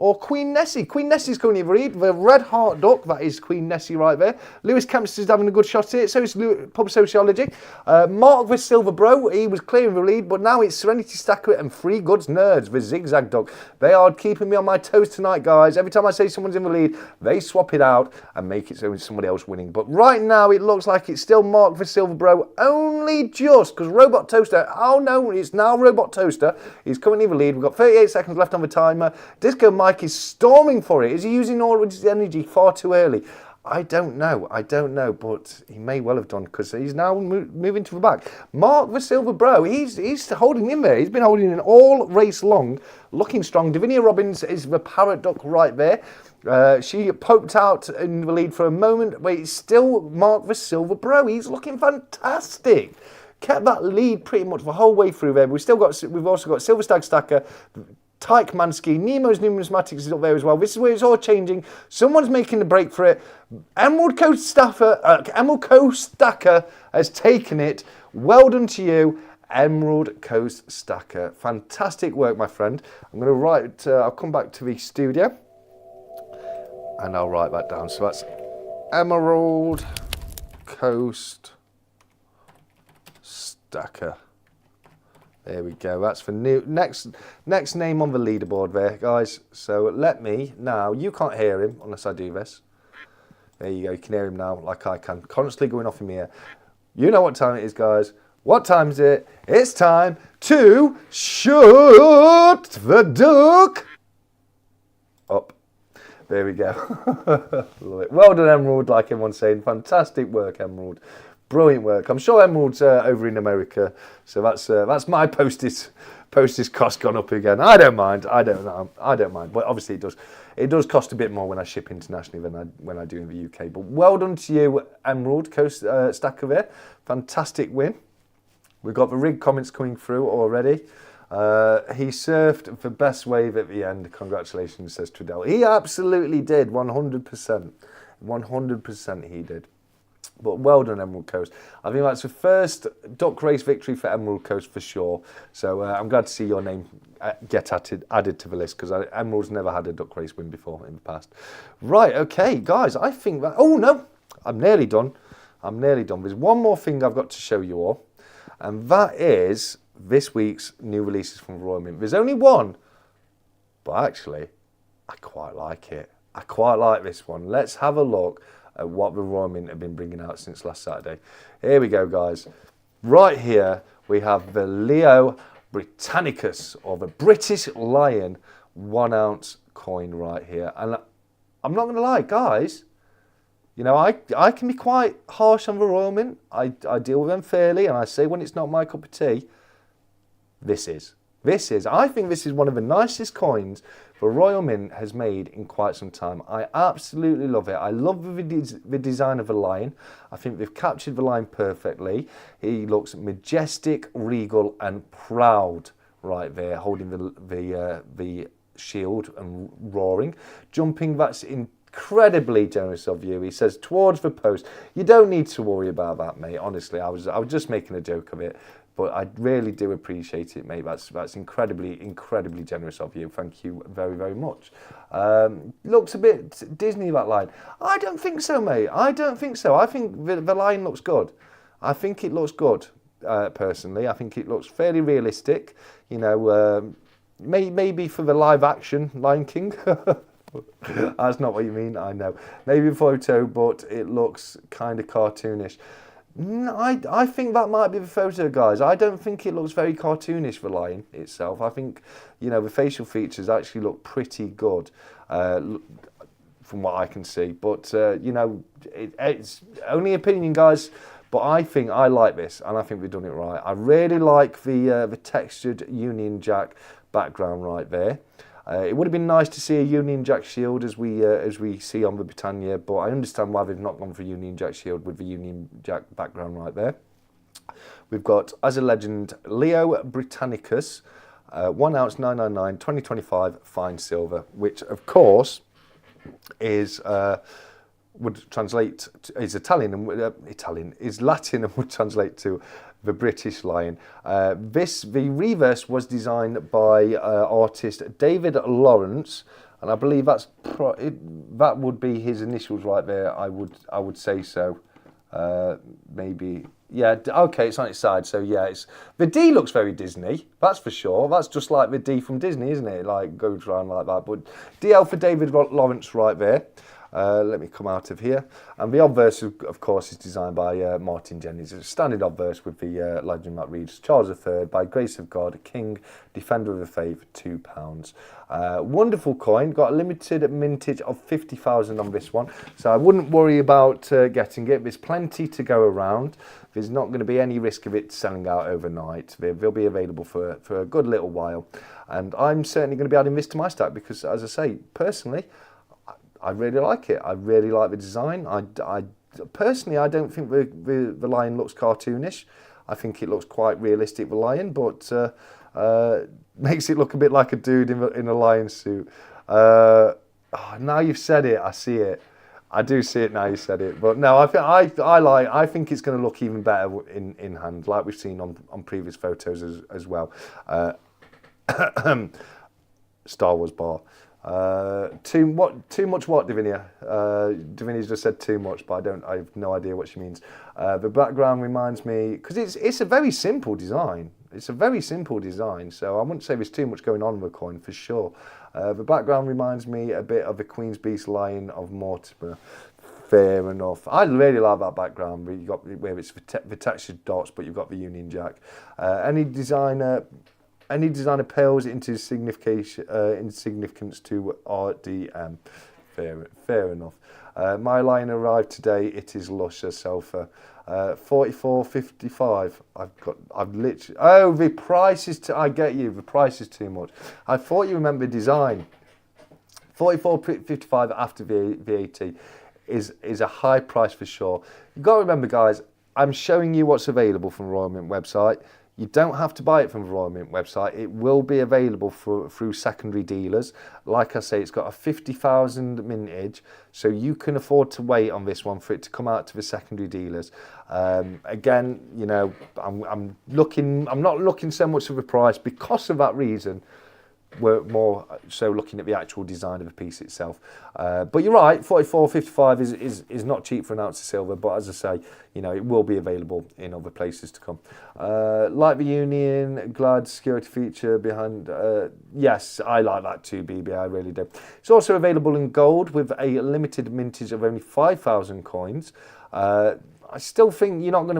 or Queen Nessie. Queen Nessie's currently in the lead. The red heart duck, that is Queen Nessie right there. Lewis Kempster's having a good shot here. So is Pub Sociology. Mark the Silver Bro, he was clearing the lead, but now it's Serenity Stacker and Free Goods Nerds, the Zigzag Duck. They are keeping me on my toes tonight, guys. Every time I say someone's in the lead, they swap it out and make it so it's somebody else winning. But right now, it looks like it's still Mark the Silver Bro, only just, because Robot Toaster, oh no, it's now Robot Toaster. He's currently in the lead. We've got 38 seconds left on the timer. Disco Mike is storming for it. Is he using all of his energy far too early? I don't know, but he may well have done, because he's now moving to the back. Mark the Silver Bro, he's holding in there. He's been holding in all race long, looking strong. Davinia Robbins is the parrot duck right there. She poked out in the lead for a moment, but it's still Mark the Silver Bro. He's looking fantastic. Kept that lead pretty much the whole way through there. We've also got Silver Stag Stacker, Tyke Mansky, Nemo's Numismatics is up there as well. This is where it's all changing. Someone's making the break for it. Emerald Coast Stacker has taken it. Well done to you, Emerald Coast Stacker. Fantastic work, my friend. I'm going to write, I'll come back to the studio and I'll write that down. So that's Emerald Coast Stacker. There we go. That's for next name on the leaderboard there, guys. So let me now. You can't hear him unless I do this. There you go. You can hear him now, like I can. Constantly going off in my ear. You know what time it is, guys. What time is it? It's time to shoot the duck up. There we go. Love it. Well done, Emerald. Like everyone's saying, fantastic work, Emerald. Brilliant work. I'm sure Emerald's over in America, so that's my postage cost gone up again. I don't mind. I don't mind. But obviously it does cost a bit more when I ship internationally than when I do in the UK. But well done to you, Emerald Coast Stacker there. Fantastic win. We've got the rig comments coming through already. He surfed the best wave at the end. Congratulations, says Trudell. He absolutely did. 100%. 100% he did. But well done, Emerald Coast. I think that's the first duck race victory for Emerald Coast for sure. So I'm glad to see your name get added to the list, because Emerald's never had a duck race win before in the past. Right, okay, guys, I think that... Oh, no, I'm nearly done. There's one more thing I've got to show you all, and that is this week's new releases from Royal Mint. There's only one, but actually, I quite like it. I quite like this one. Let's have a look at what the Royal Mint have been bringing out since last Saturday. Here we go, guys. Right here, we have the Leo Britannicus, or the British Lion 1 ounce coin right here. And I'm not going to lie, guys, you know, I can be quite harsh on the Royal Mint. I deal with them fairly, and I say when it's not my cup of tea. This is. I think this is one of the nicest coins the Royal Mint has made in quite some time. I absolutely love it. I love the design of the lion. I think they've captured the lion perfectly. He looks majestic, regal and proud right there, holding the shield and roaring. Jumping, that's incredibly generous of you. He says, towards the post. You don't need to worry about that, mate. Honestly, I was just making a joke of it. But I really do appreciate it, mate. That's incredibly generous of you. Thank you very, very much. Looks a bit Disney, that line. I don't think so, mate. I don't think so. I think the line looks good. I think it looks good, personally. I think it looks fairly realistic. You know, maybe for the live action Lion King. That's not what you mean, I know. Maybe a photo, but it looks kind of cartoonish. No, I think that might be the photo, guys. I don't think it looks very cartoonish, the lion itself. I think, you know, the facial features actually look pretty good from what I can see. But, you know, it's only opinion, guys. But I think I like this, and I think we've done it right. I really like the textured Union Jack background right there. It would have been nice to see a Union Jack shield as we see on the Britannia, but I understand why they've not gone for a Union Jack shield with the Union Jack background right there. We've got, as a legend, Leo Britannicus, 1 ounce 999, 2025 fine silver, which of course is would translate is Italian and is Latin and would translate to the British Lion. The reverse was designed by artist David Lawrence, and I believe that would be his initials right there. I would say so. Maybe, yeah, okay, it's on its side, so yeah, the D looks very Disney, that's for sure. That's just like the D from Disney, isn't it? Like, goes around like that. But DL for David Lawrence right there. Let me come out of here. And the obverse, of course, is designed by Martin Jennings. It's a standard obverse with the legend that reads, Charles III, by grace of God, King, Defender of the Faith, £2. Wonderful coin. Got a limited mintage of 50,000 on this one. So I wouldn't worry about getting it. There's plenty to go around. There's not going to be any risk of it selling out overnight. They'll be available for a good little while. And I'm certainly going to be adding this to my stack because, as I say, personally, I really like it. I really like the design. Personally, I don't think the lion looks cartoonish. I think it looks quite realistic, the lion, but makes it look a bit like a dude in a lion suit. Now you've said it, I see it. I do see it now you said it. But no, I think it's going to look even better in hand, like we've seen on previous photos as well. Star Wars bar. Too much what, Davinia? Davinia's just said too much, but I have no idea what she means. The background reminds me, because it's a very simple design. It's a very simple design, so I wouldn't say there's too much going on with the coin for sure. The background reminds me a bit of the Queen's Beast Lion of Mortimer. Fair enough. I really like that background where you got where it's the textured dots, but you've got the Union Jack. Any designer pales into significance to RDM. Fair enough. My line arrived today. It is Lush Sulphur. 44.55. I've literally. Oh, the price is. I get you. The price is too much. I thought you remember the design. 44.55 after VAT is a high price for sure. You've got to remember, guys. I'm showing you what's available from the Royal Mint website. You don't have to buy it from the Royal Mint website. It will be available through secondary dealers. Like I say, it's got a 50,000 mintage, so you can afford to wait on this one for it to come out to the secondary dealers. Again, you know, I'm not looking so much of a price because of that reason. We're more so looking at the actual design of the piece itself. But you're right, 44.55 is not cheap for an ounce of silver, but as I say, you know, it will be available in other places to come. Like the Union, glad security feature behind, yes, I like that too, BB, I really do. It's also available in gold with a limited mintage of only 5,000 coins. I still think it's not going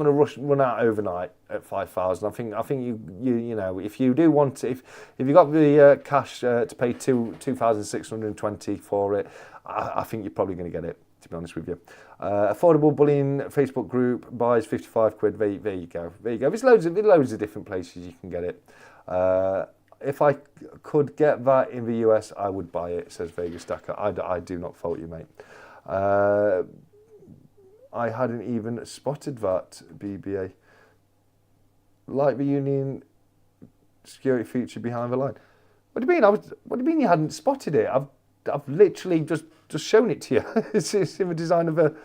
to run out overnight at 5,000. I think you know, if you do want to, if you got the cash to pay 2,620 for it, I think you're probably going to get it, to be honest with you. Affordable bullion Facebook group buys 55 quid. There you go. There's loads of different places you can get it. If I could get that in the US, I would buy it, says Vegas Stacker. I do not fault you, mate. I hadn't even spotted that, BBA. Like the Union security feature behind the line. What do you mean? What do you mean you hadn't spotted it? I've literally just shown it to you. it's in the design of a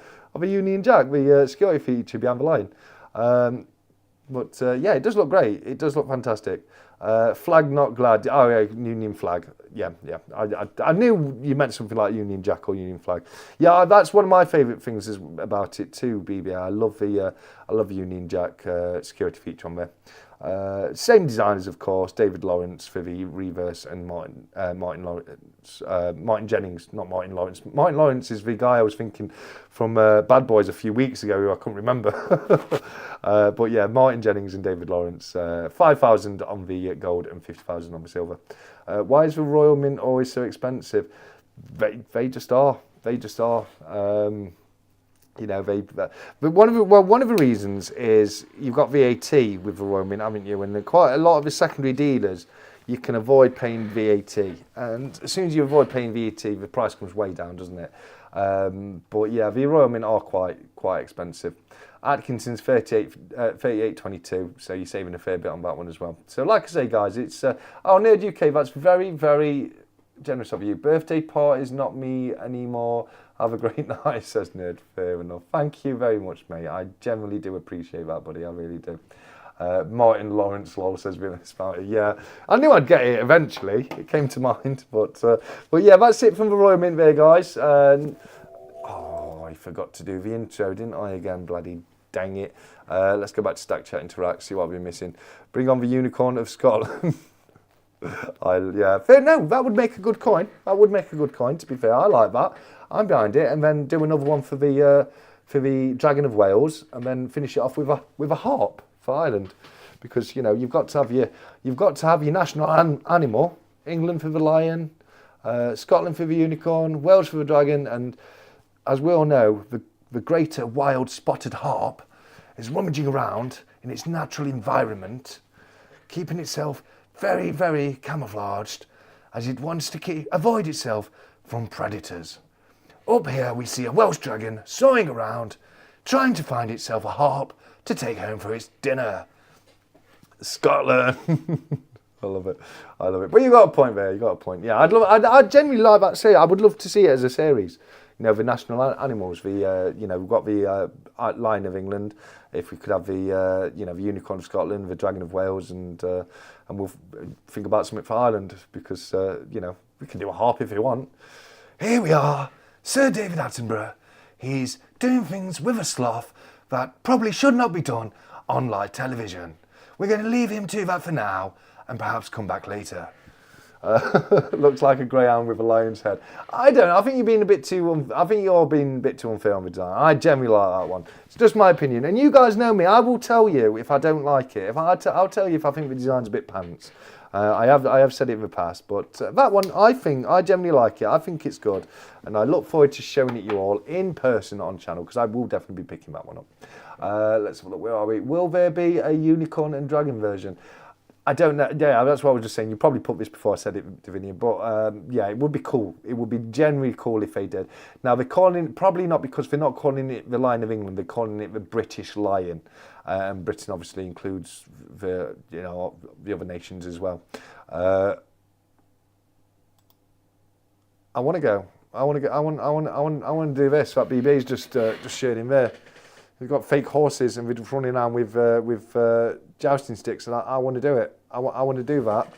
Union Jack, the security feature behind the line. Yeah, it does look great. It does look fantastic. Flag not glad. Oh yeah, Union flag. Yeah. I knew you meant something like Union Jack or Union flag. Yeah, that's one of my favourite things about it too, BBI. I love the Union Jack security feature on there. Same designers, of course. David Lawrence for the reverse and Martin Jennings, not Martin Lawrence. Martin Lawrence is the guy I was thinking from Bad Boys a few weeks ago, who I couldn't remember. But yeah, Martin Jennings and David Lawrence. 5,000 on the gold and 50,000 on the silver. Why is the Royal Mint always so expensive? They just are. They just are. You know, but one of the reasons is you've got VAT with the Royal Mint, haven't you? And quite a lot of the secondary dealers, you can avoid paying VAT, and as soon as you avoid paying VAT, the price comes way down, doesn't it? But yeah, the Royal Mint are quite expensive. Atkinson's 38.22, so you're saving a fair bit on that one as well. So like I say, guys, it's Nerd UK. That's very, very generous of you. Birthday party's not me anymore. Have a great night, says Nerd. Fair enough. Thank you very much, mate. I generally do appreciate that, buddy. I really do. Martin Lawrence lol says Villainous Bounty. Yeah, I knew I'd get it eventually. It came to mind, but yeah, that's it from the Royal Mint there, guys. Oh, I forgot to do the intro, didn't I? Again, bloody dang it. Let's go back to Stack Chat Interact, see what I've been missing. Bring on the Unicorn of Scotland. Yeah, fair. No, that would make a good coin. That would make a good coin. To be fair, I like that. I'm behind it, and then do another one for the Dragon of Wales, and then finish it off with a harp for Ireland, because you know you've got to have your national animal. England for the lion, Scotland for the unicorn, Wales for the dragon, and as we all know, the greater wild spotted harp is rummaging around in its natural environment, keeping itself very, very camouflaged as it wants to avoid itself from predators. Up here we see a Welsh dragon soaring around, trying to find itself a harp to take home for its dinner. Scotland. I love it. I love it. But you got a point there. You got a point. Yeah, I'd genuinely like that series. I would love to see it as a series. You know, the national animals. We've got the Lion of England. If we could have the the Unicorn of Scotland, the Dragon of Wales, and we'll think about something for Ireland, because we can do a harp if you want. Here we are, Sir David Attenborough. He's doing things with a sloth that probably should not be done on live television. We're going to leave him to that for now, and perhaps come back later. Looks like a greyhound with a lion's head. I don't know. I think you're being a bit too. I think you're being a bit too unfair on the design. I generally like that one. It's just my opinion, and you guys know me. I will tell you if I don't like it. I'll tell you if I think the design's a bit pants. I have said it in the past, but that one I generally like it. I think it's good, and I look forward to showing it you all in person on channel, because I will definitely be picking that one up. Let's have a look. Where are we? Will there be a unicorn and dragon version? I don't know. Yeah, that's what I was just saying. You probably put this before I said it, Davinia, but yeah, it would be cool. It would be generally cool if they did. Now they're calling it, probably not, because they're not calling it the Lion of England. They're calling it the British Lion, and Britain obviously includes the other nations as well. I want to go. I want to do this. That BB's just shared in there. We've got fake horses and we're just running around with jousting sticks, and I want to do it. I want to do that.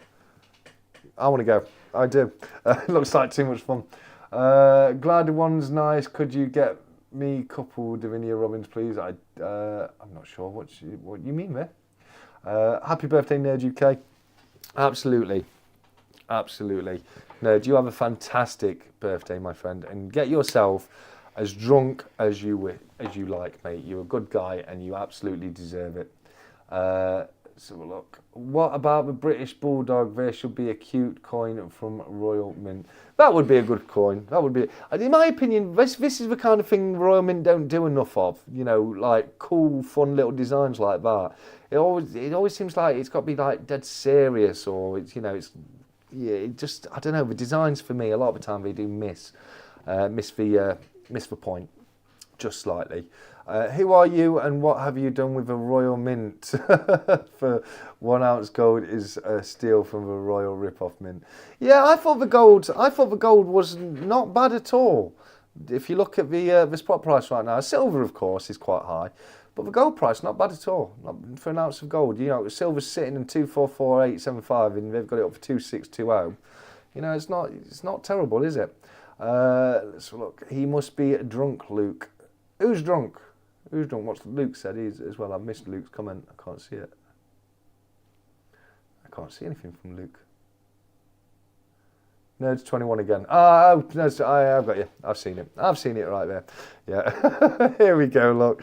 I want to go. I do. It looks like too much fun. Glad one's nice. Could you get me couple Davinia Robbins, please? I'm not sure what you mean there. Happy birthday, Nerd UK. Absolutely. Absolutely. Nerd, you have a fantastic birthday, my friend, and get yourself as drunk as you like, mate. You're a good guy and you absolutely deserve it. Let's have a look. What about the British Bulldog? There should be a cute coin from Royal Mint. That would be a good coin. That would be, in my opinion, this is the kind of thing Royal Mint don't do enough of. You know, like cool, fun little designs like that. It always seems like it's got to be like dead serious, or it just, I don't know. The designs for me, a lot of the time they do miss the point, just slightly. Who are you and what have you done with the Royal Mint? For 1 ounce gold is a steal from the Royal Rip-Off Mint. Yeah, I thought the gold was not bad at all. If you look at the spot price right now, silver of course is quite high, but the gold price not bad at all. Not for an ounce of gold. You know, silver's sitting in 244875 and they've got it up for 2620. You know, it's not terrible, is it? Let's look. He must be drunk, Luke. Who's drunk? Who's drunk? What's Luke said as well? I missed Luke's comment. I can't see it. I can't see anything from Luke. Nerds 21 again. Oh, no, I've got you. I've seen it. I've seen it right there. Yeah. Here we go, look.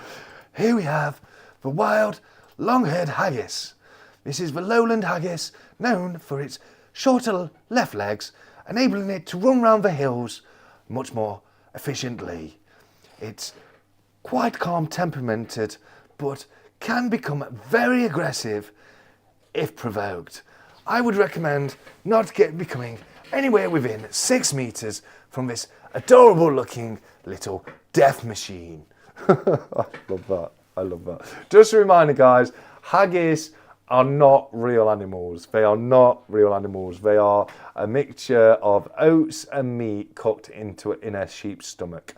Here we have the wild, long-haired haggis. This is the lowland haggis, known for its shorter left legs, enabling it to run round the hills much more efficiently. It's quite calm temperamented, but can become very aggressive if provoked. I would recommend not becoming anywhere within 6 meters from this adorable looking little death machine. I love that. I love that. Just a reminder, guys, haggis are not real animals. They are not real animals. They are a mixture of oats and meat cooked in a sheep's stomach.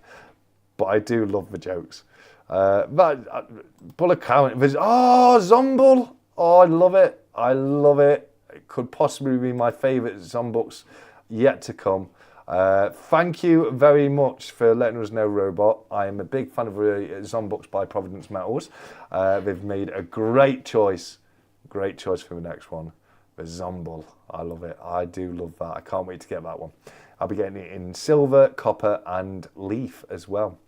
But I do love the jokes. Pull a count. Oh, Zomble. Oh, I love it. I love it. It could possibly be my favourite Zombooks yet to come. Thank you very much for letting us know, Robot. I am a big fan of Zombooks by Providence Metals. They've made a great choice. Great choice for the next one. The Zombull. I love it. I do love that. I can't wait to get that one. I'll be getting it in silver, copper and leaf as well.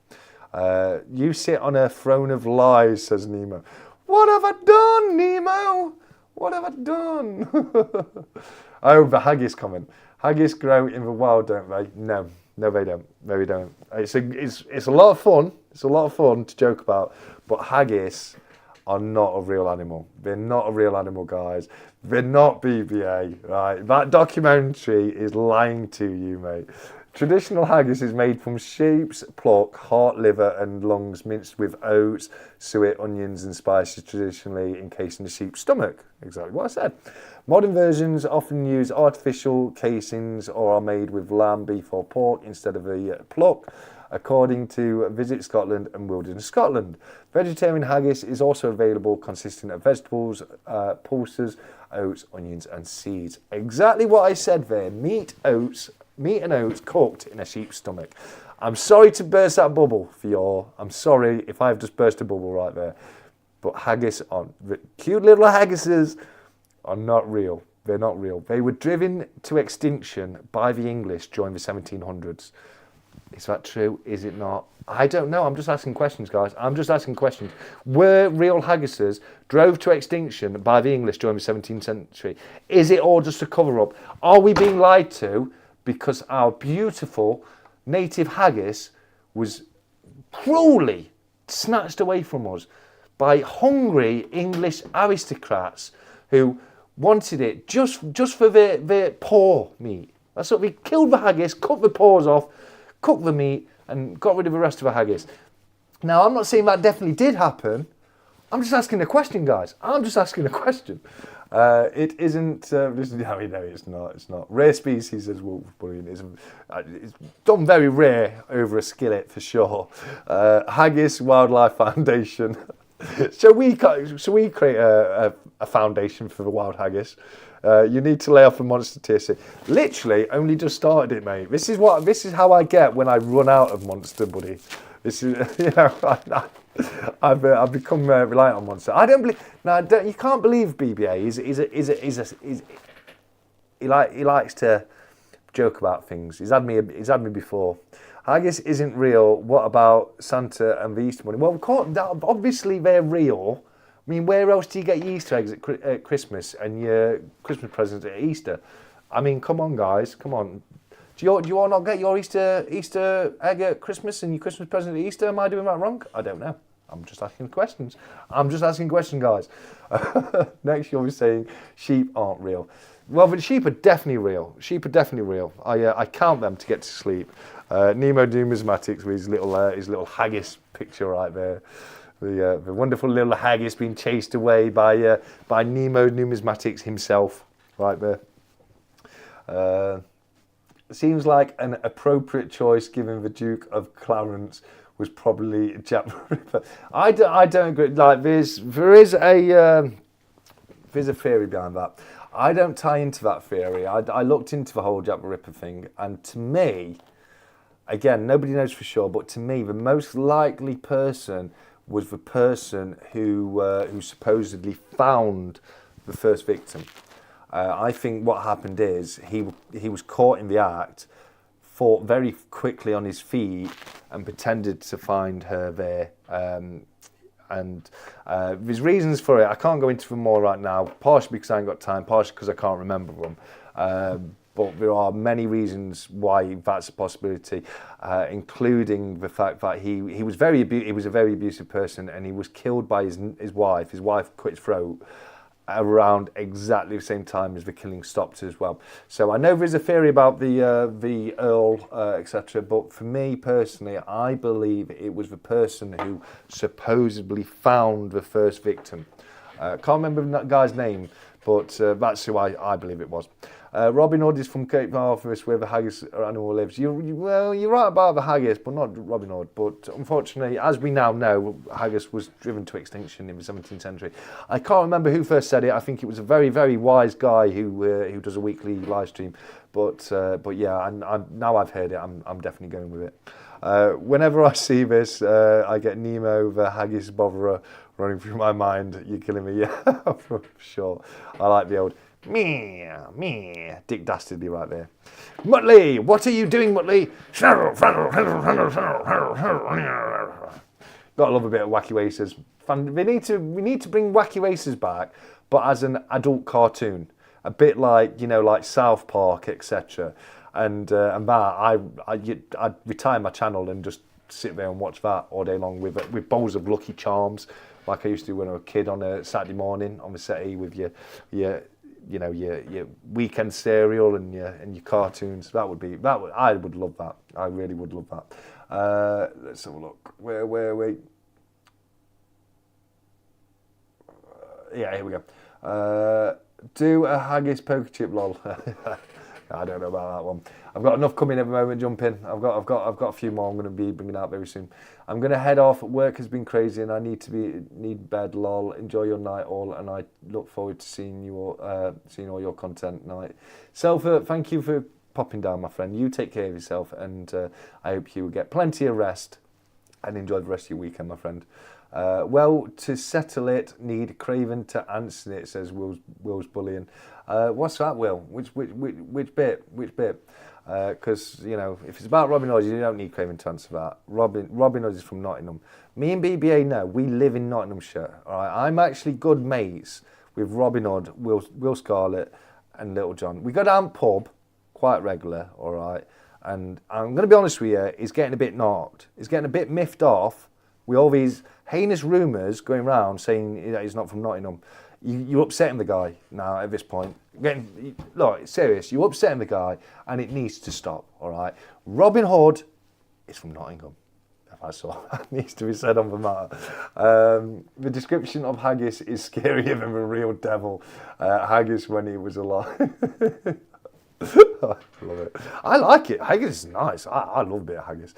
You sit on a throne of lies, says Nemo. What have I done, Nemo? What have I done? Oh, the haggis comment. Haggis grow in the wild, don't they? No, they don't. No, they don't. It's a lot of fun. It's a lot of fun to joke about, but haggis are not a real animal. They're not a real animal, guys. They're not BBA, right? That documentary is lying to you, mate. Traditional haggis is made from sheep's pluck, heart, liver and lungs minced with oats, suet, onions and spices, traditionally encased in the sheep's stomach. Exactly what I said. Modern versions often use artificial casings or are made with lamb, beef or pork instead of the pluck, according to Visit Scotland and Wilderness Scotland. Vegetarian haggis is also available, consisting of vegetables, pulses, oats, onions and seeds. Exactly what I said there. Meat and oats cooked in a sheep's stomach. I'm sorry to burst that bubble for you. I'm sorry if I've just burst a bubble right there. But haggis the cute little haggises are not real. They're not real. They were driven to extinction by the English during the 1700s. Is that true? Is it not? I don't know. I'm just asking questions, guys. I'm just asking questions. Were real haggises drove to extinction by the English during the 17th century? Is it all just a cover-up? Are we being lied to because our beautiful native haggis was cruelly snatched away from us by hungry English aristocrats who wanted it just for their paw meat? That's what we killed the haggis, cut the paws off, cooked the meat and got rid of the rest of the haggis. Now, I'm not saying that definitely did happen. I'm just asking a question, guys. I'm just asking a question. It isn't, this is how we know it's not. Rare species, says Wolf Bullion. It's done very rare over a skillet for sure. Haggis Wildlife Foundation. So we create a foundation for the wild haggis. You need to lay off a monster tier 6. Literally, only just started it, mate. This is how I get when I run out of monster, buddy. This is, I've become reliant on monster. I don't believe. No, you can't believe BBA. He likes to joke about things. He's had me before. Haggis isn't real. What about Santa and the Easter Bunny? Well, obviously they're real. I mean, where else do you get your Easter eggs at Christmas and your Christmas presents at Easter? I mean, come on, guys, come on. Do you all not get your Easter egg at Christmas and your Christmas present at Easter? Am I doing that wrong? I don't know. I'm just asking questions. I'm just asking questions, guys. Next, you'll be saying sheep aren't real. Well, the sheep are definitely real. Sheep are definitely real. I count them to get to sleep. Nemo Numismatics with his little haggis picture right there. The wonderful little haggis being chased away by Nemo Numismatics himself, right there. Seems like an appropriate choice given the Duke of Clarence was probably Jack the Ripper. I don't agree. Like there is a theory behind that. I don't tie into that theory. I looked into the whole Jack the Ripper thing, and to me, again, nobody knows for sure, but to me, the most likely person was the person who supposedly found the first victim. I think what happened is he was caught in the act, fought very quickly on his feet, and pretended to find her there. And there's reasons for it. I can't go into them more right now, partially because I ain't got time, partially because I can't remember them. But there are many reasons why that's a possibility, including the fact that he was a very abusive person, and he was killed by his wife. His wife cut his throat around exactly the same time as the killing stopped as well. So I know there's a theory about the Earl, etc. But for me personally, I believe it was the person who supposedly found the first victim. Can't remember that guy's name, but that's who I believe it was. Robin Hood is from 𝗃𝐵𝐵𝐴𝐵𝐴𝐴, where the haggis animal lives. Well, you're right about the haggis, but not Robin Hood. But unfortunately, as we now know, haggis was driven to extinction in the 17th century. I can't remember who first said it. I think it was a very, very wise guy who does a weekly live stream. But yeah, now I've heard it, I'm definitely going with it. Whenever I see this, I get 𝗕𝐂𝗵𝗿𝗶 the haggis botherer running through my mind. You're killing me, yeah, for sure. I like the old me, Dick Dastardly right there. 𝗵𝗿𝐿𝐼, what are you doing, 𝗵𝗿𝐿𝐼? Gotta love a bit of Wacky Races. We need to bring Wacky Races back, but as an adult cartoon, a bit like, you know, like South Park, etc. And that I'd retire my channel and just sit there and watch that all day long with bowls of Lucky Charms, like I used to do when I was a kid on a Saturday morning on the settee with your weekend cereal and your cartoons. I would love that. I really would love that. Let's have a look. Where we? Yeah, here we go. Do a haggis poker chip, lol. I don't know about that one. I've got enough coming at the moment. Jump in. I've got a few more I'm going to be bringing out very soon. I'm going to head off. Work has been crazy, and I need bed. Lol. Enjoy your night all, and I look forward to seeing all your content tonight. Selfa, thank you for popping down, my friend. You take care of yourself, and I hope you will get plenty of rest and enjoy the rest of your weekend, my friend. Well, to settle it, need Craven to answer it, says Will's bullying. What's that, Will? Which bit? Because, you know, if it's about Robin Hood, you don't need Craven to answer that. Robin Hood is from Nottingham. Me and BBA know, we live in Nottinghamshire. All right? I'm actually good mates with Robin Hood, Will Scarlett, and Little John. We go down pub quite regular, all right? And I'm going to be honest with you, he's getting a bit knocked. He's getting a bit miffed off with all these heinous rumours going around saying that he's not from Nottingham. You're upsetting the guy now at this point. Look, serious, you're upsetting the guy and it needs to stop, all right? Robin Hood is from Nottingham. That's all that needs to be said on the matter. The description of haggis is scarier than the real devil. Haggis when he was alive. I love it. I like it. Haggis is nice. I love a bit of haggis.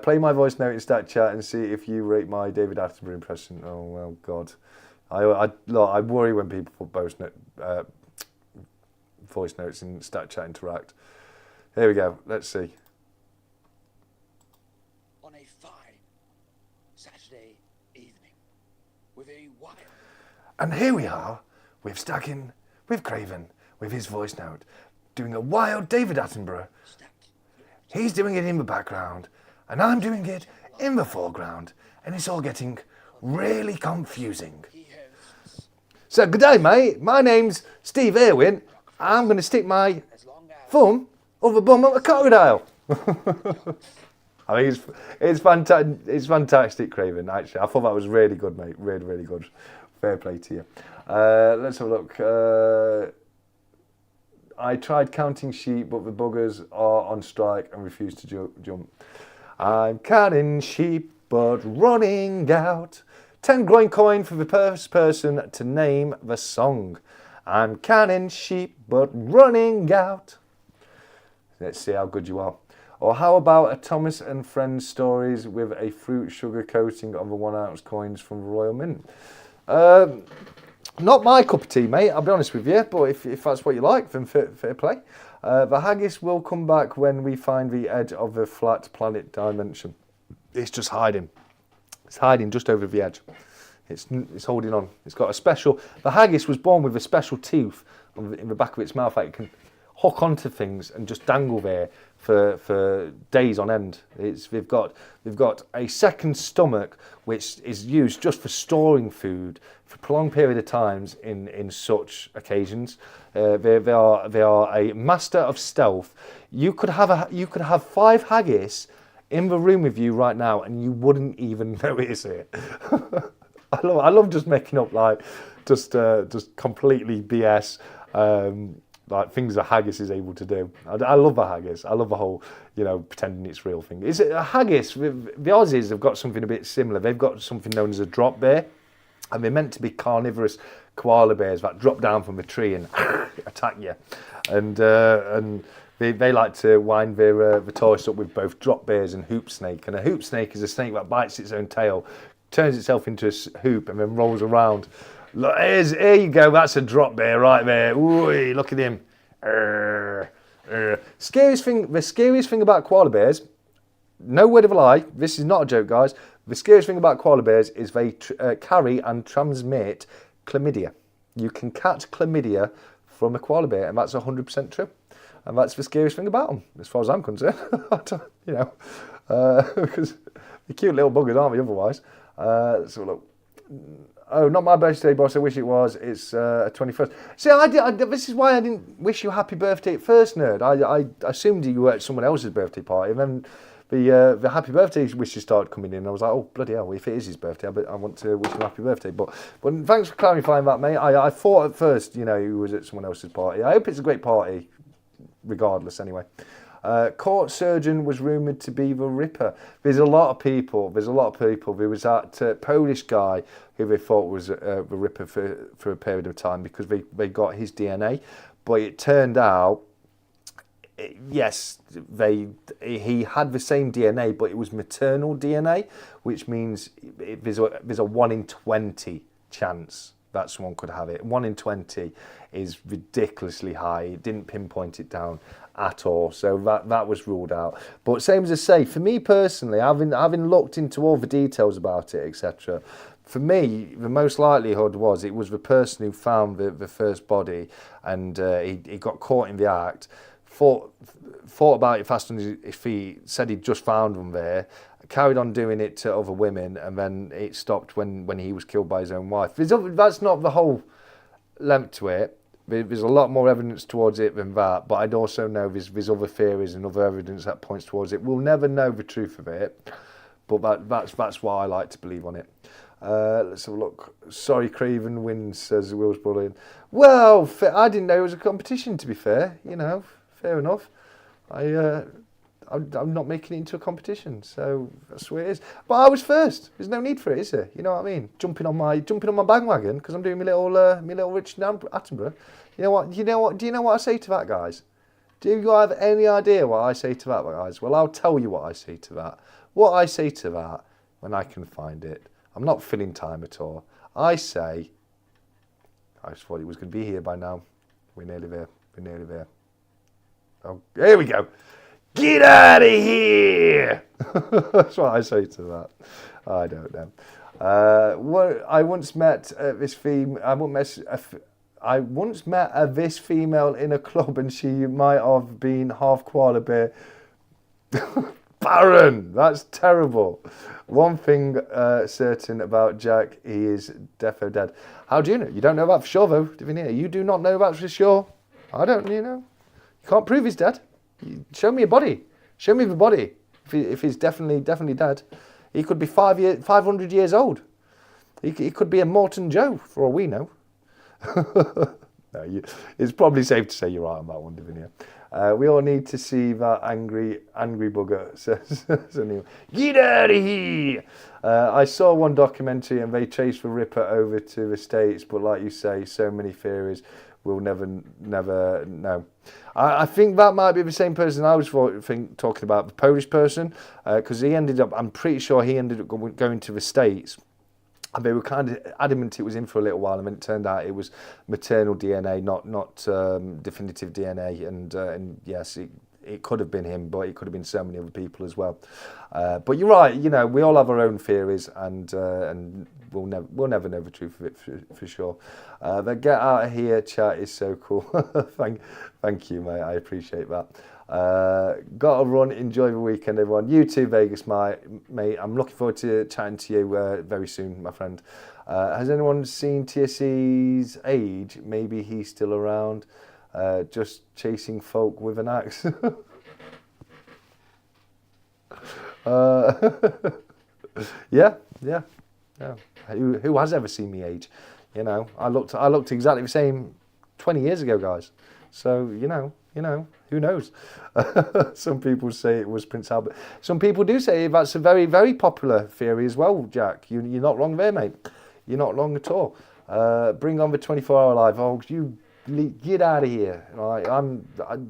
Play my voice note in stat chat and see if you rate my David Attenborough impression. Oh, well, God. I worry when people put voice notes in stat chat interact. Here we go. Let's see. On a fine Saturday evening with a wild... And here we are with Stacking, with Craven, with his voice note, doing a wild David Attenborough. He's doing it in the background, and I'm doing it in the foreground, and it's all getting really confusing. So, good day, mate. My name's Steve Irwin. I'm going to stick my thumb up the bum of a crocodile. I think it's fantastic. It's fantastic, Craven. Actually, I thought that was really good, mate. Really, really good. Fair play to you. Let's have a look. I tried counting sheep, but the buggers are on strike and refuse to jump. I'm counting sheep, but running out. 10 groin coin for the first person to name the song. I'm counting sheep, but running out. Let's see how good you are. Or how about a Thomas and Friends stories with a fruit sugar coating on the 1 ounce coins from the Royal Mint? Not my cup of tea, mate, I'll be honest with you, but if that's what you like, then fair play. The haggis will come back when we find the edge of the flat planet dimension. It's just hiding. It's hiding just over the edge. It's holding on. It's got a special... The haggis was born with a special tooth in the back of its mouth that it can hook onto things and just dangle there for days on end. They've got a second stomach which is used just for storing food for a prolonged period of times in such occasions. They are a master of stealth. You could have 5 haggis in the room with you right now and you wouldn't even notice it. I love just making up just completely BS like things a haggis is able to do. I love the haggis. I love the whole, pretending it's real thing. Is it a haggis? The Aussies have got something a bit similar. They've got something known as a drop bear, and they're meant to be carnivorous koala bears that drop down from a tree and attack you. And they like to wind their torso up with both drop bears and hoop snake. And a hoop snake is a snake that bites its own tail, turns itself into a hoop and then rolls around. Look, here you go, that's a drop bear right there. Ooh, look at him. The scariest thing about koala bears, no word of a lie, this is not a joke, guys. The scariest thing about koala bears is they carry and transmit chlamydia. You can catch chlamydia from a koala bear, and that's 100% true. And that's the scariest thing about them, as far as I'm concerned. You know, because they're cute little buggers, aren't they, otherwise? So look. Oh, not my birthday, boss. I wish it was. It's 21st. See, this is why I didn't wish you happy birthday at first, nerd. I assumed you were at someone else's birthday party, and then the happy birthday wishes started coming in. I was like, oh, bloody hell, if it is his birthday, I want to wish him happy birthday. But thanks for clarifying that, mate. I thought at first, you know, he was at someone else's party. I hope it's a great party, regardless, anyway. Court surgeon was rumoured to be the Ripper. There's a lot of people. There was that Polish guy who they thought was the Ripper for a period of time because they got his DNA. But it turned out, yes, he had the same DNA, but it was maternal DNA, which means there's a 1 in 20 chance that someone could have it. 1 in 20 is ridiculously high. It didn't pinpoint it down at all, so that was ruled out. But same as I say, for me personally, having looked into all the details about it, etc., for me, the most likelihood was it was the person who found the first body, and he got caught in the act, thought about it fast on his feet, said he'd just found them there, carried on doing it to other women, and then it stopped when he was killed by his own wife. That's not the whole length to it. There's a lot more evidence towards it than that, but I'd also know there's other theories and other evidence that points towards it. We'll never know the truth of it, but that's what I like to believe on it. Let's have a look. Sorry, Craven wins, says Will's brother. Well, I didn't know it was a competition, to be fair. You know, fair enough. I'm not making it into a competition, so that's the way it is. But I was first. There's no need for it, is there? You know what I mean? Jumping on my bandwagon because I'm doing my little Richard Attenborough. You know what? Do you know what I say to that, guys? Do you have any idea what I say to that, guys? Well, I'll tell you what I say to that. What I say to that when I can find it. I'm not filling time at all. I say, I just thought it was going to be here by now. We're nearly there. Oh, here we go. Get out of here! That's what I say to that. I don't know. I once met this female. I once met this female in a club, and she might have been half koala bear. Baron, that's terrible. One thing certain about Jack, he is defo dead. How do you know? You don't know that for sure, though, Divinia. You do not know that for sure. I don't, you know. You can't prove he's dead. Show me a body. Show me the body. If he's definitely dead, he could be 500 years old. He could be a Morton Joe, for all we know. No, it's probably safe to say you're right on that one, Divinia. We all need to see that angry bugger, says Neil. Get out of here! I saw one documentary and they chased the Ripper over to the States, but like you say, so many theories, we'll never know. I think that might be the same person I was talking about, the Polish person, because I'm pretty sure he ended up going to the States. And they were kind of adamant it was in for a little while, and then it turned out it was maternal DNA, not definitive DNA. And yes, it could have been him, but it could have been so many other people as well. But you're right. You know, we all have our own theories, and we'll never know the truth of it for sure. The get out of here chat is so cool. Thank you, mate. I appreciate that. Got to run. Enjoy the weekend, everyone. You too, Vegas, mate. I'm looking forward to chatting to you very soon, my friend. Has anyone seen TSC's age? Maybe he's still around, just chasing folk with an axe. Yeah. Who has ever seen me age? You know, I looked exactly the same 20 years ago, guys. So you know, who knows? Some people say it was Prince Albert. Some people do say that's a very, very popular theory as well, Jack. You're not wrong there, mate. You're not wrong at all. Bring on the 24-hour live. Oh, you get out of here.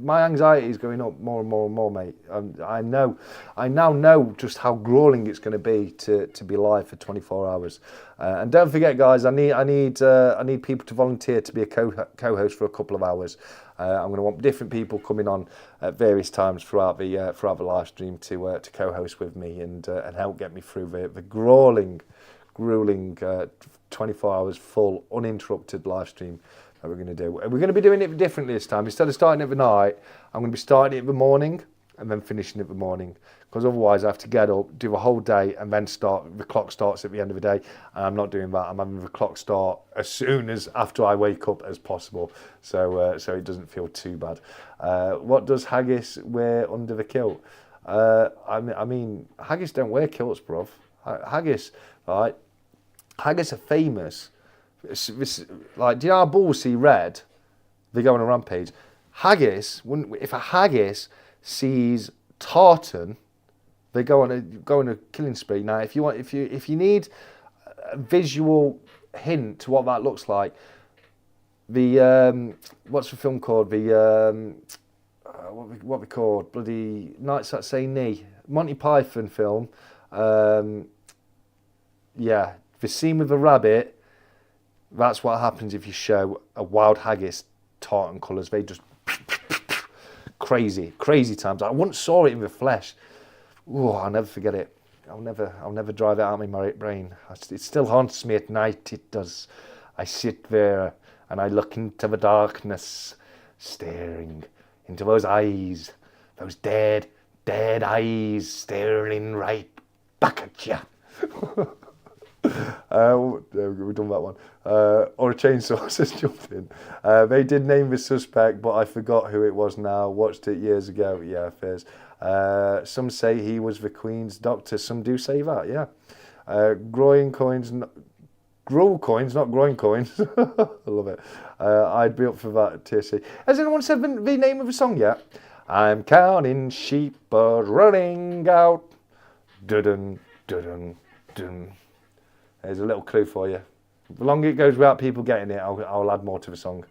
My anxiety is going up more and more and more, mate. I now know just how grueling it's going to be to be live for 24 hours. And don't forget, guys, I need people to volunteer to be a co-host for a couple of hours. I'm going to want different people coming on at various times throughout the live stream to co-host with me and help get me through the grueling 24 hours full uninterrupted live stream that we're going to do. And we're going to be doing it differently this time. Instead of starting it at night, I'm going to be starting it in the morning and then finishing it in the morning, because otherwise I have to get up, do a whole day, and then the clock starts at the end of the day, and I'm not doing that. I'm having the clock start as soon as after I wake up as possible, so it doesn't feel too bad. What does haggis wear under the kilt? I mean, haggis don't wear kilts, bruv. Haggis, right? Haggis are famous. Like, do you know how bulls see red? They go on a rampage. Haggis, if a haggis sees tartan, they go on a killing spree. Now, if you need a visual hint to what that looks like, the what's the film called? The what we called? Bloody Nights at 𝗖𝗺, Monty Python film. Yeah, the scene with the rabbit. That's what happens if you show a wild haggis tartan colours. They just crazy times. I once saw it in the flesh. Oh, I'll never forget it. I'll never drive it out of my brain. It still haunts me at night. It does. I sit there and I look into the darkness, staring into those eyes, those dead eyes, staring right back at you. We've done that one. Or a chainsaw just jumped in. They did name the suspect, but I forgot who it was now. Watched it years ago. Yeah, fairs. Some say he was the Queen's doctor. Some do say that, yeah. Groin coins, grow coins, not groin coins. I love it. I'd be up for that, TC. Has anyone said the name of the song yet? I'm counting sheep, but running out. Dun dun dun. There's a little clue for you. The longer it goes without people getting it, I'll add more to the song.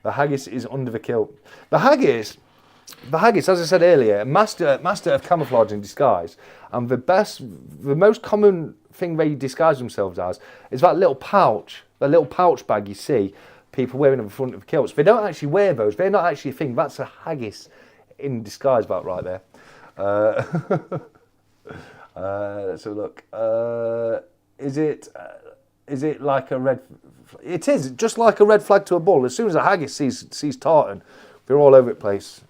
The haggis is under the kilt. The haggis, as I said earlier, master of camouflage and disguise. And the most common thing they disguise themselves as is that little pouch bag you see people wearing at the front of kilts. They don't actually wear those. They're not actually a thing. That's a haggis in disguise, about right there. Let's have a look. Is it like a red? It is just like a red flag to a bull. As soon as a haggis sees tartan, they're all over the place.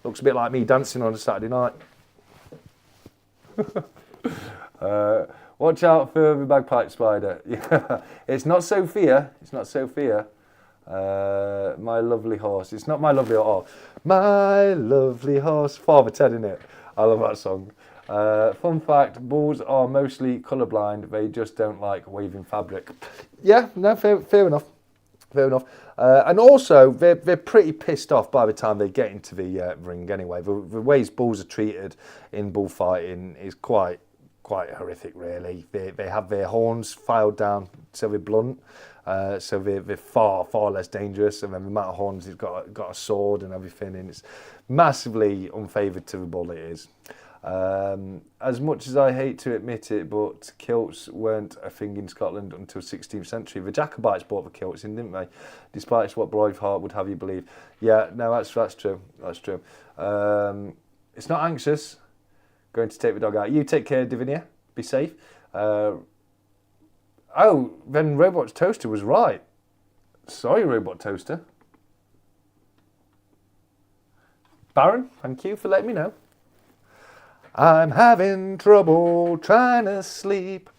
Looks a bit like me dancing on a Saturday night. Watch out for the bagpipe spider. Yeah, it's not 𝗁𝗵𝐺. It's not 𝗁𝗵𝐺. My lovely horse. It's not my lovely horse. My lovely horse. Father Ted, innit? I love that song. Fun fact, bulls are mostly colourblind. They just don't like waving fabric. Yeah, no, fair enough. And also, they're pretty pissed off by the time they get into the ring anyway. The ways bulls are treated in bullfighting is quite horrific, really. They have their horns filed down so they're blunt, so they're far less dangerous. And then the amount of horns, he's got a sword and everything, and it's massively unfavoured to the bull, it is. As much as I hate to admit it, but kilts weren't a thing in Scotland until 16th century. The Jacobites brought the kilts in, didn't they? Despite what Braveheart would have you believe. Yeah, no, that's true. That's true. It's not anxious. Going to take the dog out. You take care, 𝗕𝘂𝗺. Be safe. Oh, then Robot Toaster was right. Sorry, Robot Toaster. Baron, thank you for letting me know. I'm having trouble trying to sleep.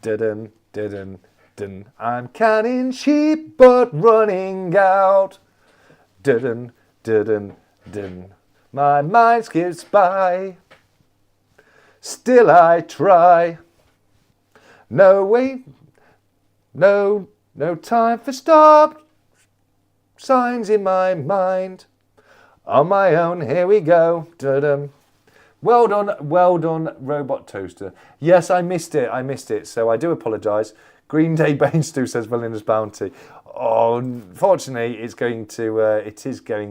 Dun dun dun. I'm counting sheep but running out. Dun dun dun. My mind skips by. Still I try. No wait, no time for stop. Signs in my mind. On my own, here we go. Dun. Well done, Robot Toaster. Yes, I missed it, so I do apologise. Green Day Bane Stew, says Villainous Bounty. Oh, unfortunately, it is going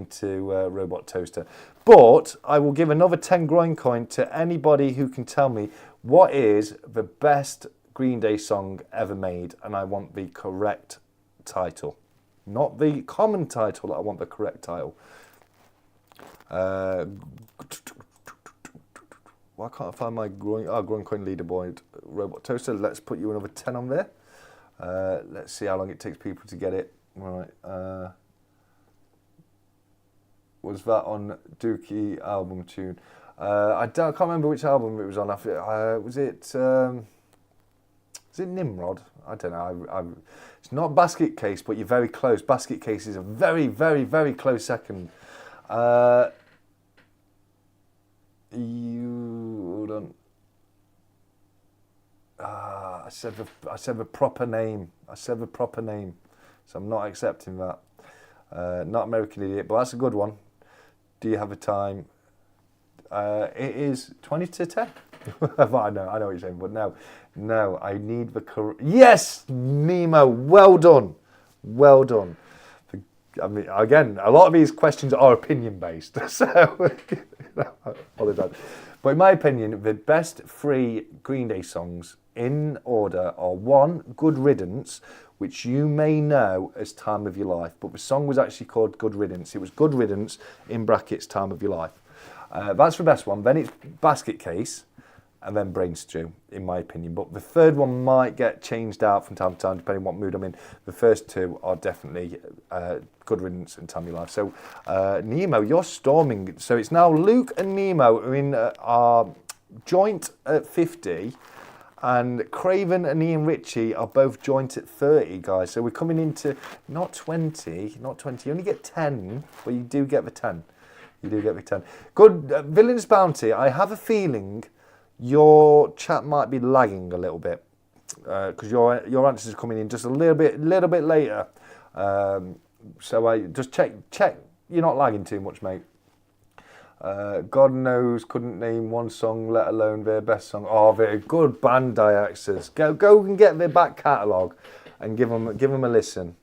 to Robot Toaster. But I will give another 10 groin coin to anybody who can tell me what is the best Green Day song ever made, and I want the correct title. Not the common title, I want the correct title. Why can't I find my groin coin leaderboard? Robot Toaster, let's put you another 10 on there. Let's see how long it takes people to get it. Right. Was that on Dookie album tune? I can't remember which album it was on. Was it Nimrod? I don't know. It's not Basket Case, but you're very close. Basket Case is a very, very, very close second. Hold on. I said the proper name. So I'm not accepting that. Not American Idiot, but that's a good one. Do you have a time? It is 20 to 10. I know what you're saying, but no, I need the correct. Yes, Nemo, well done. I mean, again, a lot of these questions are opinion based, so I apologise. But in my opinion, the best 3 Green Day songs in order are 1, Good Riddance, which you may know as Time of Your Life, but the song was actually called Good Riddance. It was Good Riddance in brackets Time of Your Life. That's the best one. Then it's Basket Case, and then Brain Stew, in my opinion. But the third one might get changed out from time to time, depending on what mood I'm in. The first 2 are definitely Good Riddance and Time of Your Life. So, Nemo, you're storming. So it's now Luke and Nemo in our joint at 50. And Craven and Ian Ritchie are both joint at 30, guys. So we're coming into not 20. You only get 10, but you do get the 10. Good. Villainous Bounty, I have a feeling your chat might be lagging a little bit because your answers are coming in just a little bit later. So I just check. You're not lagging too much, mate. God knows, couldn't name one song, let alone their best song. Oh, they're a good band, Diaxes. Go and get their back catalogue and give them a listen.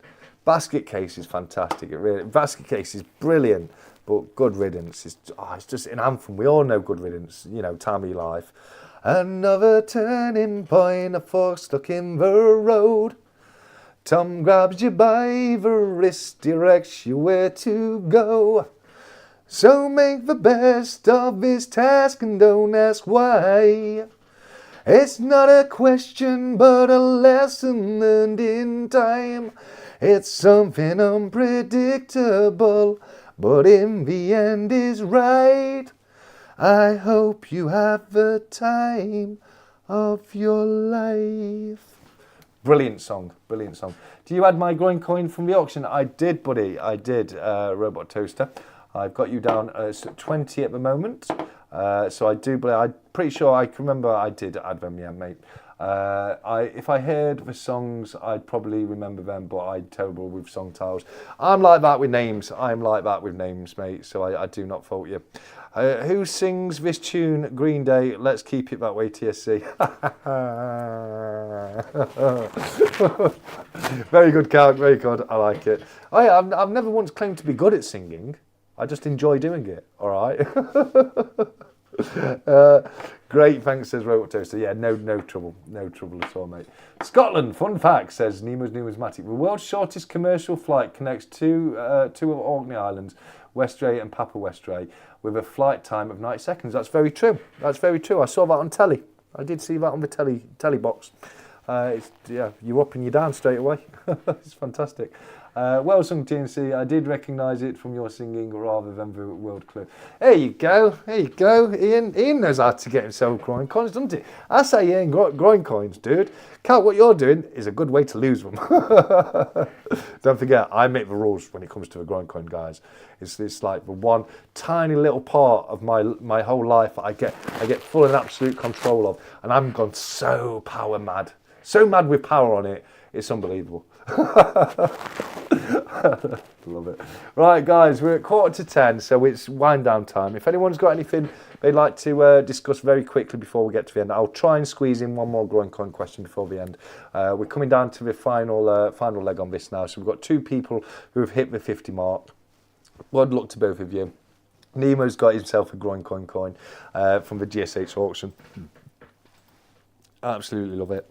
Basket Case is fantastic. Basket Case is brilliant, but Good Riddance is it's just an anthem. We all know Good Riddance, Time of Your Life. Another turning point, a fork stuck in the road. Tom grabs you by the wrist, directs you where to go. So make the best of this task and don't ask why. It's not a question but a lesson learned in time. It's something unpredictable, but in the end is right. I hope you have the time of your life. Brilliant song. Do you add my groin coin from the auction? I did, buddy. I did, Robot Toaster. I've got you down as 20 at the moment. So I do believe, I'm pretty sure I can remember I did add them, yeah, mate. If I heard the songs, I'd probably remember them, but I'm terrible with song titles. I'm like that with names, mate, so I do not fault you. Who sings this tune, Green Day? Let's keep it that way, TSC. Very good, Cal, very good, I like it. I've never once claimed to be good at singing. I just enjoy doing it, all right? Great, thanks, says Robot Toaster. Yeah, no trouble at all, mate. Scotland, fun fact, says Nemo's Numismatic. The world's shortest commercial flight connects two of Orkney Islands, Westray and Papa Westray, with a flight time of 90 seconds. That's very true. I saw that on telly. I did see that on the telly box. You're up and you're down straight away. It's fantastic. Well sung, TNC. I did recognise it from your singing rather than the world clip. There you go. Ian knows how to get himself groin coins, doesn't he? I say he ain't got groin coins, dude. Cal, what you're doing is a good way to lose them. Don't forget, I make the rules when it comes to the groin coin, guys. It's like the one tiny little part of my whole life I get full and absolute control of, and I'm gone so power mad. So mad with power on it, it's unbelievable. Love it. Right, guys, we're at 9:45, so it's wind down time. If anyone's got anything they'd like to discuss very quickly before we get to the end, I'll try and squeeze in one more growing coin question before the end. We're coming down to the final leg on this now, so we've got 2 people who have hit the 50 mark. Good luck to both of you. Nemo's got himself a growing coin from the GSH auction. Absolutely love it.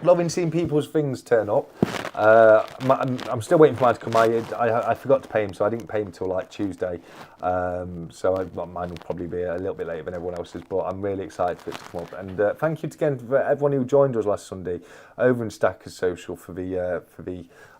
Loving seeing people's things turn up. I'm still waiting for mine to come. I forgot to pay him, so I didn't pay him till like Tuesday. Mine will probably be a little bit later than everyone else's, but I'm really excited for it to come up. And thank you again for everyone who joined us last Sunday over in Stackers Social for the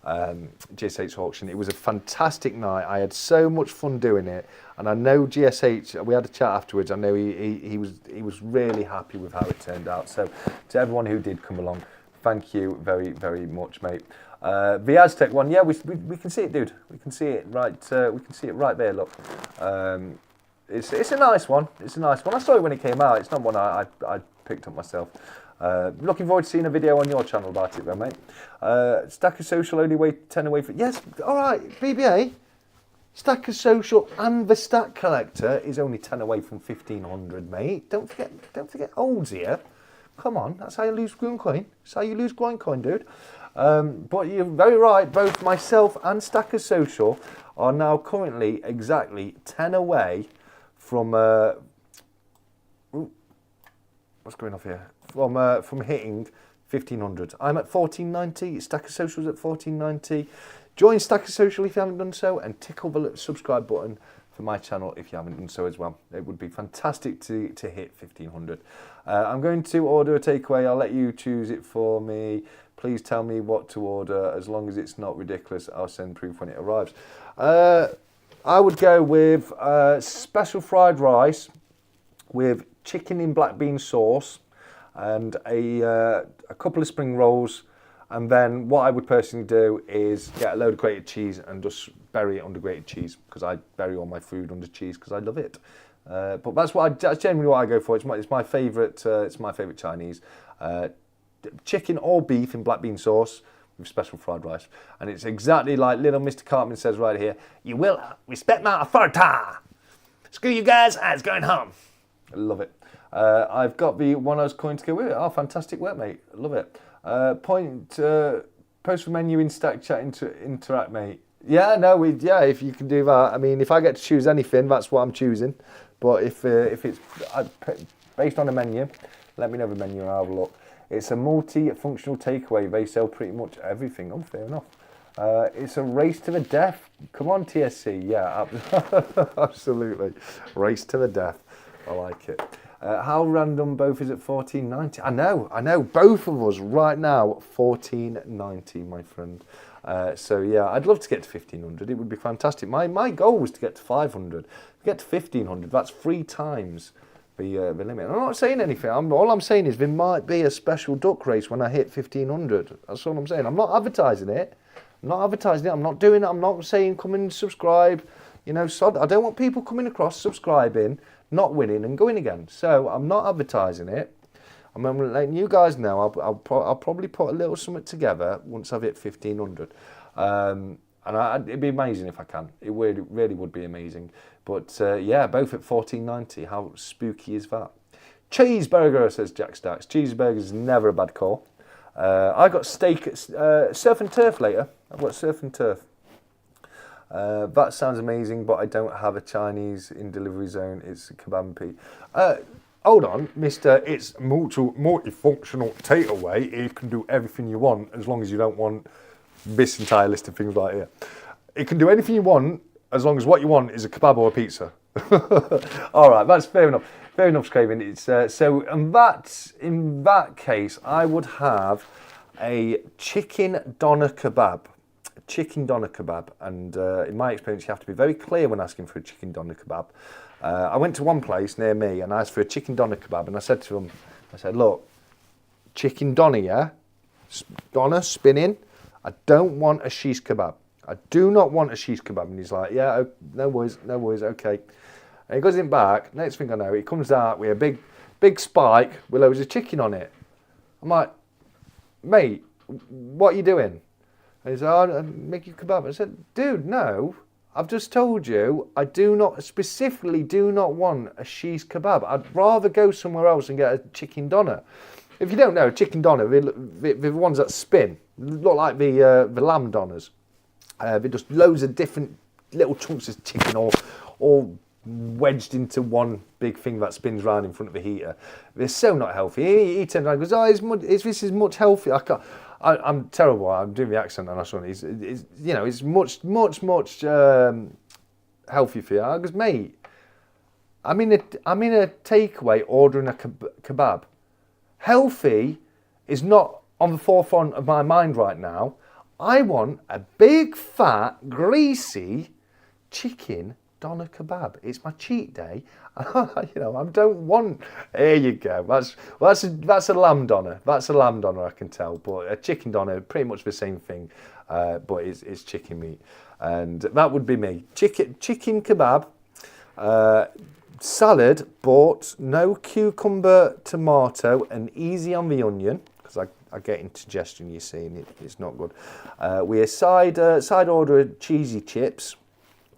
GSH auction. It was a fantastic night. I had so much fun doing it, and I know GSH. We had a chat afterwards. I know he was really happy with how it turned out. So to everyone who did come along, thank you very, very much, mate. The Aztec one, yeah, we can see it, dude. We can see it right. We can see it right there. Look, it's a nice one. It's a nice one. I saw it when it came out. It's not one I picked up myself. Looking forward to seeing a video on your channel about it, though, mate. Stackers Social only way 10 away from. Yes, all right, BBA. Stackers Social and the Stack Collector is only 10 away from 1500, mate. Don't forget olds here. Come on, that's how you lose growing coin. That's how you lose growing coin, dude. But you're very right. Both myself and Stackers Social are now currently exactly 10 away from. What's going off here? From hitting 1500. I'm at 1490. Stackers Social's at 1490. Join Stackers Social if you haven't done so, and tickle the subscribe button for my channel if you haven't done so as well. It would be fantastic to hit 1500. I'm going to order a takeaway. I'll let you choose it for me. Please tell me what to order. As long as it's not ridiculous, I'll send proof when it arrives. I would go with special fried rice with chicken in black bean sauce and a couple of spring rolls. And then what I would personally do is get a load of grated cheese and just bury it under grated cheese, because I bury all my food under cheese because I love it. But that's generally what I go for. It's my favourite. It's my favourite Chinese. Chicken or beef in black bean sauce with special fried rice, and it's exactly like little Mr. Cartman says right here. You will respect my authority. Screw you guys. I was going home. I love it. I've got the one I was going to go with it. Oh, fantastic work, mate. Love it. Post the menu in Stack Chat interact, mate. Yeah, no, if you can do that. I mean, if I get to choose anything, that's what I'm choosing. But if it's based on a menu, let me know the menu and I'll have a look. It's a multi-functional takeaway. They sell pretty much everything. Oh, fair enough. It's a race to the death. Come on, TSC. Yeah, absolutely. Race to the death. I like it. How random both is at 1490? I know. Both of us right now, 1490, my friend. So yeah, I'd love to get to 1500. It would be fantastic. My goal was to get to 500. To get to 1500, that's 3 times the limit. I'm not saying anything. All I'm saying is there might be a special duck race when I hit 1500. That's all I'm saying. I'm not advertising it. I'm not doing it. I'm not saying come and subscribe. You know, I don't want people coming across, subscribing, not winning and going again. So I'm not advertising it. I'm letting you guys know. I'll probably put a little something together once I've hit 1500. And it'd be amazing if I can. It really would be amazing. But yeah, both at 1490. How spooky is that? Cheeseburger, says Jack Stacks. Cheeseburger is never a bad call. I got steak at surf and turf later. I've got surf and turf. That sounds amazing, but I don't have a Chinese in delivery zone. It's 𝗀𝐵. Hold on, Mr. It's multifunctional takeaway. It can do everything you want as long as you don't want this entire list of things right here. It can do anything you want as long as what you want is a kebab or a pizza. All right, that's fair enough. Fair enough, Craven. It's so, and in that case, I would have a chicken doner kebab. Chicken doner kebab, and in my experience, you have to be very clear when asking for a chicken doner kebab. I went to one place near me and I asked for a chicken doner kebab, and I said to him, look, chicken doner, yeah? Doner, spinning. I don't want a shish kebab. I do not want a shish kebab. And he's like, yeah, no worries, okay. And he goes in back, next thing I know, he comes out with a big spike with loads of chicken on it. I'm like, mate, what are you doing? And he said, oh, I'll make you kebab. I said, dude, no. I've just told you, I specifically do not want a sheesh kebab. I'd rather go somewhere else and get a chicken doner. If you don't know, chicken doner, the ones that spin, look like the lamb doners. They're just loads of different little chunks of chicken all wedged into one big thing that spins round in front of a heater. They're so not healthy. He turned around and goes, oh, this is much healthier. I'm terrible. I'm doing the accent on this one. It's much healthier for you. I goes, mate, I'm in a takeaway ordering a kebab. Healthy is not on the forefront of my mind right now. I want a big, fat, greasy chicken doner kebab. It's my cheat day. I don't want. There you go. That's a lamb doner. That's a lamb doner, I can tell. But a chicken doner, pretty much the same thing, but it's chicken meat, and that would be me. Chicken kebab, salad, but no cucumber, tomato, and easy on the onion because I get indigestion. You see, and it's not good. We side order cheesy chips.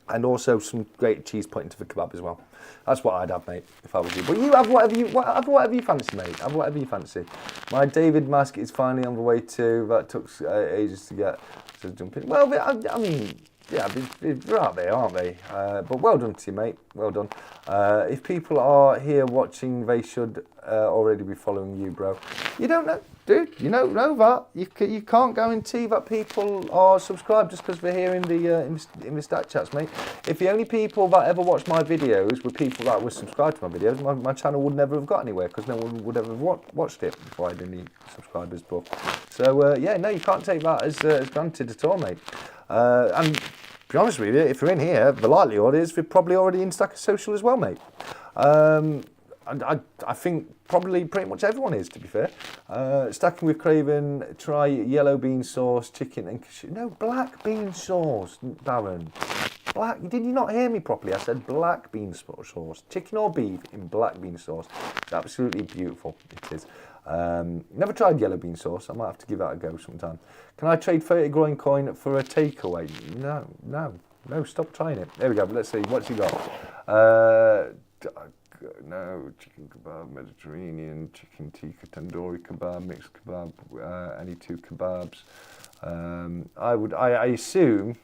And also some great cheese put into the kebab as well. That's what I'd have, mate, if I was you. But you have whatever you fancy, mate. Have whatever you fancy. My David mask is finally on the way too. That took ages to get to jump in. Well, I mean, yeah, they're out there, aren't they? But well done to you, mate. Well done. If people are here watching, they should already be following you, bro. You don't know, dude. You don't know that. You can't guarantee that people are subscribed just because they're here in the stat chats, mate. If the only people that ever watched my videos were people that were subscribed to my videos, my channel would never have got anywhere because no one would ever have watched it before I had any subscribers. But so yeah, no, you can't take that as granted at all, mate. And to be honest with you, if you're in here, the likelihood is you're probably already in Stacker Social as well, mate. I think probably pretty much everyone is, to be fair. Stacking with Craven, try yellow bean sauce, chicken and cashew. No, black bean sauce, Darren. Black. Did you not hear me properly? I said black bean sauce. Chicken or beef in black bean sauce. It's absolutely beautiful. It is. Never tried yellow bean sauce. I might have to give that a go sometime. Can I trade 30 groin coin for a takeaway? No, stop trying it. There we go. Let's see. What's he got? No, chicken kebab, Mediterranean, chicken tikka, tandoori kebab, mixed kebab, any two kebabs. I assume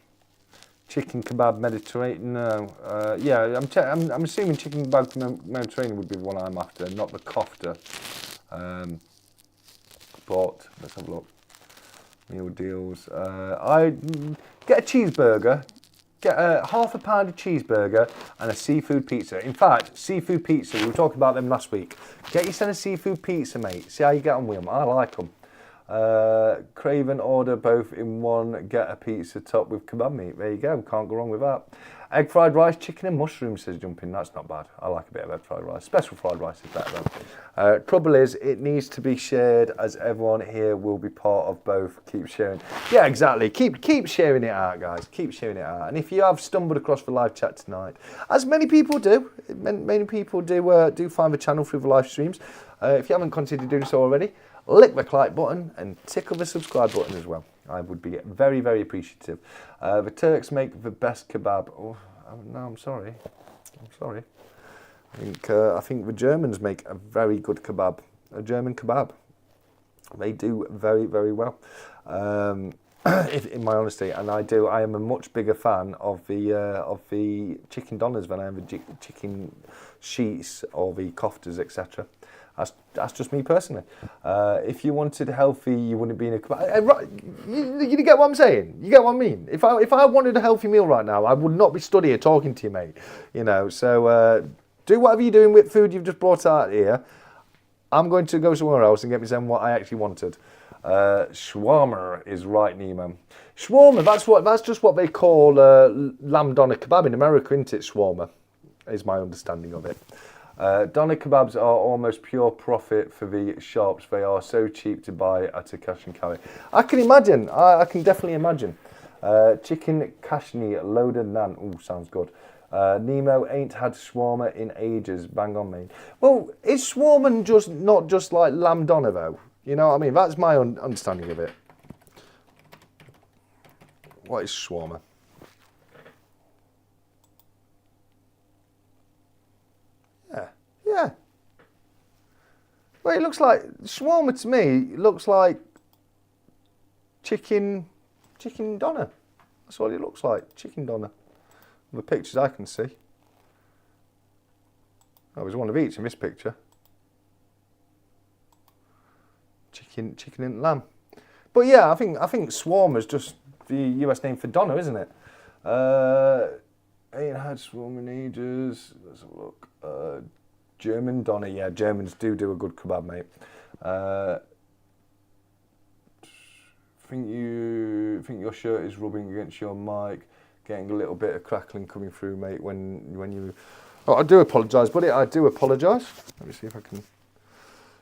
chicken kebab Mediterranean. No, yeah, I'm assuming chicken kebab Mediterranean would be the one I'm after, not the kofta. But let's have a look. Meal deals. I get a cheeseburger. Get half a pound of cheeseburger and a seafood pizza. In fact, seafood pizza, we were talking about them last week. Get yourself a seafood pizza, mate. See how you get on with them. I like them. Craven, order both in one. Get a pizza top with kebab meat. There you go. Can't go wrong with that. Egg fried rice, chicken and mushrooms, says Jumping. That's not bad. I like a bit of egg fried rice. Special fried rice is better though. Trouble is, it needs to be shared as everyone here will be part of both. Keep sharing. Yeah, exactly. Keep sharing it out, guys. Keep sharing it out. And if you have stumbled across the live chat tonight, as many people do, many people do find the channel through the live streams. If you haven't considered doing so already, lick the like button and tickle the subscribe button as well. I would be very, very appreciative. The Turks make the best kebab. Oh, no, I'm sorry. I think the Germans make a very good kebab. A German kebab. They do very, very well. In my honesty, and I am a much bigger fan of the chicken doners than I am the chicken sheets or the koftas, etc. That's just me personally. If you wanted healthy, you wouldn't be in a kebab. You get what I'm saying? You get what I mean? If I wanted a healthy meal right now, I would not be stood here talking to you, mate. You know, so do whatever you're doing with food you've just brought out here. I'm going to go somewhere else and get myself what I actually wanted. Shawarma is right, Nemo. Shawarma, that's just what they call lamb doner kebab in America, isn't it? Shawarma is my understanding of it. Doner kebabs are almost pure profit for the shops. They are so cheap to buy at a cash and carry. I can imagine. I can definitely imagine. Chicken kashni loaded naan. Ooh, sounds good. Nemo ain't had shawarma in ages. Bang on, mate. Well, is shawarma not just like lamb doner though? You know what I mean? That's my understanding of it. What is shawarma? Yeah. Well, it looks like shawarma to me. It looks like chicken doner. That's what it looks like. Chicken doner. The pictures I can see. Oh, there's one of each in this picture. Chicken and lamb. But yeah, I think shawarma is just the US name for doner, isn't it? Ain't had shawarma in ages. Let's have a look. German doner. Yeah, Germans do a good kebab, mate. Think your shirt is rubbing against your mic, getting a little bit of crackling coming through, mate. When you, oh, I do apologise, buddy. I do apologise. Let me see if I can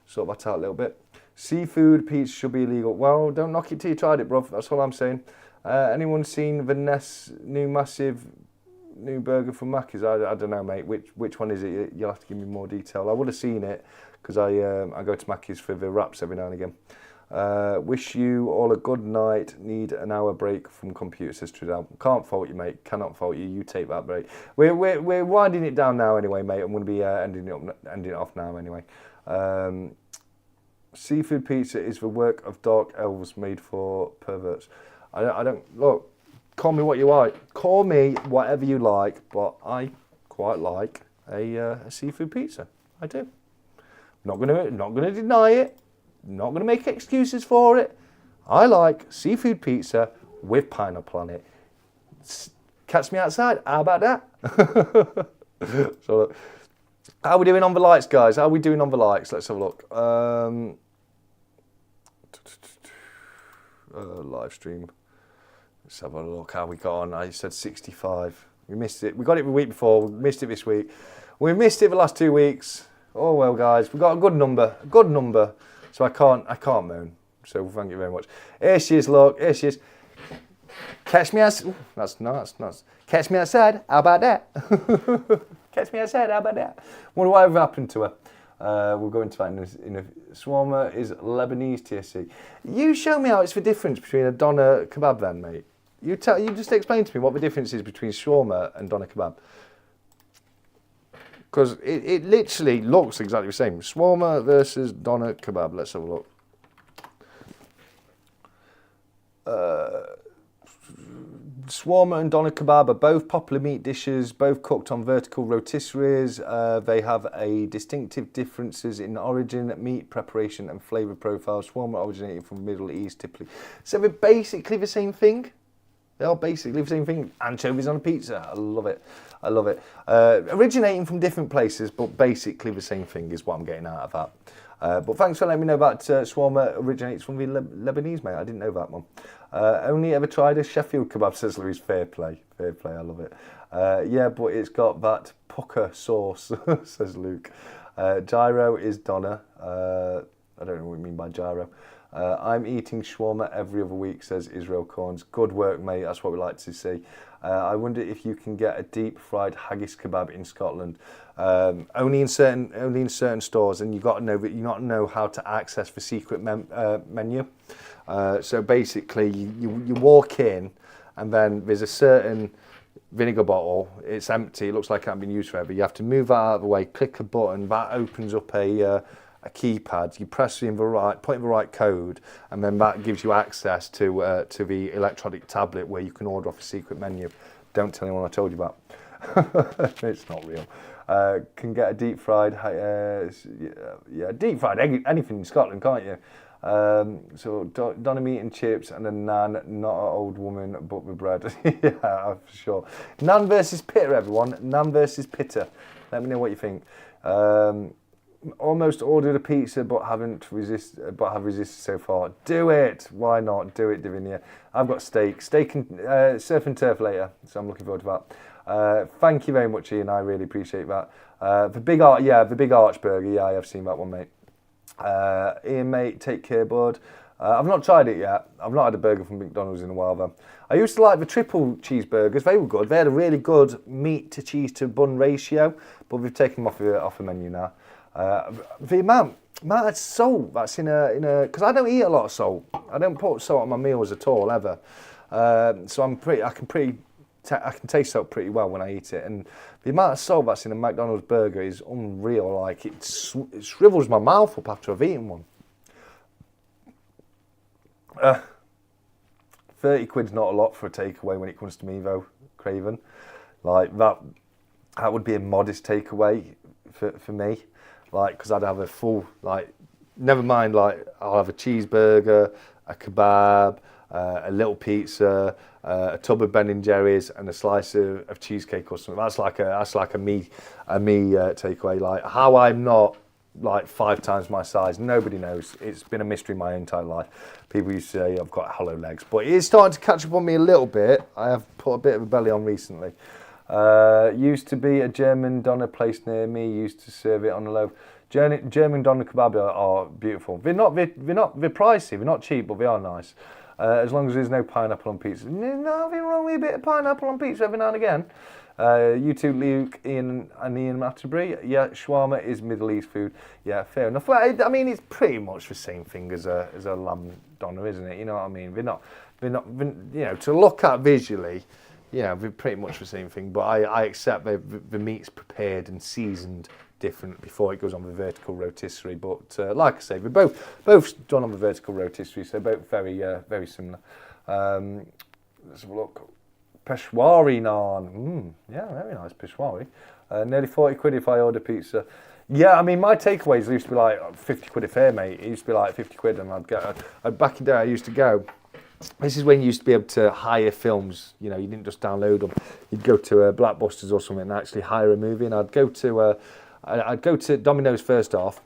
sort that out a little bit. Seafood pizza should be illegal. Well, don't knock it till you tried it, bruv. That's all I'm saying. Anyone seen the new burger from Macca's? I don't know, mate. Which one is it? You'll have to give me more detail. I would have seen it because I go to Macca's for the wraps every now and again. Wish you all a good night. Need an hour break from computer, says Trudell. Can't fault you, mate. Cannot fault you. You take that break. We're winding it down now anyway, mate. I'm going to be ending it off now anyway. Seafood pizza is the work of dark elves made for perverts. I don't look. Call me what you like. Call me whatever you like, but I quite like a seafood pizza. I do. Not gonna deny it. Not going to make excuses for it. I like seafood pizza with pineapple on it. Catch me outside. How about that? So, how are we doing on the likes, guys? How are we doing on the likes? Let's have a look. Live stream. Let's have a look how we got on. I said 65. We missed it. We got it the week before. We missed it this week. We missed it the last 2 weeks. Oh well, guys. We got a good number. A good number. So I can't moan. So thank you very much. Here she is, look. Here she is. Catch me outside. That's nice. Catch me outside. How about that? Catch me outside. How about that? Wonder what ever happened to her. We'll go into that in a shawarma is Lebanese TSC. You show me how it's the difference between a doner kebab then, mate. You just explain to me what the difference is between shawarma and doner kebab. Because it literally looks exactly the same. Shawarma versus doner kebab. Let's have a look. Shawarma and doner kebab are both popular meat dishes, both cooked on vertical rotisseries. They have distinctive differences in origin, meat preparation and flavour profile. Shawarma originating from the Middle East typically. So they're basically the same thing. They are basically the same thing. Anchovies on a pizza. I love it. Originating from different places, but basically the same thing is what I'm getting out of that. But thanks for letting me know about shawarma originates from the Lebanese, mate. I didn't know that one. Only ever tried a Sheffield kebab, says Louise. Fair play. I love it. Yeah, but it's got that pucker sauce, says Luke. Gyro is doner. I don't know what you mean by gyro. I'm eating shawarma every other week, says Israel Corns. Good work, mate. That's what we like to see. I wonder if you can get a deep fried haggis kebab in Scotland. Only in certain stores, and you got to know how to access the secret menu. So basically, you walk in, and then there's a certain vinegar bottle. It's empty. It looks like it hasn't been used forever. You have to move that out of the way. Click a button. That opens up a keypad. You press put in the right code, and then that gives you access to the electronic tablet where you can order off a secret menu. Don't tell anyone I told you about. It's not real. Can get a deep fried, deep fried egg, anything in Scotland, can't you? So doner meat and chips and a naan, not an old woman, but the bread. Yeah, for sure. Naan versus pitta, everyone. Naan versus pitta. Let me know what you think. Almost ordered a pizza, but have resisted so far. Do it. Why not? Do it, Davinia. I've got steak and surf and turf later, so I'm looking forward to that. Thank you very much, Ian. I really appreciate that. The big arch burger. Yeah, I have seen that one, mate. Ian, mate, take care, bud. I've not tried it yet. I've not had a burger from McDonald's in a while, though. I used to like the triple cheeseburgers. They were good. They had a really good meat to cheese to bun ratio, but we've taken them off the menu now. The amount of salt that's in a because I don't eat a lot of salt. I don't put salt on my meals at all ever. So I can taste salt pretty well when I eat it, and the amount of salt that's in a McDonald's burger is unreal. Like it shrivels my mouth up after I've eaten one. 30 quid's not a lot for a takeaway when it comes to me though, Craven. Like that would be a modest takeaway for me. Like, because I'd have a full, like, never mind, like, I'll have a cheeseburger, a kebab, a little pizza, a tub of Ben and Jerry's, and a slice of cheesecake or something. That's like a me takeaway. Like, how I'm not like 5 times my size, nobody knows. It's been a mystery my entire life. People used to say I've got hollow legs, but it's starting to catch up on me a little bit. I have put a bit of a belly on recently. Used to be a German doner place near me. Used to serve it on a loaf. German doner kebab are beautiful. They're pricey. They're not cheap, but they are nice. As long as there's no pineapple on pizza. Nothing wrong with a bit of pineapple on pizza every now and again. You two, Luke, Ian, and Ian Atterbury. Yeah, shawarma is Middle East food. Yeah, fair enough. Well, I mean, it's pretty much the same thing as a lamb doner, isn't it? You know what I mean? They're not. You know, to look at visually, yeah, they're pretty much the same thing. But I accept the meat's prepared and seasoned different before it goes on the vertical rotisserie. But like I say, we're both done on the vertical rotisserie, so both very similar. Let's have a look. Peshwari naan. Yeah, very nice Peshwari. Nearly 40 quid if I order pizza. Yeah, I mean, my takeaways used to be like 50 quid a fare, mate. It used to be like 50 quid, and back in the day I used to go. This is when you used to be able to hire films. You know, you didn't just download them. You'd go to Blockbusters or something and actually hire a movie. And I'd go to Domino's first off,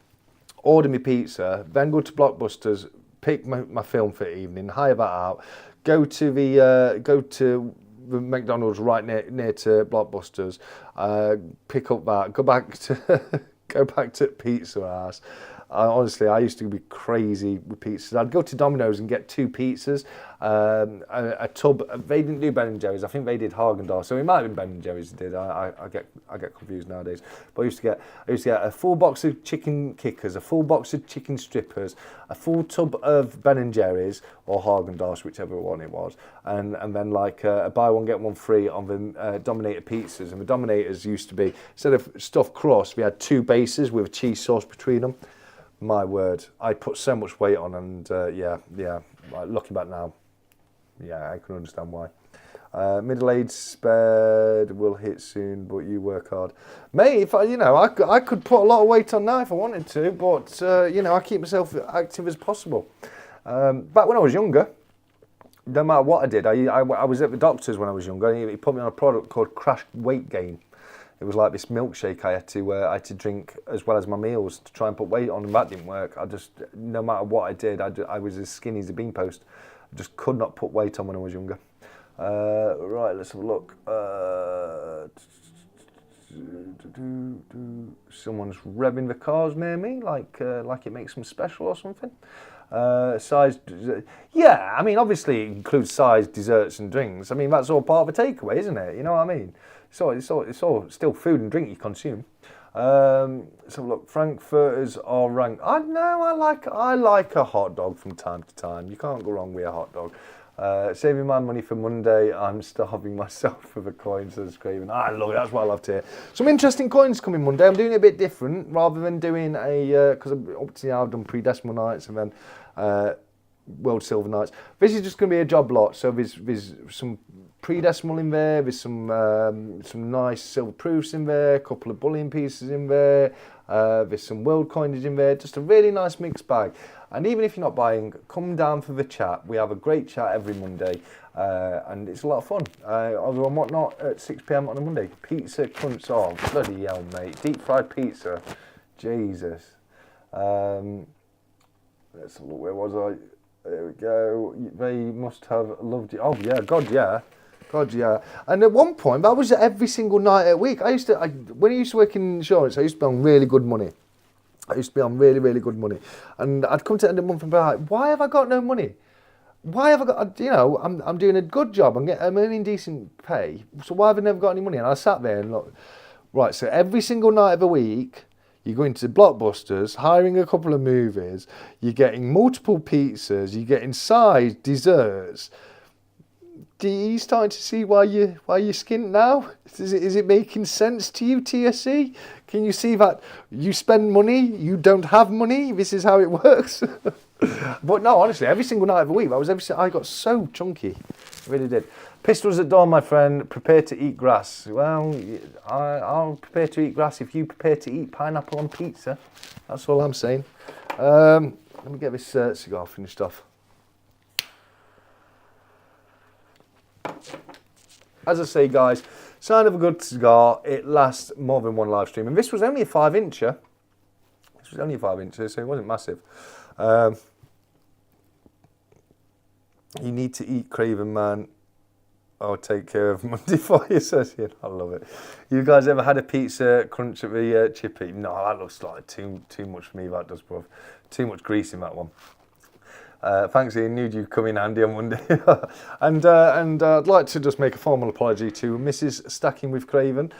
order my pizza, then go to Blockbusters, pick my film for the evening, hire that out, go to the McDonald's right near to Blockbusters, pick up that, go back to Pizza House. Honestly, I used to be crazy with pizzas. I'd go to Domino's and get 2 pizzas, a tub. They didn't do Ben and Jerry's. I think they did Haagen-Dazs. So it might have been Ben and Jerry's that did. I get confused nowadays. But I used to get a full box of chicken kickers, a full box of chicken strippers, a full tub of Ben and Jerry's or Haagen-Dazs, whichever one it was, and then like a buy one get one free on the Dominator pizzas. And the Dominators used to be, instead of stuffed crust, we had 2 bases with a cheese sauce between them. My word, I put so much weight on, and yeah, like, looking back now, yeah, I can understand why. Middle-aged sped will hit soon, but you work hard, mate. If I could put a lot of weight on now if I wanted to, but I keep myself active as possible. Back when I was younger, no matter what I did, I was at the doctor's when I was younger, and he put me on a product called Crash Weight Gain. It was like this milkshake I had to drink as well as my meals to try and put weight on, and that didn't work. No matter what I did, I was as skinny as a bean post. I just could not put weight on when I was younger. Right, let's have a look. Someone's revving the cars near me, like it makes them special or something. Size, yeah. I mean, obviously it includes size, desserts, and drinks. I mean, that's all part of a takeaway, isn't it? You know what I mean? It's all still food and drink you consume. So look, frankfurters are ranked. I like a hot dog from time to time. You can't go wrong with a hot dog. Saving my money for Monday. I'm starving myself for the coins, says Craven. I love it. That's what I love to hear. Some interesting coins coming Monday. I'm doing it a bit different rather than doing because obviously I've done pre-decimal nights and then world silver nights. This is just going to be a job lot. So there's some pre-decimal in there, there's some nice silver proofs in there, a couple of bullion pieces in there, there's some world coinage in there, just a really nice mixed bag. And even if you're not buying, come down for the chat. We have a great chat every Monday, and it's a lot of fun. Although and whatnot at 6 PM on a Monday. Pizza crunch, oh bloody hell, mate! Deep fried pizza, Jesus. Let's have a look. Where was I? There we go. They must have loved you. Oh yeah, God yeah. God, yeah. And at one point, that was every single night a week. When I used to work in insurance, I used to be on really good money. Really, really good money. And I'd come to the end of the month and be like, why have I got no money? Why have I got, I'm doing a good job. I'm earning decent pay. So why have I never got any money? And I sat there and looked, right, so every single night of the week, you're going to Blockbusters, hiring a couple of movies, you're getting multiple pizzas, you're getting sides, desserts. you starting to see why you're skint now? Is it making sense to you, TSE? Can you see that you spend money, you don't have money? This is how it works. But no, honestly, every single night of the week, I got so chunky. I really did. Pistols at dawn, my friend. Prepare to eat grass. Well, I'll prepare to eat grass if you prepare to eat pineapple on pizza. That's all I'm saying. Let me get this cigar finished off. As I say, guys, sign of a good cigar. It lasts more than one live stream. And this was only a 5-incher. This was only a 5-incher, so it wasn't massive. You need to eat Craven, man. I'll take care of Monday for you, says he. I love it. You guys ever had a pizza crunch at the chippy? No, that looks like too much for me, that does, bruv. Too much grease in that one. Thanks, Ian. Knew you'd come in handy on Monday. and I'd like to just make a formal apology to Mrs. Stacking with Craven.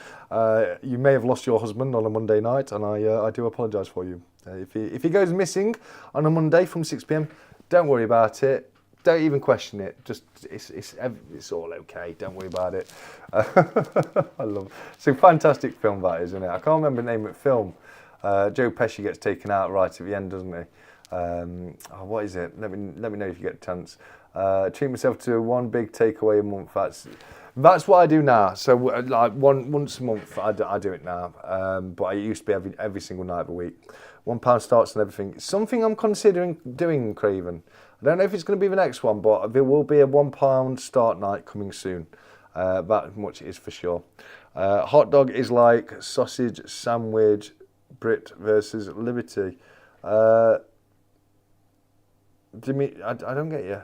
You may have lost your husband on a Monday night, and I do apologise for you. If he goes missing on a Monday from 6 p.m, don't worry about it. Don't even question it. Just it's all okay. Don't worry about it. I love it. It's a fantastic film, that is, isn't it? I can't remember the name of the film. 𝗀𝗵𝗵𝗃 gets taken out right at the end, doesn't he? What is it? Let me know if you get a chance. Treat myself to one big takeaway a month. That's what I do now. So like once a month, I do it now. But it used to be every single night of the week. £1 starts and everything. Something I'm considering doing, Craven. I don't know if it's going to be the next one, but there will be a £1 start night coming soon. That much is for sure. Hot dog is like sausage sandwich, Brit versus Liberty. Jimmy, I don't get you.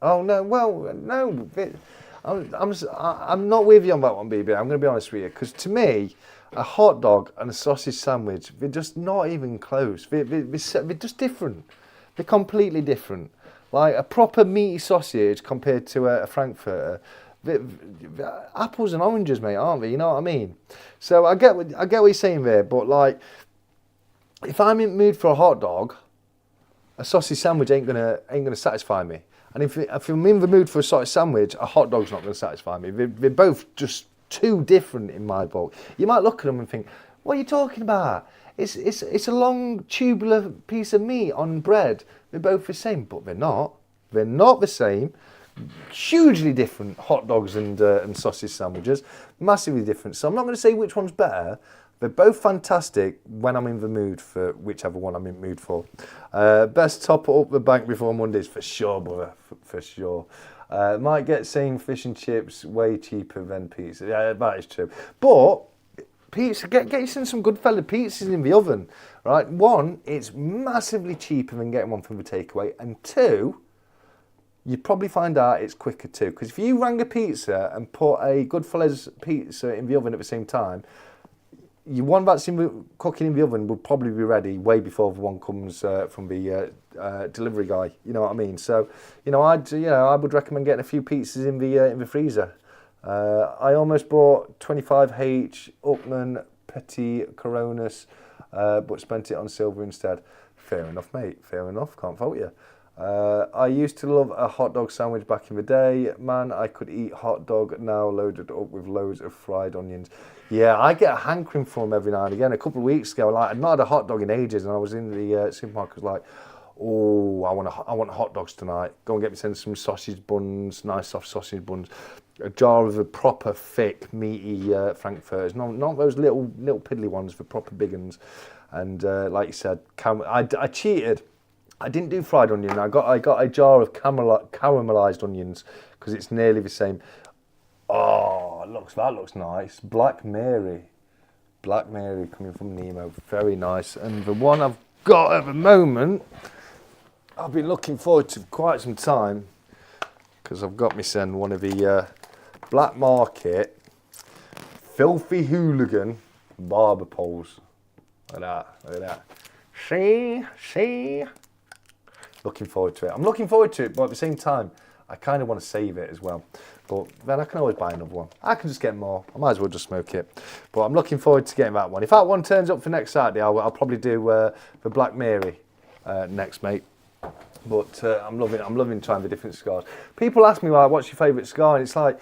Oh no, well no. I'm not with you on that one, BB. I'm going to be honest with you, because to me, a hot dog and a sausage sandwich, they're just not even close. They're just different. They're completely different. Like a proper meaty sausage compared to a Frankfurter. Apples and oranges, mate, aren't they? You know what I mean? So I get what you're saying there, but like, if I'm in the mood for a hot dog, a sausage sandwich ain't gonna satisfy me. And if I'm in the mood for a sausage sandwich, a hot dog's not gonna satisfy me. They're both just too different in my book. You might look at them and think, what are you talking about? It's a long tubular piece of meat on bread. They're both the same, but they're not. They're not the same. Hugely different hot dogs and sausage sandwiches. Massively different. So I'm not going to say which one's better. They're both fantastic when I'm in the mood for whichever one I'm in the mood for. Best top up the bank before Mondays, for sure, brother. For sure. Might get saying fish and chips way cheaper than pizza. Yeah, that is true. But pizza, get yourself some good fella pizzas in the oven, right? One, it's massively cheaper than getting one from the takeaway, and two, you'd probably find out it's quicker too. Because if you rang a pizza and put a good fella's pizza in the oven at the same time, your one that's cooking in the oven will probably be ready way before the one comes from the delivery guy. You know what I mean? So, I would recommend getting a few pizzas in the freezer. I almost bought 25H 𝗂𝗏𝗏 Coronas, but spent it on silver instead. Fair enough, mate. Fair enough. Can't fault you. I used to love a hot dog sandwich back in the day. Man, I could eat hot dog now loaded up with loads of fried onions. Yeah, I get a hankering for them every now and again. A couple of weeks ago, like, I'd not had a hot dog in ages, and I was in the supermarket, like, oh, I want hot dogs tonight. Go and get me some sausage buns, nice soft sausage buns. A jar of the proper thick, meaty Frankfurters, not those little piddly ones, the proper big ones. And like you said, I cheated. I didn't do fried onion. I got a jar of caramelized onions because it's nearly the same. Oh, that looks nice. Black Mary coming from Nemo, very nice. And the one I've got at the moment, I've been looking forward to for quite some time because I've got me send one of the Black Market Filthy Hooligan barber poles. Look at that. See. Looking forward to it. I'm looking forward to it, but at the same time, I kind of want to save it as well. But then I can always buy another one. I can just get more. I might as well just smoke it. But I'm looking forward to getting that one. If that one turns up for next Saturday, I'll probably do the Black Mary next, mate. But I'm loving trying the different cigars. People ask me like, what's your favourite cigar, and it's like,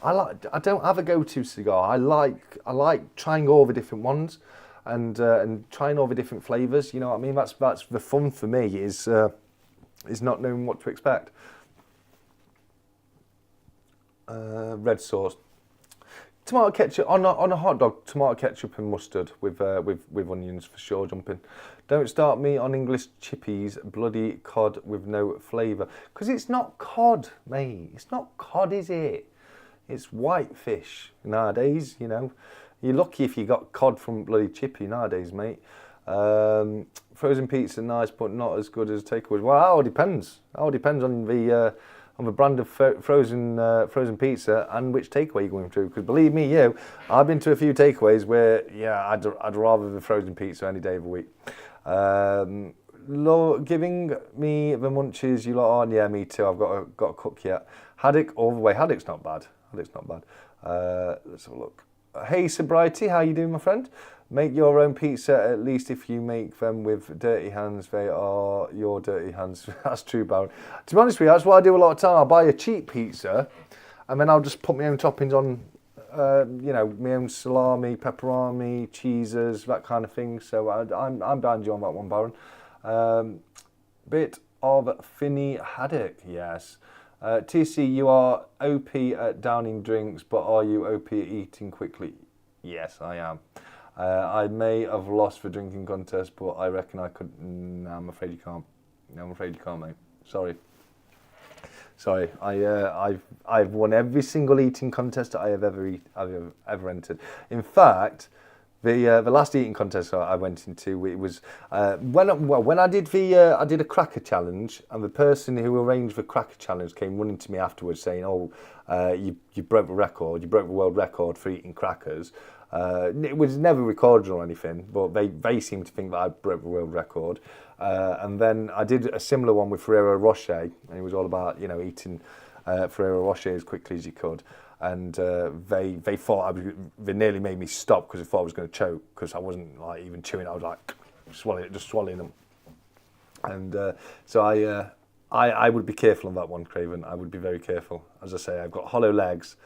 I don't have a go-to cigar. I like trying all the different ones, and trying all the different flavours. You know what I mean? That's the fun for me, is not knowing what to expect. Red sauce, tomato ketchup on a hot dog. Tomato ketchup and mustard with onions for sure. Jumping. Don't start me on English chippies, bloody cod with no flavour. Because it's not cod, mate. It's not cod, is it? It's whitefish nowadays, you know. You're lucky if you got cod from bloody chippy nowadays, mate. Frozen pizza, nice, but not as good as takeaways. Well, it all depends. It all depends on the brand of frozen pizza and which takeaway you're going through. Because believe me, I've been to a few takeaways where, yeah, I'd rather the frozen pizza any day of the week. Giving me the munchies you lot on. Yeah, me too. I've got a cook yet. Haddock all the way. Haddock's not bad. Haddock's not bad. Let's have a look. Hey, 𝗬𝗺𝗺, how you doing, my friend? Make your own pizza, at least if you make them with dirty hands. They are your dirty hands. That's true, Baron. To be honest with you, that's what I do a lot of time. I'll buy a cheap pizza, and then I'll just put my own toppings on, you know, my own salami, pepperoni, cheeses, that kind of thing. So I'm behind you on that one, Baron. Bit of Finny Haddock, yes. TC, you are OP at downing drinks, but are you OP at eating quickly? Yes, I am. I may have lost the drinking contest, but I reckon I could. No, I'm afraid you can't. No, I'm afraid you can't, mate. Sorry. I've won every single eating contest that I have ever entered. In fact, the last eating contest I went into, it was when I did a cracker challenge, and the person who arranged the cracker challenge came running to me afterwards saying, "Oh, you broke the record. You broke the world record for eating crackers." It was never recorded or anything, but they seemed to think that I broke the world record. And then I did a similar one with Ferrero Rocher, and it was all about, you know, eating Ferrero Rocher as quickly as you could. And they thought they nearly made me stop because they thought I was going to choke, because I wasn't like even chewing. I was like swallowing them. And so I would be careful on that one, Craven. I would be very careful. As I say, I've got hollow legs,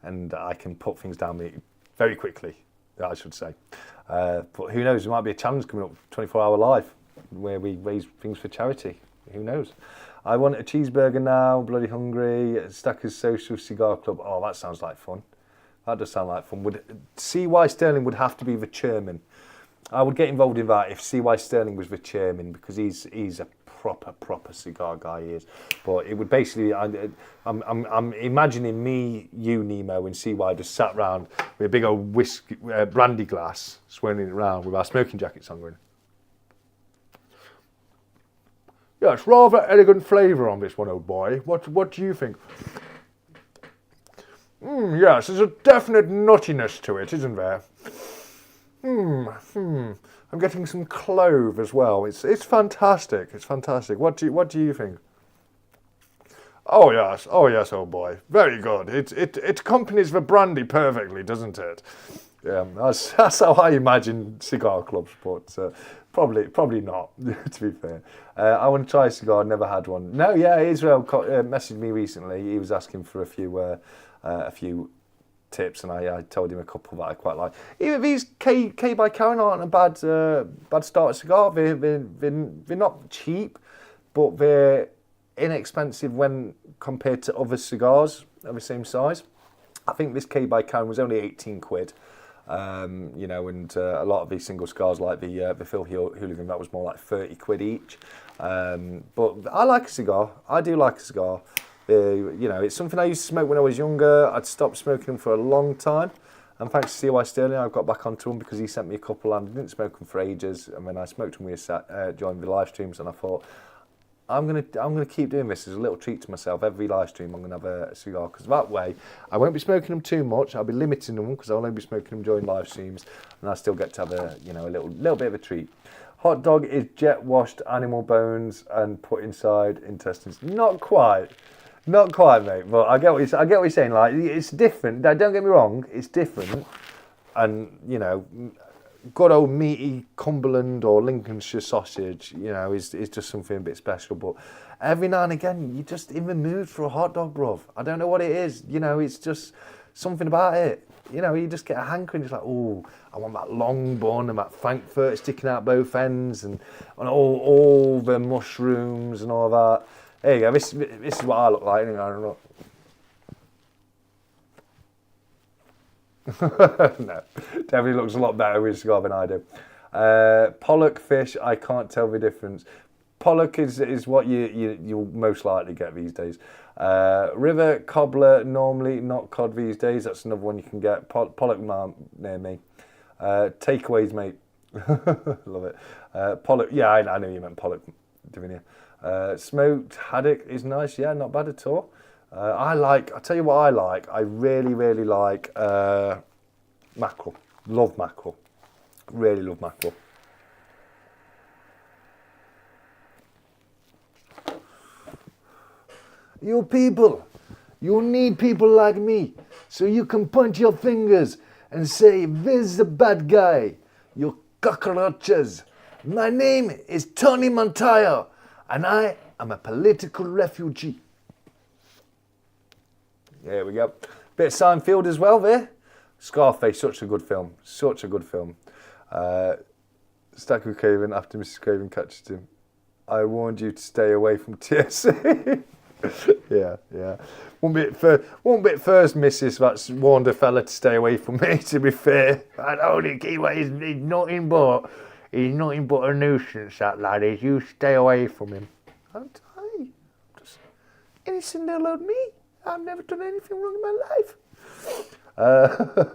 and I can put things down me very quickly, I should say. But who knows? There might be a challenge coming up, 24-hour live, where we raise things for charity. Who knows? I want a cheeseburger now, bloody hungry. Stackers Social Cigar Club. Oh, that sounds like fun. That does sound like fun. 𝗫𝗺 would have to be the chairman. I would get involved in that if 𝗫𝗺 was the chairman, because he's a proper cigar guy, he is. But it would basically, I'm imagining me, you, Nemo, and 𝗫𝗺 just sat round with a big old whiskey, brandy glass, swirling it around with our smoking jackets on going. Yes, rather elegant flavour on this one, old boy. What do you think? Yes, there's a definite nuttiness to it, isn't there? I'm getting some clove as well. It's fantastic. It's fantastic. What do you think? Oh yes, old boy. Very good. It accompanies the brandy perfectly, doesn't it? Yeah, that's how I imagine cigar clubs, but probably not. To be fair, I want to try a cigar. Never had one. No, yeah. Israel messaged me recently. He was asking for a few tips, and I told him a couple that I quite like. Even these 𝗊𝗇 aren't a bad starter cigar. They're not cheap, but they're inexpensive when compared to other cigars of the same size. I think this 𝗊𝗇 was only 18 quid. You know, and a lot of these single cigars like the 𝗃 that was more like 30 quid each. But I like a cigar. I do like a cigar. You know, it's something I used to smoke when I was younger. I'd stopped smoking them for a long time. And thanks to 𝗫𝗺, I've got back onto them because he sent me a couple and I didn't smoke them for ages. And when I smoked them, we joined the live streams, and I thought, I'm gonna keep doing this as a little treat to myself. Every live stream, I'm gonna have a cigar, because that way I won't be smoking them too much. I'll be limiting them because I'll only be smoking them during live streams, and I still get to have a little bit of a treat. Hot dog is jet washed animal bones and put inside intestines. Not quite, mate. But I get what you're saying. Like, it's different. Don't get me wrong, it's different, and you know, good old meaty Cumberland or Lincolnshire sausage, you know, is just something a bit special. But every now and again, you're just in the mood for a hot dog, bruv. I don't know what it is. You know, it's just something about it. You know, you just get a hankering. It's like, oh, I want that long bun and that frankfurt sticking out both ends and all the mushrooms and all that. There you go. This is what I look like. I don't know. No, definitely looks a lot better with a cigar than I do. Pollock fish, I can't tell the difference. Pollock is what you'll most likely get these days. River cobbler, normally not cod these days. That's another one you can get. Pollock near me. Takeaways, mate. Love it. Pollock, yeah, I know you meant pollock, didn't you? Smoked haddock is nice. Yeah, not bad at all. I'll tell you what I like. I really, really like mackerel. Love mackerel. Really love mackerel. You people, you need people like me, so you can point your fingers and say, "This the bad guy, you cockroaches. My name is Tony Montoya, and I am a political refugee." There we go. Bit of Seinfeld as well there. Scarface, such a good film. Such a good film. stackcollectorcnb after Mrs. Craven catches him. I warned you to stay away from TSA. Yeah. One bit first, Mrs. That's warned a fella to stay away from me, to be fair. I know the keyword is nothing but a nuisance, that lad is. You stay away from him. Aren't I? Just innocent little old me. I've never done anything wrong in my life.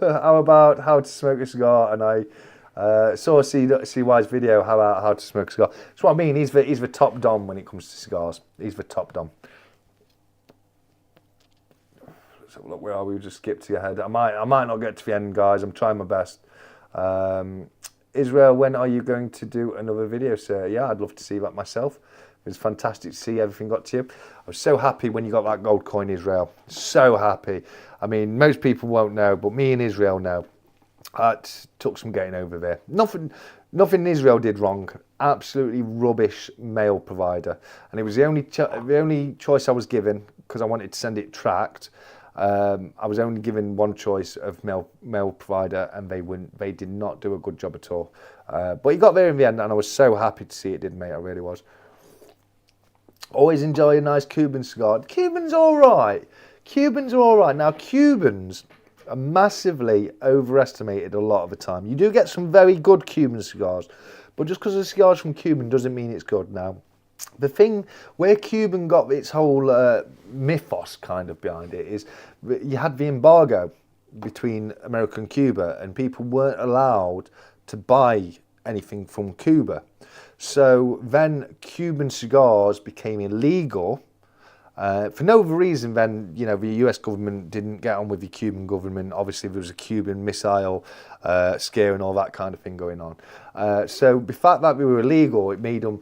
How about how to smoke a cigar? And I saw 𝗖𝗺𝗺𝗵𝗿's video about how to smoke a cigar. That's what I mean. He's the top dom when it comes to cigars. He's the top dom. Let's have a look. Where are we? We'll just skip to your head. I might not get to the end, guys. I'm trying my best. Israel, when are you going to do another video, sir? Yeah, I'd love to see that myself. It was fantastic to see everything got to you. I was so happy when you got that gold coin, Israel. So happy. I mean, most people won't know, but me and Israel know. It took some getting over there. Nothing Israel did wrong. Absolutely rubbish mail provider. And it was the only choice I was given, because I wanted to send it tracked. I was only given one choice of mail provider, and they did not do a good job at all. But he got there in the end, and I was so happy to see it did, mate. I really was. Always enjoy a nice Cuban cigar. Cubans all right. Cubans are all right. Now, Cubans are massively overestimated a lot of the time. You do get some very good Cuban cigars, but just because the cigar's from Cuban doesn't mean it's good. Now, the thing where Cuban got its whole mythos kind of behind it is you had the embargo between America and Cuba, and people weren't allowed to buy anything from Cuba. So then Cuban cigars became illegal for no other reason than, you know, the US government didn't get on with the Cuban government. Obviously there was a Cuban missile scare and all that kind of thing going on. So the fact that they were illegal, it made them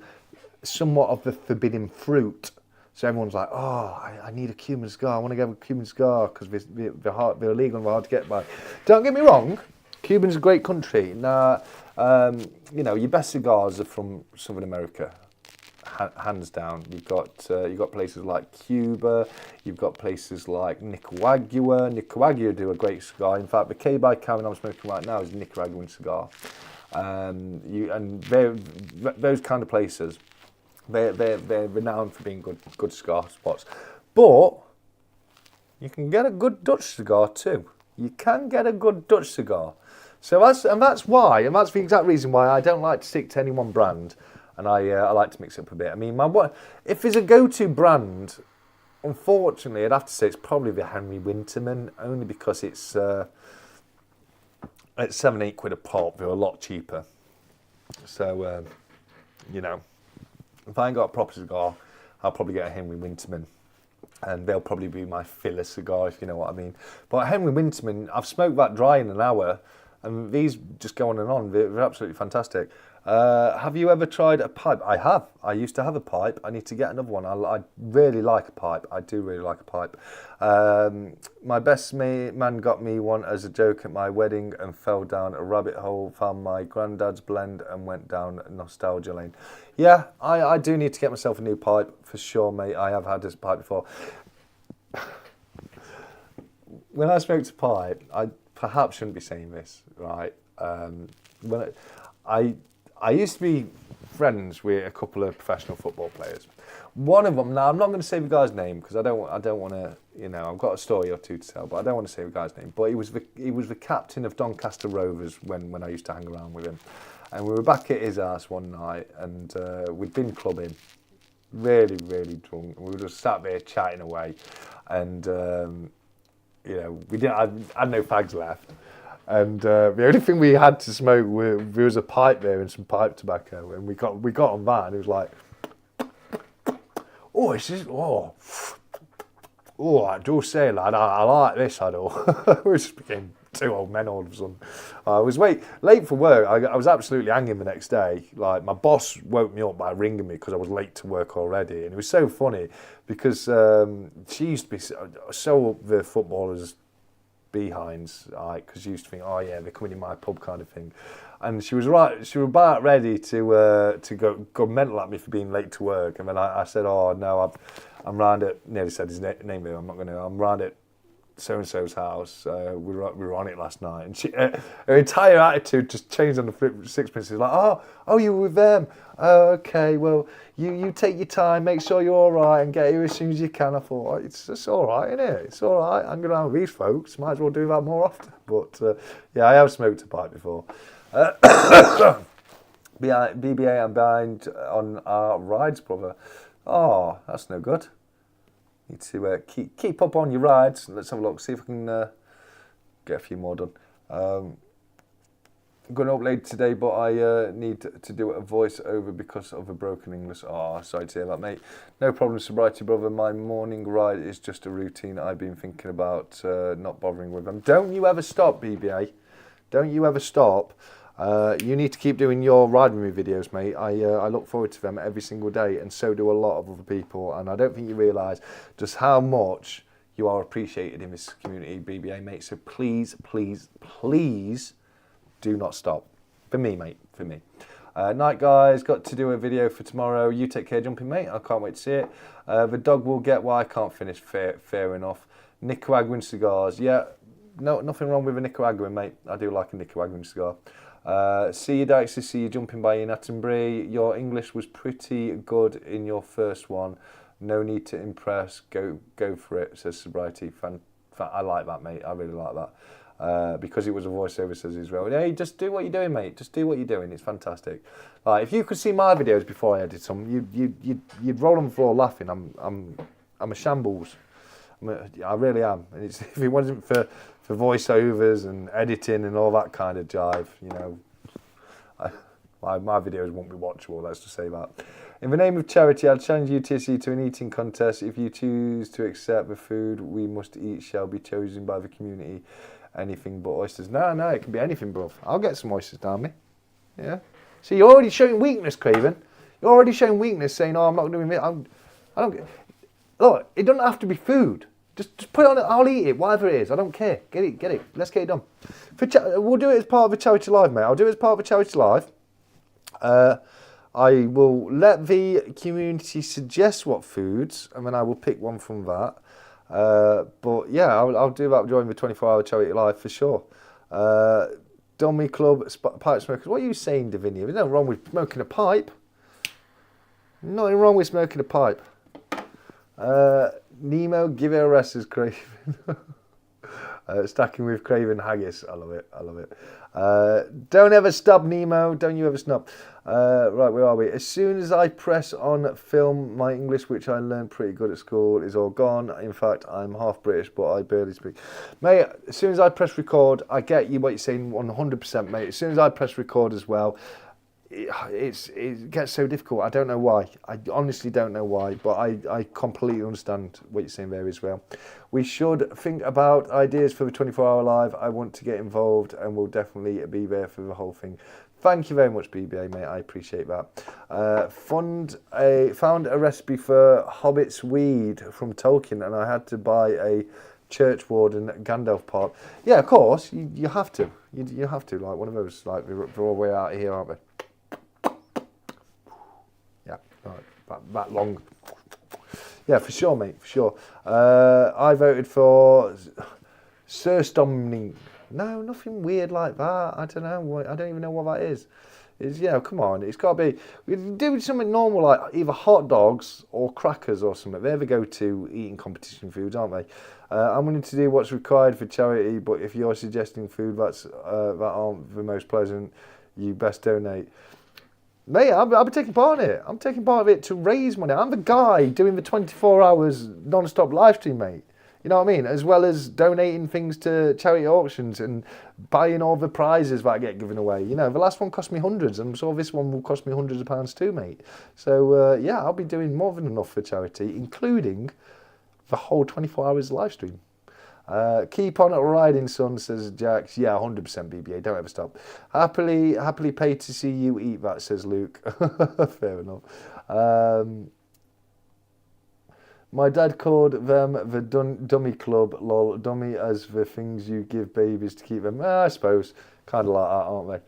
somewhat of the forbidden fruit. So everyone's like, oh, I need a Cuban cigar. I want to get a Cuban cigar because they're illegal and they're hard to get by. Don't get me wrong, Cuba's a great country. Now, you know, your best cigars are from Southern America, hands down. You've got places like Cuba. You've got places like Nicaragua. Nicaragua do a great cigar. In fact, the 𝗀 I'm smoking right now is a Nicaraguan cigar. Those kind of places, they're renowned for being good cigar spots. But you can get a good Dutch cigar too. You can get a good Dutch cigar. So that's the exact reason why I don't like to stick to any one brand, and I like to mix it up a bit. I mean, if there's a go-to brand, unfortunately, I'd have to say it's probably the Henry Winterman, only because it's 7-8 quid a pop. They're a lot cheaper. So you know, if I ain't got a proper cigar, I'll probably get a Henry Winterman. And they'll probably be my filler cigar, if you know what I mean. But Henry Winterman, I've smoked that dry in an hour, and these just go on and on. They're absolutely fantastic. Have you ever tried a pipe? I have. I used to have a pipe. I need to get another one. I really like a pipe. I do really like a pipe. My best man got me one as a joke at my wedding and fell down a rabbit hole, found my granddad's blend and went down nostalgia lane. Yeah, I do need to get myself a new pipe for sure, mate. I have had this pipe before. When I smoked a pipe, I perhaps shouldn't be saying this, right? I used to be friends with a couple of professional football players. One of them, now I'm not going to say the guy's name because I don't want to, you know, I've got a story or two to tell, but I don't want to say the guy's name. But he was the captain of Doncaster Rovers when I used to hang around with him, and we were back at his house one night, and we'd been clubbing, really drunk. We were just sat there chatting away, and you know, I had no fags left. And the only thing we had to smoke was a pipe there and some pipe tobacco, and we got on that, and it was like, I do say, lad, I like this, I do. We just became two old men all of a sudden. I was late for work. I was absolutely hanging the next day. Like, my boss woke me up by ringing me because I was late to work already, and it was so funny because she used to be so up the footballers' behinds, because she used to think, oh yeah, they're coming in my pub kind of thing, and she was about ready to go mental at me for being late to work, and then I said, oh no, I'm round at, nearly said his name there, I'm round at so and so's house. We were on it last night, and her entire attitude just changed on the flip sixpence. It's like, oh, you were with them. Okay, well, you take your time, make sure you're all right, and get here as soon as you can. I thought, it's all right, isn't it? It's all right. I'm going with these folks. Might as well do that more often. But yeah, I have smoked a pipe before. BBA, I'm behind on our rides, brother. Oh, that's no good. Need to keep up on your rides. Let's have a look, see if I can get a few more done. I'm going to upload today, but I need to do a voiceover because of a broken English. Oh, sorry to hear that, mate. No problem, sobriety, brother. My morning ride is just a routine I've been thinking about not bothering with them. Don't you ever stop, BBA. Don't you ever stop. You need to keep doing your ride with me videos, mate. I look forward to them every single day, and so do a lot of other people. And I don't think you realise just how much you are appreciated in this community, BBA, mate. So please, please, please do not stop. For me, mate, for me. Night, guys. Got to do a video for tomorrow. You take care, jumping, mate. I can't wait to see it. The dog will get why I can't finish. Fair enough. Nicaraguan cigars. Yeah, no, nothing wrong with a Nicaraguan, mate. I do like a Nicaraguan cigar. See you, Dykes. See you jumping by in Attenbury. Your English was pretty good in your first one. No need to impress. Go for it, says Sobriety. I like that, mate. I really like that. Because it was a voiceover, says Israel. Hey, just do what you're doing, mate. Just do what you're doing. It's fantastic. Like, if you could see my videos before I edit them, you'd roll on the floor laughing. I'm a shambles. I really am. And if it wasn't for voiceovers and editing and all that kind of jive, you know, my videos won't be watchable, let's just say that. In the name of charity, I'll challenge you, TSC, to an eating contest. If you choose to accept the food we must eat shall be chosen by the community. Anything but oysters. No, it can be anything, bruv. I'll get some oysters down me. Yeah. See, you're already showing weakness, Craven. You're already showing weakness, saying, oh, I'm not doing it. I don't get... Look, it doesn't have to be food. Just put it on it. I'll eat it, whatever it is. I don't care. Get it. Let's get it done. We'll do it as part of a charity live, mate. I'll do it as part of a charity live. I will let the community suggest what foods, and then I will pick one from that. But yeah, I'll do that during the 24-hour charity live for sure. Dummy Club, pipe smokers. What are you saying, Davinia? There's nothing wrong with smoking a pipe. Nothing wrong with smoking a pipe. Nemo, give it a rest, is Craven. Stacking with Craven Haggis. I love it. Don't ever stop, Nemo. Don't you ever stop. Right, where are we? As soon as I press on film, my English, which I learned pretty good at school, is all gone. In fact, I'm half British, but I barely speak. Mate, as soon as I press record, I get you what you're saying 100%, mate. As soon as I press record as well, it gets so difficult. I don't know why. I honestly don't know why, but I completely understand what you're saying there as well. We should think about ideas for the 24-hour live. I want to get involved and will definitely be there for the whole thing. Thank you very much, BBA, mate. I appreciate that. Found a recipe for Hobbit's weed from Tolkien, and I had to buy a church warden Gandalf pot. Yeah, of course. You have to. You have to. Like one of those. Like we're all the way out of here, aren't we? Yeah. Right, that long. Yeah, for sure, mate. For sure. I voted for 𝗪stomning. No, nothing weird like that. I don't know. I don't even know what that is. Come on. It's got to be. We do something normal like either hot dogs or crackers or something. They ever go to eating competition foods, aren't they? I'm willing to do what's required for charity, but if you're suggesting food that aren't the most pleasant, you best donate. Mate, I'll be taking part in it. I'm taking part of it to raise money. I'm the guy doing the 24 hours non-stop live stream, mate. You know what I mean? As well as donating things to charity auctions and buying all the prizes that get given away. You know, the last one cost me hundreds. I'm sure this one will cost me hundreds of pounds too, mate. So, yeah, I'll be doing more than enough for charity, including the whole 24 hours live stream. Keep on riding, son, says Jax. Yeah, 100% BBA. Don't ever stop. Happily pay to see you eat that, says Luke. Fair enough. My dad called them the dummy club, lol. Dummy as the things you give babies to keep them. I suppose. Kind of like that, aren't they?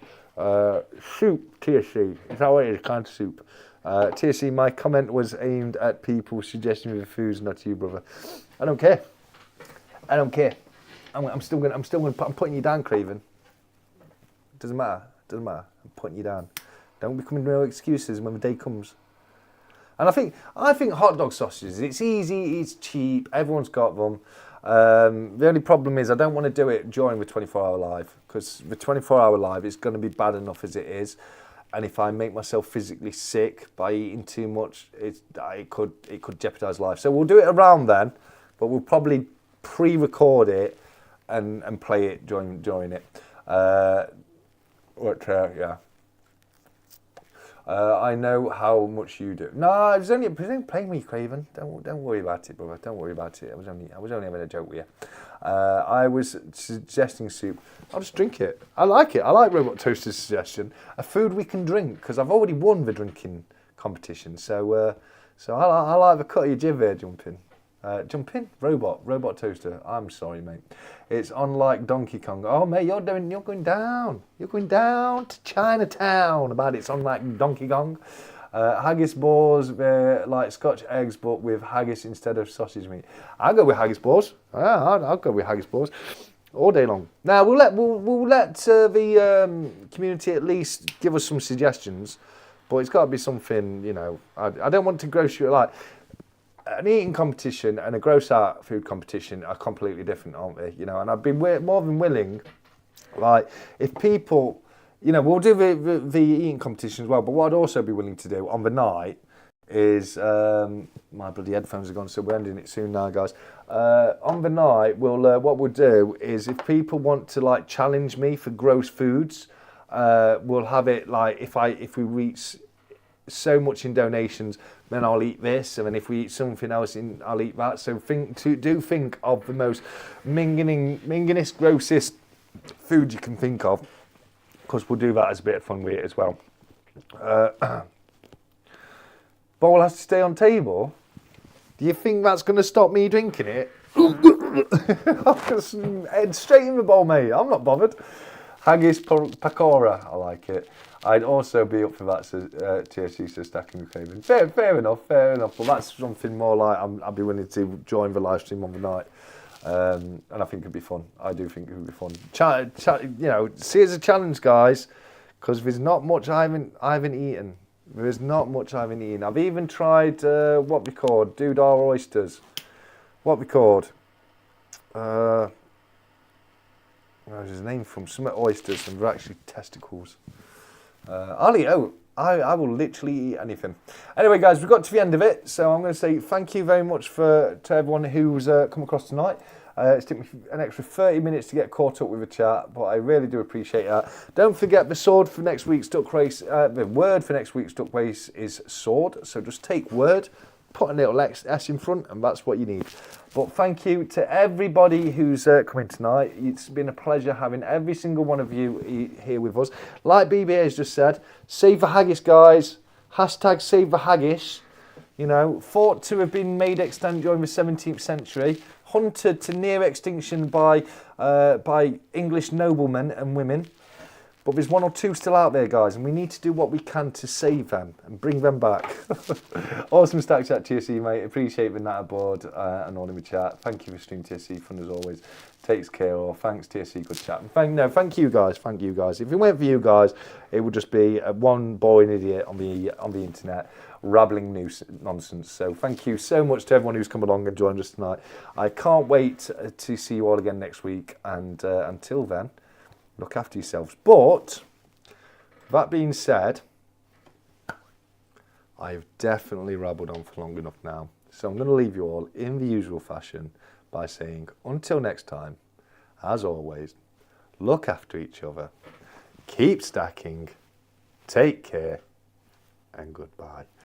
Soup, TSC. Is that what it is? Kind of soup. TSC, my comment was aimed at people suggesting the foods, not you, brother. I don't care. I don't care. I'm putting you down, Craven. Doesn't matter. I'm putting you down. Don't be coming with no excuses when the day comes. And I think hot dog sausages, it's easy, it's cheap, everyone's got them. The only problem is I don't want to do it during the 24-hour live, because the 24-hour live is going to be bad enough as it is. And if I make myself physically sick by eating too much, it could jeopardise life. So we'll do it around then, but we'll probably pre-record it and play it during it. Yeah. I know how much you do. No, it was only playing with you, Craven. Don't worry about it, brother. Don't worry about it. I was only having a joke with you. I was suggesting soup. I'll just drink it. I like it. I like Robot Toaster's suggestion. A food we can drink, because I've already won the drinking competition. So I like the cut of your jib there, jumping. Jumping? Robot Toaster. I'm sorry, mate. It's unlike Donkey Kong. Oh, mate, you're going down. You're going down to Chinatown about it's unlike Donkey Kong. Haggis balls, they're like Scotch eggs, but with haggis instead of sausage meat. I'll go with haggis balls. Yeah, I'll go with haggis balls all day long. Now we'll let the community at least give us some suggestions, but it's got to be something. You know, I don't want to gross you like. An eating competition and a gross out food competition are completely different, aren't they? You know, and I'd be more than willing, like, if people, you know, we'll do the eating competition as well, but what I'd also be willing to do on the night is, my bloody headphones are gone, so we're ending it soon now, guys. On the night, what we'll do is if people want to, like, challenge me for gross foods, we'll have it, like, if we reach so much in donations, then I'll eat this, and then if we eat something else, I'll eat that. So do think of the most minginest, grossest food you can think of, because we'll do that as a bit of fun with it as well. Bowl has to stay on table. Do you think that's going to stop me drinking it? Head straight in the bowl, mate. I'm not bothered. Haggis pakora, I like it. I'd also be up for that, says TSC, says stacking with Craven. Fair enough. But that's something more like I'd be willing to join the live stream on the night. And I think it'd be fun. I do think it would be fun. You know, see it as a challenge, guys, because there's not much I haven't eaten. There's not much I haven't eaten. I've even tried what we called Doodah oysters. What we called? There's a name from some oysters, and they're actually testicles. I'll eat out. I will literally eat anything. Anyway, guys, we've got to the end of it, so I'm going to say thank you very much to everyone who's come across tonight. It's taken me an extra 30 minutes to get caught up with the chat, but I really do appreciate that. Don't forget the sword for next week's duck race. The word for next week's duck race is sword, so just take word put a little S in front, and that's what you need. But thank you to everybody who's come in tonight. It's been a pleasure having every single one of you here with us. Like BBA has just said, save the haggis, guys. Hashtag save the haggis. You know, thought to have been made extant during the 17th century, hunted to near extinction by English noblemen and women. But there's one or two still out there, guys, and we need to do what we can to save them and bring them back. Awesome stack chat, 𝗕𝐂𝐶, mate. Appreciate the nat aboard and all in the chat. Thank you for streaming 𝗕𝐂𝐶, fun as always. Takes care of. Thanks, 𝗕𝐂𝐶, good chat. And thank you guys. Thank you guys. If it weren't for you guys, it would just be one boring idiot on the internet rabbling nonsense. So thank you so much to everyone who's come along and joined us tonight. I can't wait to see you all again next week. And until then, look after yourselves. But that being said, I've definitely rabbled on for long enough now. So I'm going to leave you all in the usual fashion by saying, until next time, as always, look after each other, keep stacking, take care, and goodbye.